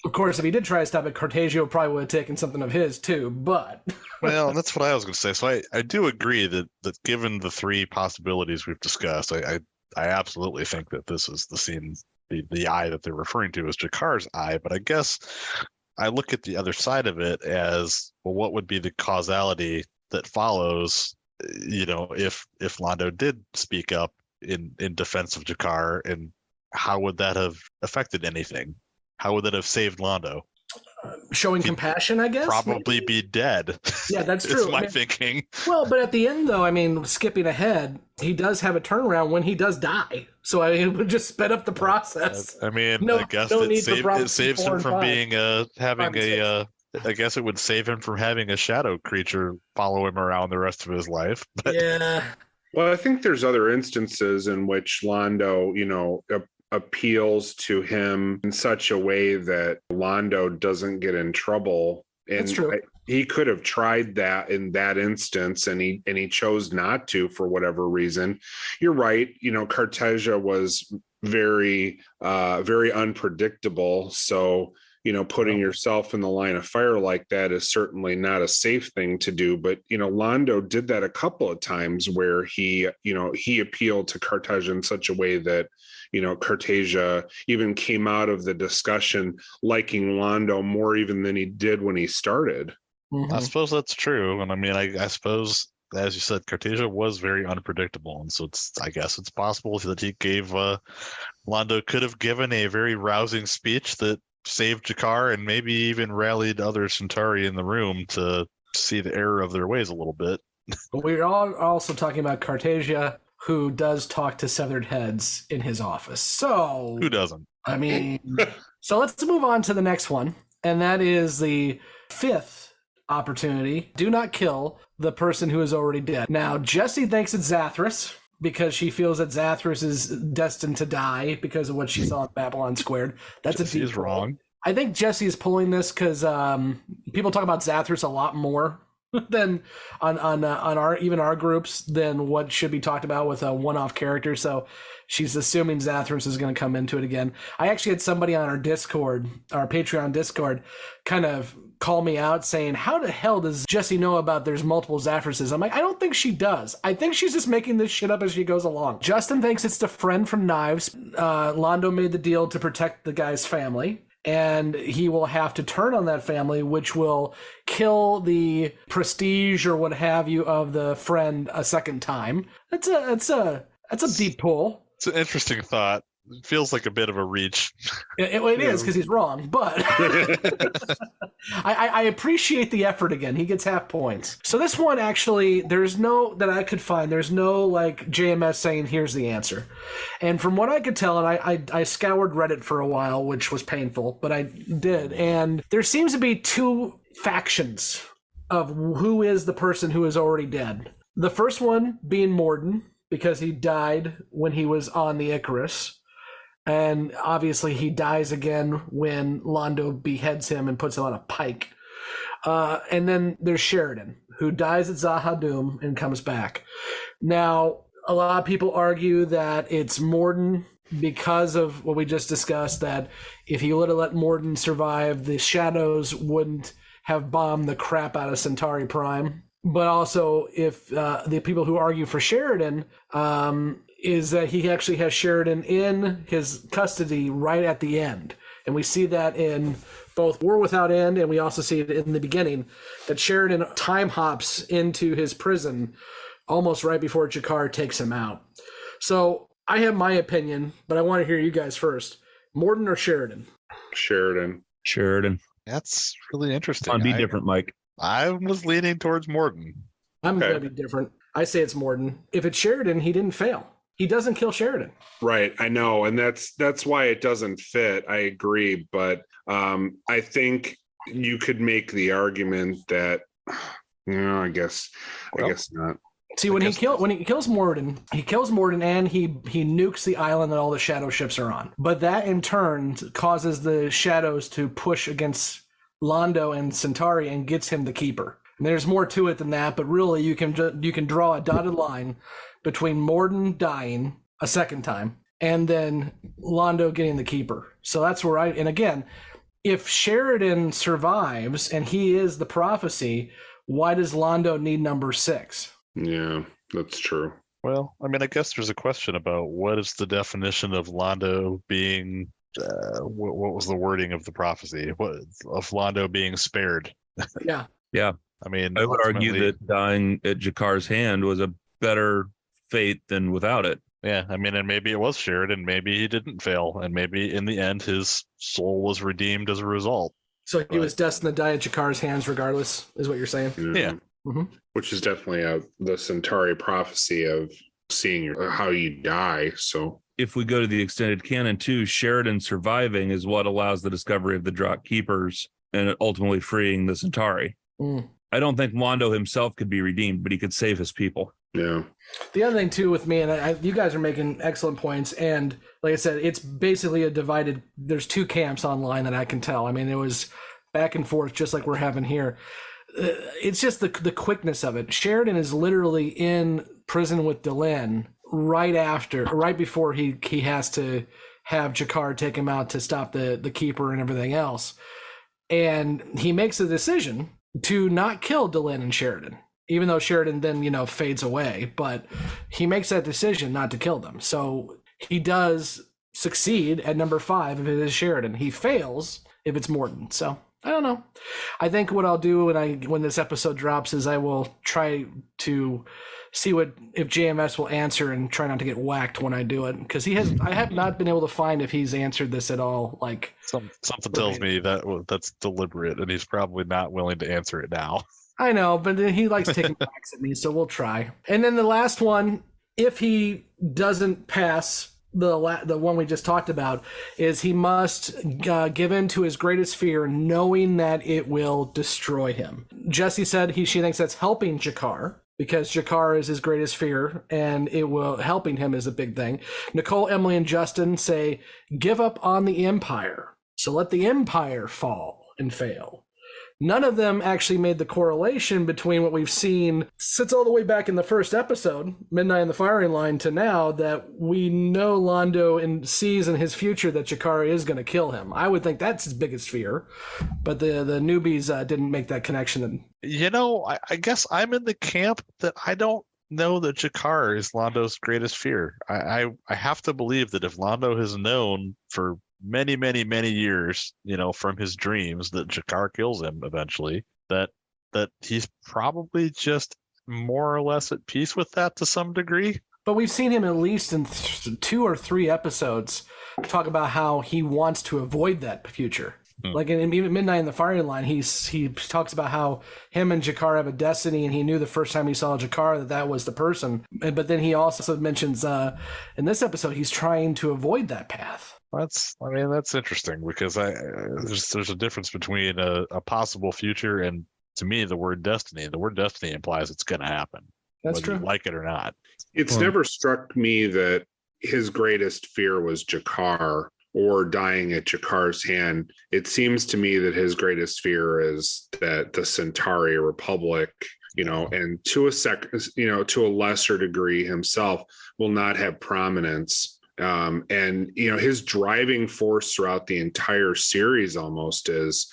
Of course, if he did try to stop it, Cartagio probably would have taken something of his too, but... Well, that's what I was going to say. So I do agree that given the 3 possibilities we've discussed, I absolutely think that this is the scene, the eye that they're referring to as Jakar's eye, but I guess I look at the other side of it as, well, what would be the causality that follows, if Londo did speak up in defense of Jakar, and how would that have affected anything? How would that have saved Londo? Showing compassion, I guess? Probably be dead. Yeah, that's true. Is my thinking. Well, but at the end, though, skipping ahead, he does have a turnaround when he does die. So it would just sped up the process. I guess it saves him from being I guess it would save him from having a shadow creature follow him around the rest of his life. But... Yeah. Well, I think there's other instances in which Londo, appeals to him in such a way that Londo doesn't get in trouble. And That's true. He could have tried that in that instance, and he chose not to for whatever reason. You're right. Cartesia was very, very unpredictable. So, putting yourself in the line of fire like that is certainly not a safe thing to do. But, Londo did that a couple of times where he appealed to Cartesia in such a way that, Cartesia even came out of the discussion liking Londo more even than he did when he started. Mm-hmm. I suppose that's true. And I mean, I suppose, as you said, Cartesia was very unpredictable. And so I guess it's possible that he gave, Londo could have given a very rousing speech that saved G'Kar and maybe even rallied other Centauri in the room to see the error of their ways a little bit. But we're all also talking about Cartesia, who does talk to severed heads in his office. So who doesn't? I mean, so let's move on to the next one. And that is the 5th opportunity. Do not kill the person who is already dead. Now, Jessi thinks it's Zathras because she feels that Zathras is destined to die because of what she saw in Babylon Squared. That's Jessi a is wrong. I think Jessi is pulling this because people talk about Zathras a lot more than on our groups than what should be talked about with a one-off character. So she's assuming Zathras is going to come into it again. I actually had somebody on our Discord, our Patreon Discord, kind of call me out saying, how the hell does Jessi know about there's multiple Zathrases? I'm like, I don't think she does. I think she's just making this shit up as she goes along. Justin thinks it's the friend from Knives. Londo made the deal to protect the guy's family, and he will have to turn on that family, which will kill the prestige or what have you of the friend a second time. That's a deep pull. It's an interesting thought. It feels like a bit of a reach. It is because he's wrong, but I appreciate the effort again. He gets half points. So this one actually, there's no that I could find. There's no like JMS saying here's the answer. And from what I could tell, and I scoured Reddit for a while, which was painful, but I did. And there seems to be 2 factions of who is the person who is already dead. The first one being Morden, because he died when he was on the Icarus. And obviously he dies again when Londo beheads him and puts him on a pike. And then there's Sheridan, who dies at Zahadum and comes back. Now, a lot of people argue that it's Morden because of what we just discussed, that if he would have let Morden survive, the Shadows wouldn't have bombed the crap out of Centauri Prime. But also, if the people who argue for Sheridan is that he actually has Sheridan in his custody right at the end. And we see that in both War Without End, and we also see it in the beginning, that Sheridan time hops into his prison almost right before G'Kar takes him out. So I have my opinion, but I want to hear you guys first. Morden or Sheridan? Sheridan. That's really interesting. Be different, Mike. I was leaning towards Morden. I'm going to be different. I say it's Morden. If it's Sheridan, he didn't fail. He doesn't kill Sheridan. Right, I know, and that's why it doesn't fit. I agree, but I think you could make the argument that I guess not. See, when he kills Morden, and he nukes the island that all the shadow ships are on. But that in turn causes the shadows to push against Londo and Centauri and gets him the keeper. And there's more to it than that, but really you can draw a dotted line between Morden dying a second time and then Londo getting the keeper. So that's where and again, if Sheridan survives and he is the prophecy, why does Londo need number 6? Yeah, that's true. Well, I mean, I guess there's a question about what is the definition of Londo being, what was the wording of the prophecy? Of Londo being spared? Yeah. Yeah. I mean, I would argue that dying at G'Kar's hand was a better fate than without it. Yeah, I mean, and maybe it was Sheridan, maybe he didn't fail, and maybe in the end his soul was redeemed as a result. So he was destined to die at G'Kar's hands regardless, is what you're saying? Yeah. Mm-hmm. Which is definitely the Centauri prophecy of seeing how you die. So if we go to the extended canon too, Sheridan surviving is what allows the discovery of the Drakh Keepers and ultimately freeing the Centauri. I don't think Londo himself could be redeemed, but he could save his people. Yeah. The other thing too with me, and you guys are making excellent points, and like I said, it's basically there's two camps online that I can tell. I mean, it was back and forth just like we're having here. It's just the quickness of it. Sheridan is literally in prison with Delenn right before he has to have Jakar take him out to stop the Keeper and everything else. And he makes a decision to not kill Delenn and Sheridan, even though Sheridan then, fades away. But he makes that decision not to kill them. So he does succeed at number 5 if it is Sheridan. He fails if it's Morton. So I don't know. I think what I'll do when this episode drops is I will try to see if JMS will answer and try not to get whacked when I do it, because I have not been able to find if he's answered this at all. Like something tells me that's deliberate, and he's probably not willing to answer it now. I know, but he likes taking whacks at me, so we'll try. And then the last one, if he doesn't pass the one we just talked about, is he must give in to his greatest fear, knowing that it will destroy him. Jessi said she thinks that's helping Jakar, because Jakar is his greatest fear, and helping him is a big thing. Nicole, Emily, and Justin say, give up on the Empire. So let the Empire fall and fail. None of them actually made the correlation between what we've seen since all the way back in the first episode, Midnight in the Firing Line, to now, that we know Londo sees in his future that Jakar is going to kill him. I would think that's his biggest fear, but the newbies didn't make that connection. I guess I'm in the camp that I don't know that Jakar is Londo's greatest fear. I have to believe that if Londo has known for many, many, many years, from his dreams, that Jakar kills him eventually, that he's probably just more or less at peace with that to some degree. But we've seen him at least in 2 or 3 episodes talk about how he wants to avoid that future. Like in even Midnight in the Firing Line, he talks about how him and Jakar have a destiny, and he knew the first time he saw Jakar that was the person. But then he also mentions in this episode he's trying to avoid that path. That's interesting, because there's a difference between a possible future and, to me, the word destiny. The word destiny implies it's going to happen. That's whether true. You like it or not. It's never struck me that his greatest fear was Jakar or dying at Jakar's hand. It seems to me that his greatest fear is that the Centauri Republic, and to a lesser degree himself, will not have prominence. And his driving force throughout the entire series almost is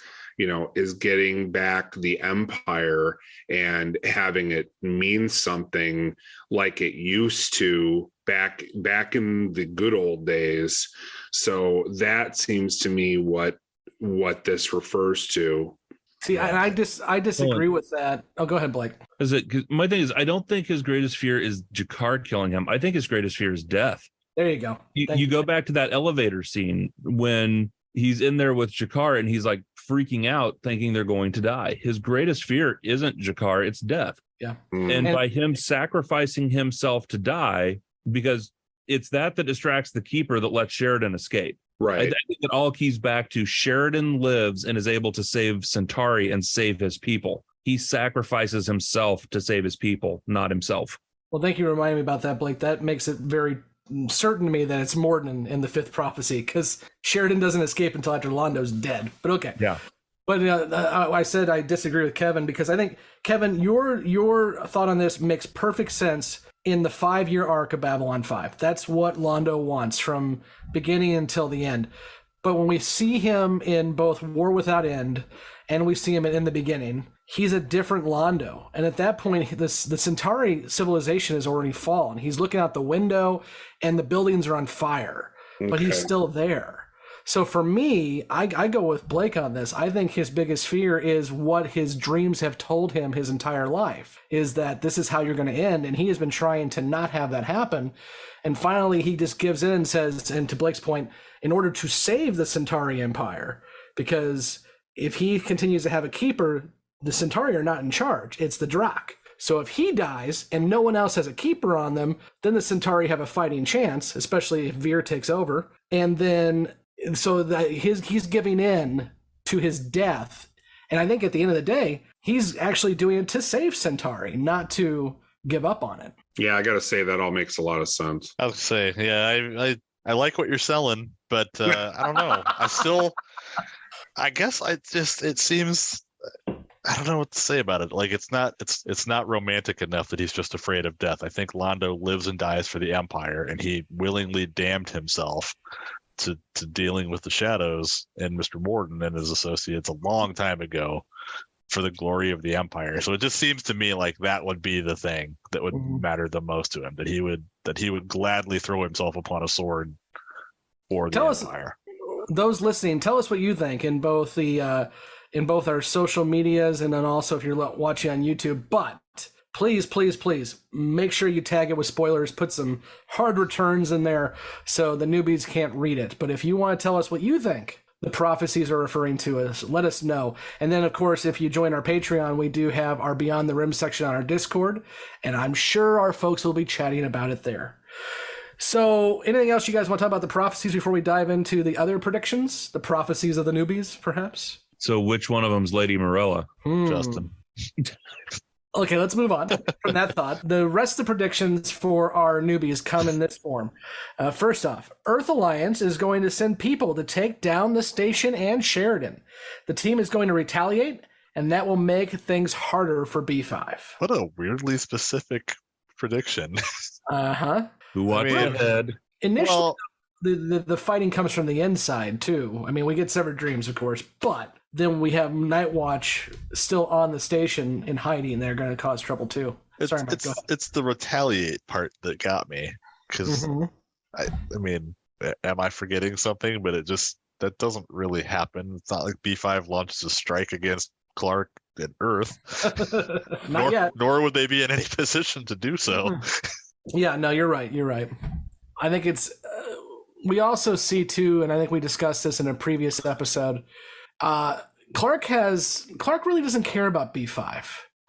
getting back the Empire and having it mean something like it used to back in the good old days. So that seems to me what this refers to. See, I disagree with that. Oh, go ahead, Blake. My thing is, I don't think his greatest fear is Jakar killing him. I think his greatest fear is death. There you go. You go back to that elevator scene when he's in there with Jakar and he's like freaking out, thinking they're going to die. His greatest fear isn't Jakar, it's death. Yeah. And by him sacrificing himself to die, because it's that distracts the Keeper that lets Sheridan escape. Right. I think it all keys back to Sheridan lives and is able to save Centauri and save his people. He sacrifices himself to save his people, not himself. Well, thank you for reminding me about that, Blake. That makes it very certain to me that it's Morton in the 5th prophecy, because Sheridan doesn't escape until after Londo's dead. But okay. Yeah. But I said I disagree with Kevin, because I think, Kevin, your thought on this makes perfect sense in the 5-year arc of Babylon 5. That's what Londo wants from beginning until the end. But when we see him in both War Without End and we see him in the beginning, he's a different Londo. And at that point, the Centauri civilization has already fallen. He's looking out the window and the buildings are on fire, but he's still there. So for me, I go with Blake on this. I think his biggest fear is what his dreams have told him his entire life, is that this is how you're going to end. And he has been trying to not have that happen. And finally, he just gives in and says, and to Blake's point, in order to save the Centauri Empire, because if he continues to have a Keeper, the Centauri are not in charge. It's the Drak. So if he dies and no one else has a Keeper on them, then the Centauri have a fighting chance, especially if Veer takes over. And then so that he's giving in to his death. And I think at the end of the day, he's actually doing it to save Centauri, not to give up on it. Yeah, I gotta say that all makes a lot of sense. I would say, yeah, I like what you're selling, but I don't know. I guess it seems, I don't know what to say about it. Like it's not romantic enough that he's just afraid of death. I think Londo lives and dies for the Empire, and he willingly damned himself to dealing with the shadows and Mr. Morden and his associates a long time ago for the glory of the Empire. So it just seems to me like that would be the thing that would matter the most to him, that he would gladly throw himself upon a sword for the Empire. Those listening, tell us what you think in both our social medias and then also if you're watching on YouTube. But please make sure you tag it with spoilers. Put some hard returns in there so the newbies can't read it. But if you want to tell us what you think the prophecies are referring to us, let us know. And then, of course, if you join our Patreon, we do have our Beyond the Rim section on our Discord, and I'm sure our folks will be chatting about it there. So anything else you guys want to talk about the prophecies before we dive into the other predictions? The prophecies of the newbies, perhaps? So which one of them's Lady Morella? Justin. Okay, let's move on from that thought. The rest of the predictions for our newbies come in this form. First off, Earth Alliance is going to send people to take down the station and Sheridan. The team is going to retaliate, and that will make things harder for B5. What a weirdly specific prediction. Uh-huh. Who watched ahead? Initially, the fighting comes from the inside, too. I mean, we get Severed Dreams, of course, but then we have Nightwatch still on the station in hiding. They're going to cause trouble, too. Sorry, Mike, go ahead. It's the retaliate part that got me. Because, I mean, am I forgetting something? But that doesn't really happen. It's not like B5 launches a strike against Clark and Earth. Not yet. Nor would they be in any position to do so. Yeah, no, you're right. I think it's... we also see, too, and I think we discussed this in a previous episode, Clark really doesn't care about B5.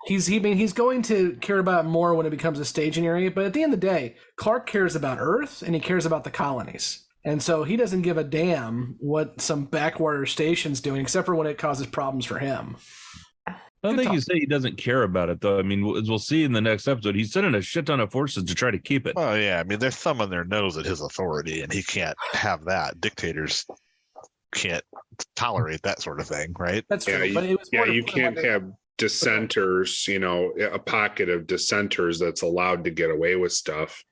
He's going to care about it more when it becomes a staging area, but at the end of the day, Clark cares about Earth and he cares about the colonies. And so he doesn't give a damn what some backwater station's doing, except for when it causes problems for him. I don't think you say he doesn't care about it, though. I mean, as we'll see in the next episode, he's sending a shit ton of forces to try to keep it. Oh, yeah. I mean, they're thumbing their nose at his authority, and he can't have that. Dictators can't tolerate that sort of thing, right? That's true. You can't have dissenters, a pocket of dissenters that's allowed to get away with stuff.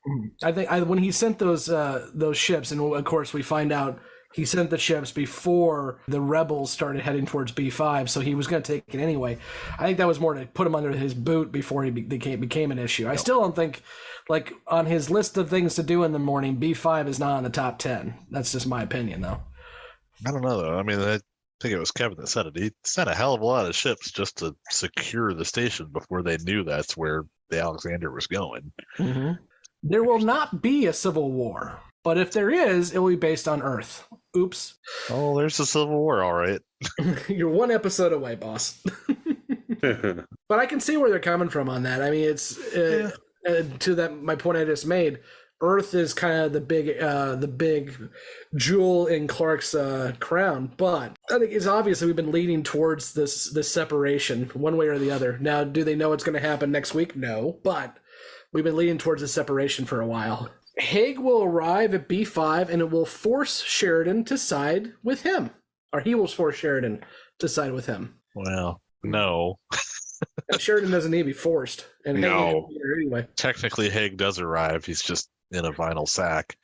I think when he sent those ships, and of course we find out he sent the ships before the rebels started heading towards B5, so he was going to take it anyway. I think that was more to put him under his boot before he became an issue. I still don't think, like, on his list of things to do in the morning, B5 is not on the top 10. That's just my opinion, though. I don't know, though. I mean, I think it was Kevin that said it. He sent a hell of a lot of ships just to secure the station before they knew that's where the Alexander was going. Mm-hmm. There will not be a civil war, but if there is, it will be based on Earth. Oops. Oh, there's a civil war, all right. You're one episode away, boss. But I can see where they're coming from on that. I mean, it's to that my point I just made. Earth is kind of the big jewel in Clark's crown, but I think it's obvious that we've been leading towards this separation one way or the other. Now, do they know it's going to happen next week? No, but we've been leading towards a separation for a while. Haig will arrive at B5 and it will force Sheridan to side with him, or he will force Sheridan to side with him. Well, no. Sheridan doesn't need to be forced. And no. Anyway. Technically, Haig does arrive. He's just in a vinyl sack.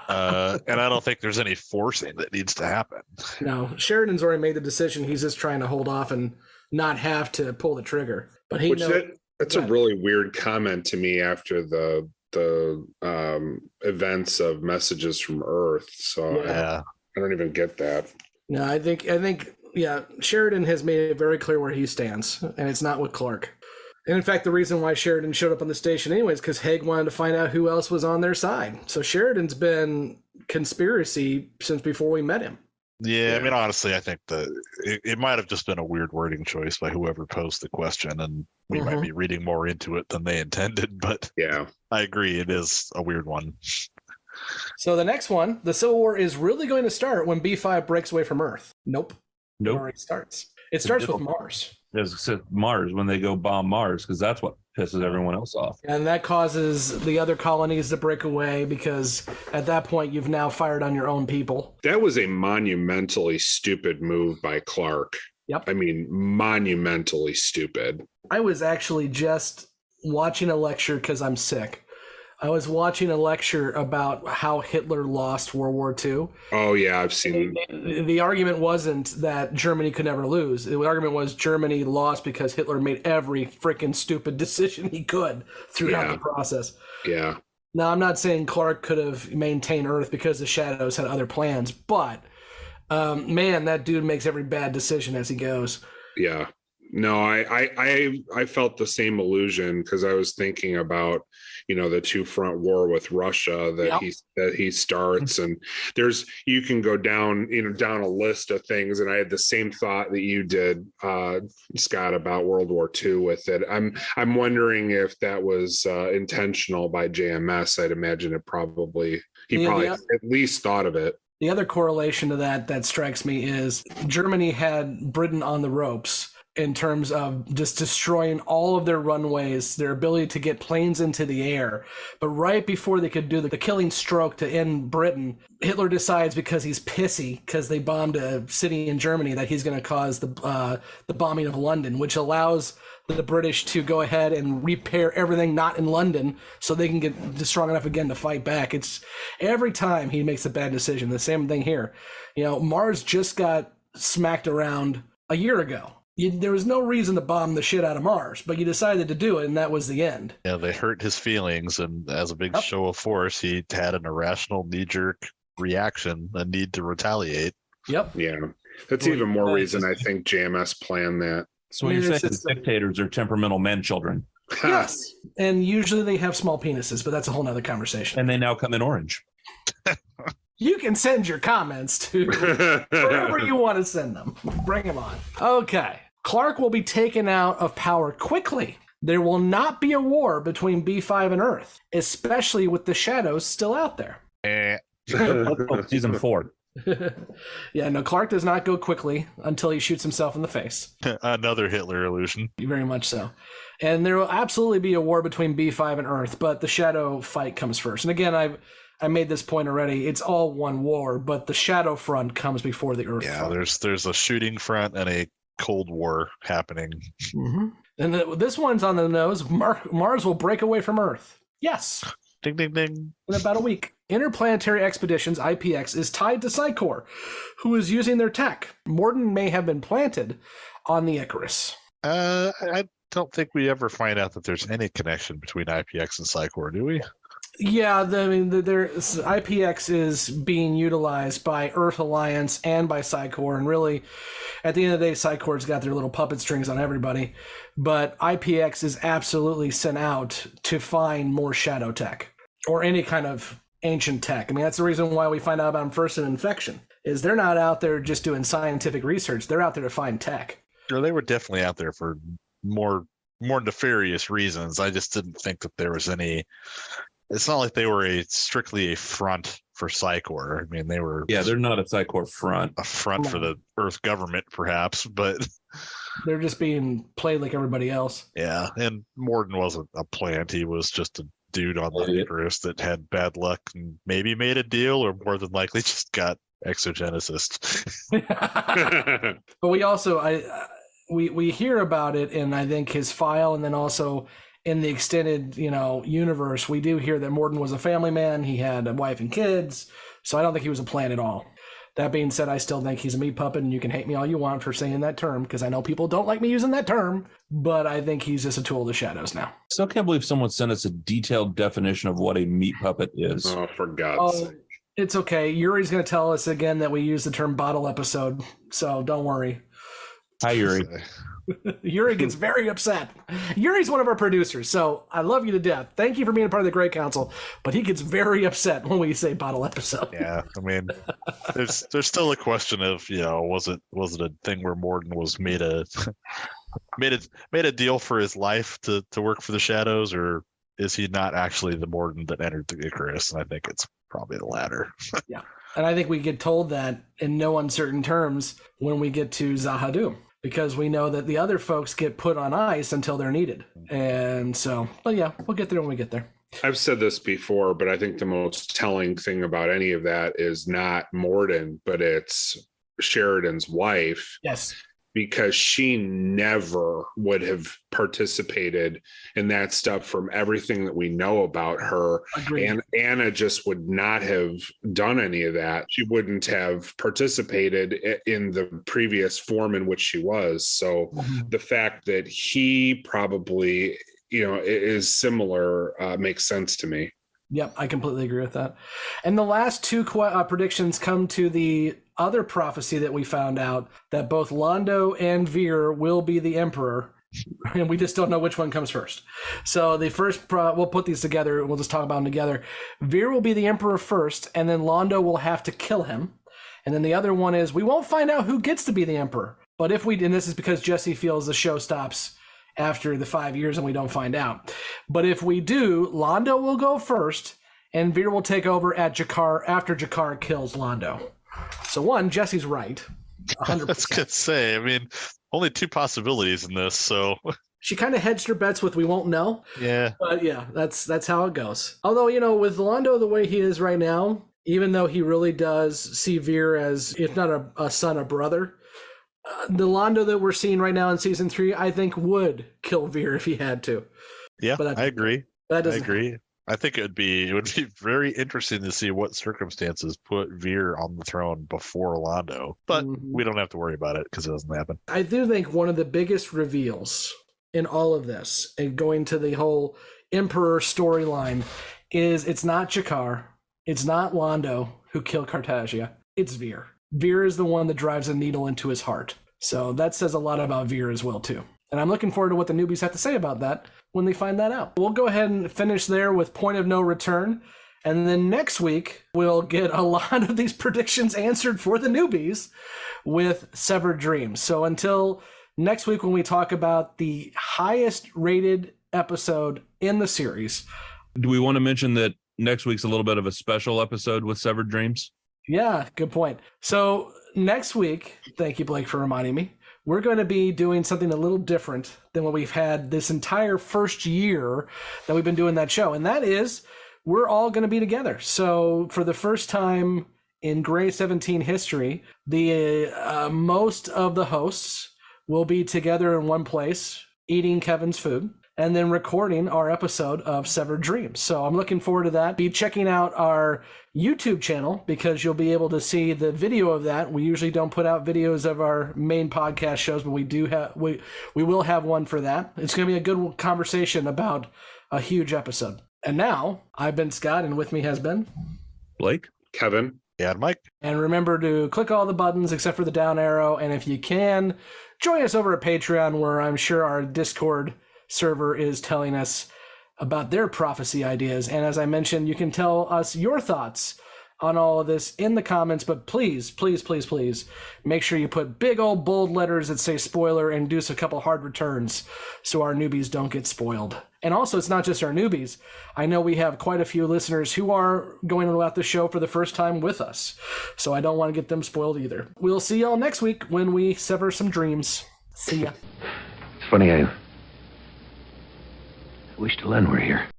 And I don't think there's any forcing that needs to happen. No, Sheridan's already made the decision. He's just trying to hold off and not have to pull the trigger. But that's a really weird comment to me after the events of Messages from Earth. So yeah. I don't even get that. No, I think Sheridan has made it very clear where he stands, and it's not with Clark. And in fact, the reason why Sheridan showed up on the station anyways, because Haig wanted to find out who else was on their side. So Sheridan's been conspiracy since before we met him. Yeah, I mean, honestly, I think it might have just been a weird wording choice by whoever posed the question, and we might be reading more into it than they intended, but yeah, I agree, it is a weird one. So the next one, the Civil War is really going to start when B5 breaks away from Earth. Nope. It already starts. It starts with Mars. There's Mars when they go bomb Mars, because that's what pisses everyone else off. And that causes the other colonies to break away because at that point you've now fired on your own people. That was a monumentally stupid move by Clark. Yep. I mean, monumentally stupid. I was actually just watching a lecture because I'm sick. I was watching a lecture about how Hitler lost World War II. Oh, yeah, I've seen. The argument wasn't that Germany could never lose. The argument was Germany lost because Hitler made every freaking stupid decision he could throughout the process. Yeah. Now, I'm not saying Clark could have maintained Earth because the Shadows had other plans, but man, that dude makes every bad decision as he goes. Yeah. No, I felt the same illusion because I was thinking about, the two-front war with Russia that he starts, and you can go down a list of things, and I had the same thought that you did, Scott, about World War II with it. I'm wondering if that was intentional by JMS. I'd imagine he probably at least thought of it. The other correlation to that strikes me is Germany had Britain on the ropes in terms of just destroying all of their runways, their ability to get planes into the air. But right before they could do the killing stroke to end Britain, Hitler decides, because he's pissy because they bombed a city in Germany, that he's going to cause the bombing of London, which allows the British to go ahead and repair everything not in London so they can get strong enough again to fight back. It's every time he makes a bad decision. The same thing here. Mars just got smacked around a year ago. There was no reason to bomb the shit out of Mars, but you decided to do it, and that was the end. Yeah, they hurt his feelings, and as a big show of force, he had an irrational knee-jerk reaction, a need to retaliate. Yep. Yeah. That's even more reason I think JMS planned that. So what you're saying is dictators are temperamental man-children. Yes. And usually they have small penises, but that's a whole nother conversation. And they now come in orange. You can send your comments to wherever you want to send them. Bring them on. Okay. Clark will be taken out of power quickly. There will not be a war between B5 and Earth, especially with the Shadows still out there. Season 4. Yeah, no, Clark does not go quickly until he shoots himself in the face. Another Hitler illusion. Very much so. And there will absolutely be a war between B5 and Earth, but the Shadow fight comes first. And again, I made this point already. It's all one war, but the Shadow front comes before the Earth front. Yeah, there's a shooting front and a Cold War happening. Mm-hmm. And this one's on the nose. Mars will break away from Earth. Yes. Ding, ding, ding. In about a week. Interplanetary Expeditions, IPX, is tied to Psychor, who is using their tech. Morden may have been planted on the Icarus. I don't think we ever find out that there's any connection between IPX and Psychor, do we? Yeah, IPX is being utilized by Earth Alliance and by Psychor, and really, at the end of the day, Psychor's got their little puppet strings on everybody, but IPX is absolutely sent out to find more shadow tech, or any kind of ancient tech. I mean, that's the reason why we find out about them first in Infection, is they're not out there just doing scientific research, they're out there to find tech. No, they were definitely out there for more nefarious reasons. I just didn't think that there was any... It's not like they were strictly a front for Psychor. I mean, they were... Yeah, they're not a Psychor front. A front for the Earth government, perhaps, but... They're just being played like everybody else. Yeah, and Morden wasn't a plant. He was just a dude on the Icarus that had bad luck and maybe made a deal, or more than likely just got exogenesis. But we also... We hear about it in, I think, his file, and then also... in the extended, universe, we do hear that Morden was a family man. He had a wife and kids, so I don't think he was a plant at all. That being said, I still think he's a meat puppet, and you can hate me all you want for saying that term, because I know people don't like me using that term, but I think he's just a tool of the Shadows now. Still can't believe someone sent us a detailed definition of what a meat puppet is. Oh, for God's sake. It's okay. Yuri's going to tell us again that we use the term bottle episode, so don't worry. Hi, Yuri. Yuri gets very upset. Yuri's one of our producers, so I love you to death. Thank you for being a part of the Great Council, but he gets very upset when we say bottle episode. Yeah, I mean, there's still a question of, was it a thing where Morden was made a deal for his life to work for the Shadows, or is he not actually the Morden that entered the Icarus? And I think it's probably the latter. Yeah, and I think we get told that in no uncertain terms when we get to Zahadu. because we know that the other folks get put on ice until they're needed. And so, but yeah, we'll get there when we get there. I've said this before, but I think the most telling thing about any of that is not Morden, but it's Sheridan's wife. Yes. Because she never would have participated in that stuff from everything that we know about her. Agreed. And Anna just would not have done any of that. She wouldn't have participated in the previous form in which she was. So the fact that he probably, is similar makes sense to me. Yep, I completely agree with that. And the last two predictions come to the other prophecy that we found out, that both Londo and Veer will be the Emperor, and we just don't know which one comes first. So the first, we'll put these together, we'll just talk about them together. Veer will be the Emperor first, and then Londo will have to kill him. And then the other one is, we won't find out who gets to be the Emperor. But if we, and this is because Jessi feels the show stops after the 5 years and we don't find out. But if we do, Londo will go first, and Veer will take over at Jakar after Jakar kills Londo. So one, Jessi's right. 100%. That's good to say. I mean, only two possibilities in this, so she kind of hedged her bets with we won't know. Yeah. But yeah, that's how it goes. Although, with Londo the way he is right now, even though he really does see Veer as, if not a son, a brother, the Londo that we're seeing right now in season 3, I think would kill Veer if he had to. Yeah, I agree. I agree. Happen. I think it would be very interesting to see what circumstances put Veer on the throne before Londo, but we don't have to worry about it because it doesn't happen. I do think one of the biggest reveals in all of this, and going to the whole Emperor storyline, is it's not Jakar, it's not Londo who killed Cartagia, it's Veer. Veer is the one that drives a needle into his heart. So that says a lot about Veer as well, too. And I'm looking forward to what the newbies have to say about that when they find that out. We'll go ahead and finish there with Point of No Return. And then next week, we'll get a lot of these predictions answered for the newbies with Severed Dreams. So until next week, when we talk about the highest rated episode in the series. Do we want to mention that next week's a little bit of a special episode with Severed Dreams? Yeah, good point. So next week, thank you, Blake, for reminding me, we're going to be doing something a little different than what we've had this entire first year that we've been doing that show. And that is, we're all going to be together. So for the first time in Grey 17 history, the most of the hosts will be together in one place, eating Kevin's food, and then recording our episode of Severed Dreams. So I'm looking forward to that. Be checking out our YouTube channel because you'll be able to see the video of that. We usually don't put out videos of our main podcast shows, but we will have one for that. It's going to be a good conversation about a huge episode. And now, I've been Scott, and with me has been Blake, Kevin, and Mike. And remember to click all the buttons except for the down arrow. And if you can, join us over at Patreon, where I'm sure our Discord server is telling us about their prophecy ideas. And as I mentioned, you can tell us your thoughts on all of this in the comments, but please, please, please, please make sure you put big old bold letters that say spoiler and do a couple hard returns so our newbies don't get spoiled. And also, it's not just our newbies. I know we have quite a few listeners who are going about the show for the first time with us, so I don't want to get them spoiled either. We'll see y'all next week when we sever some dreams. See ya. It's funny, I wish to Len were here.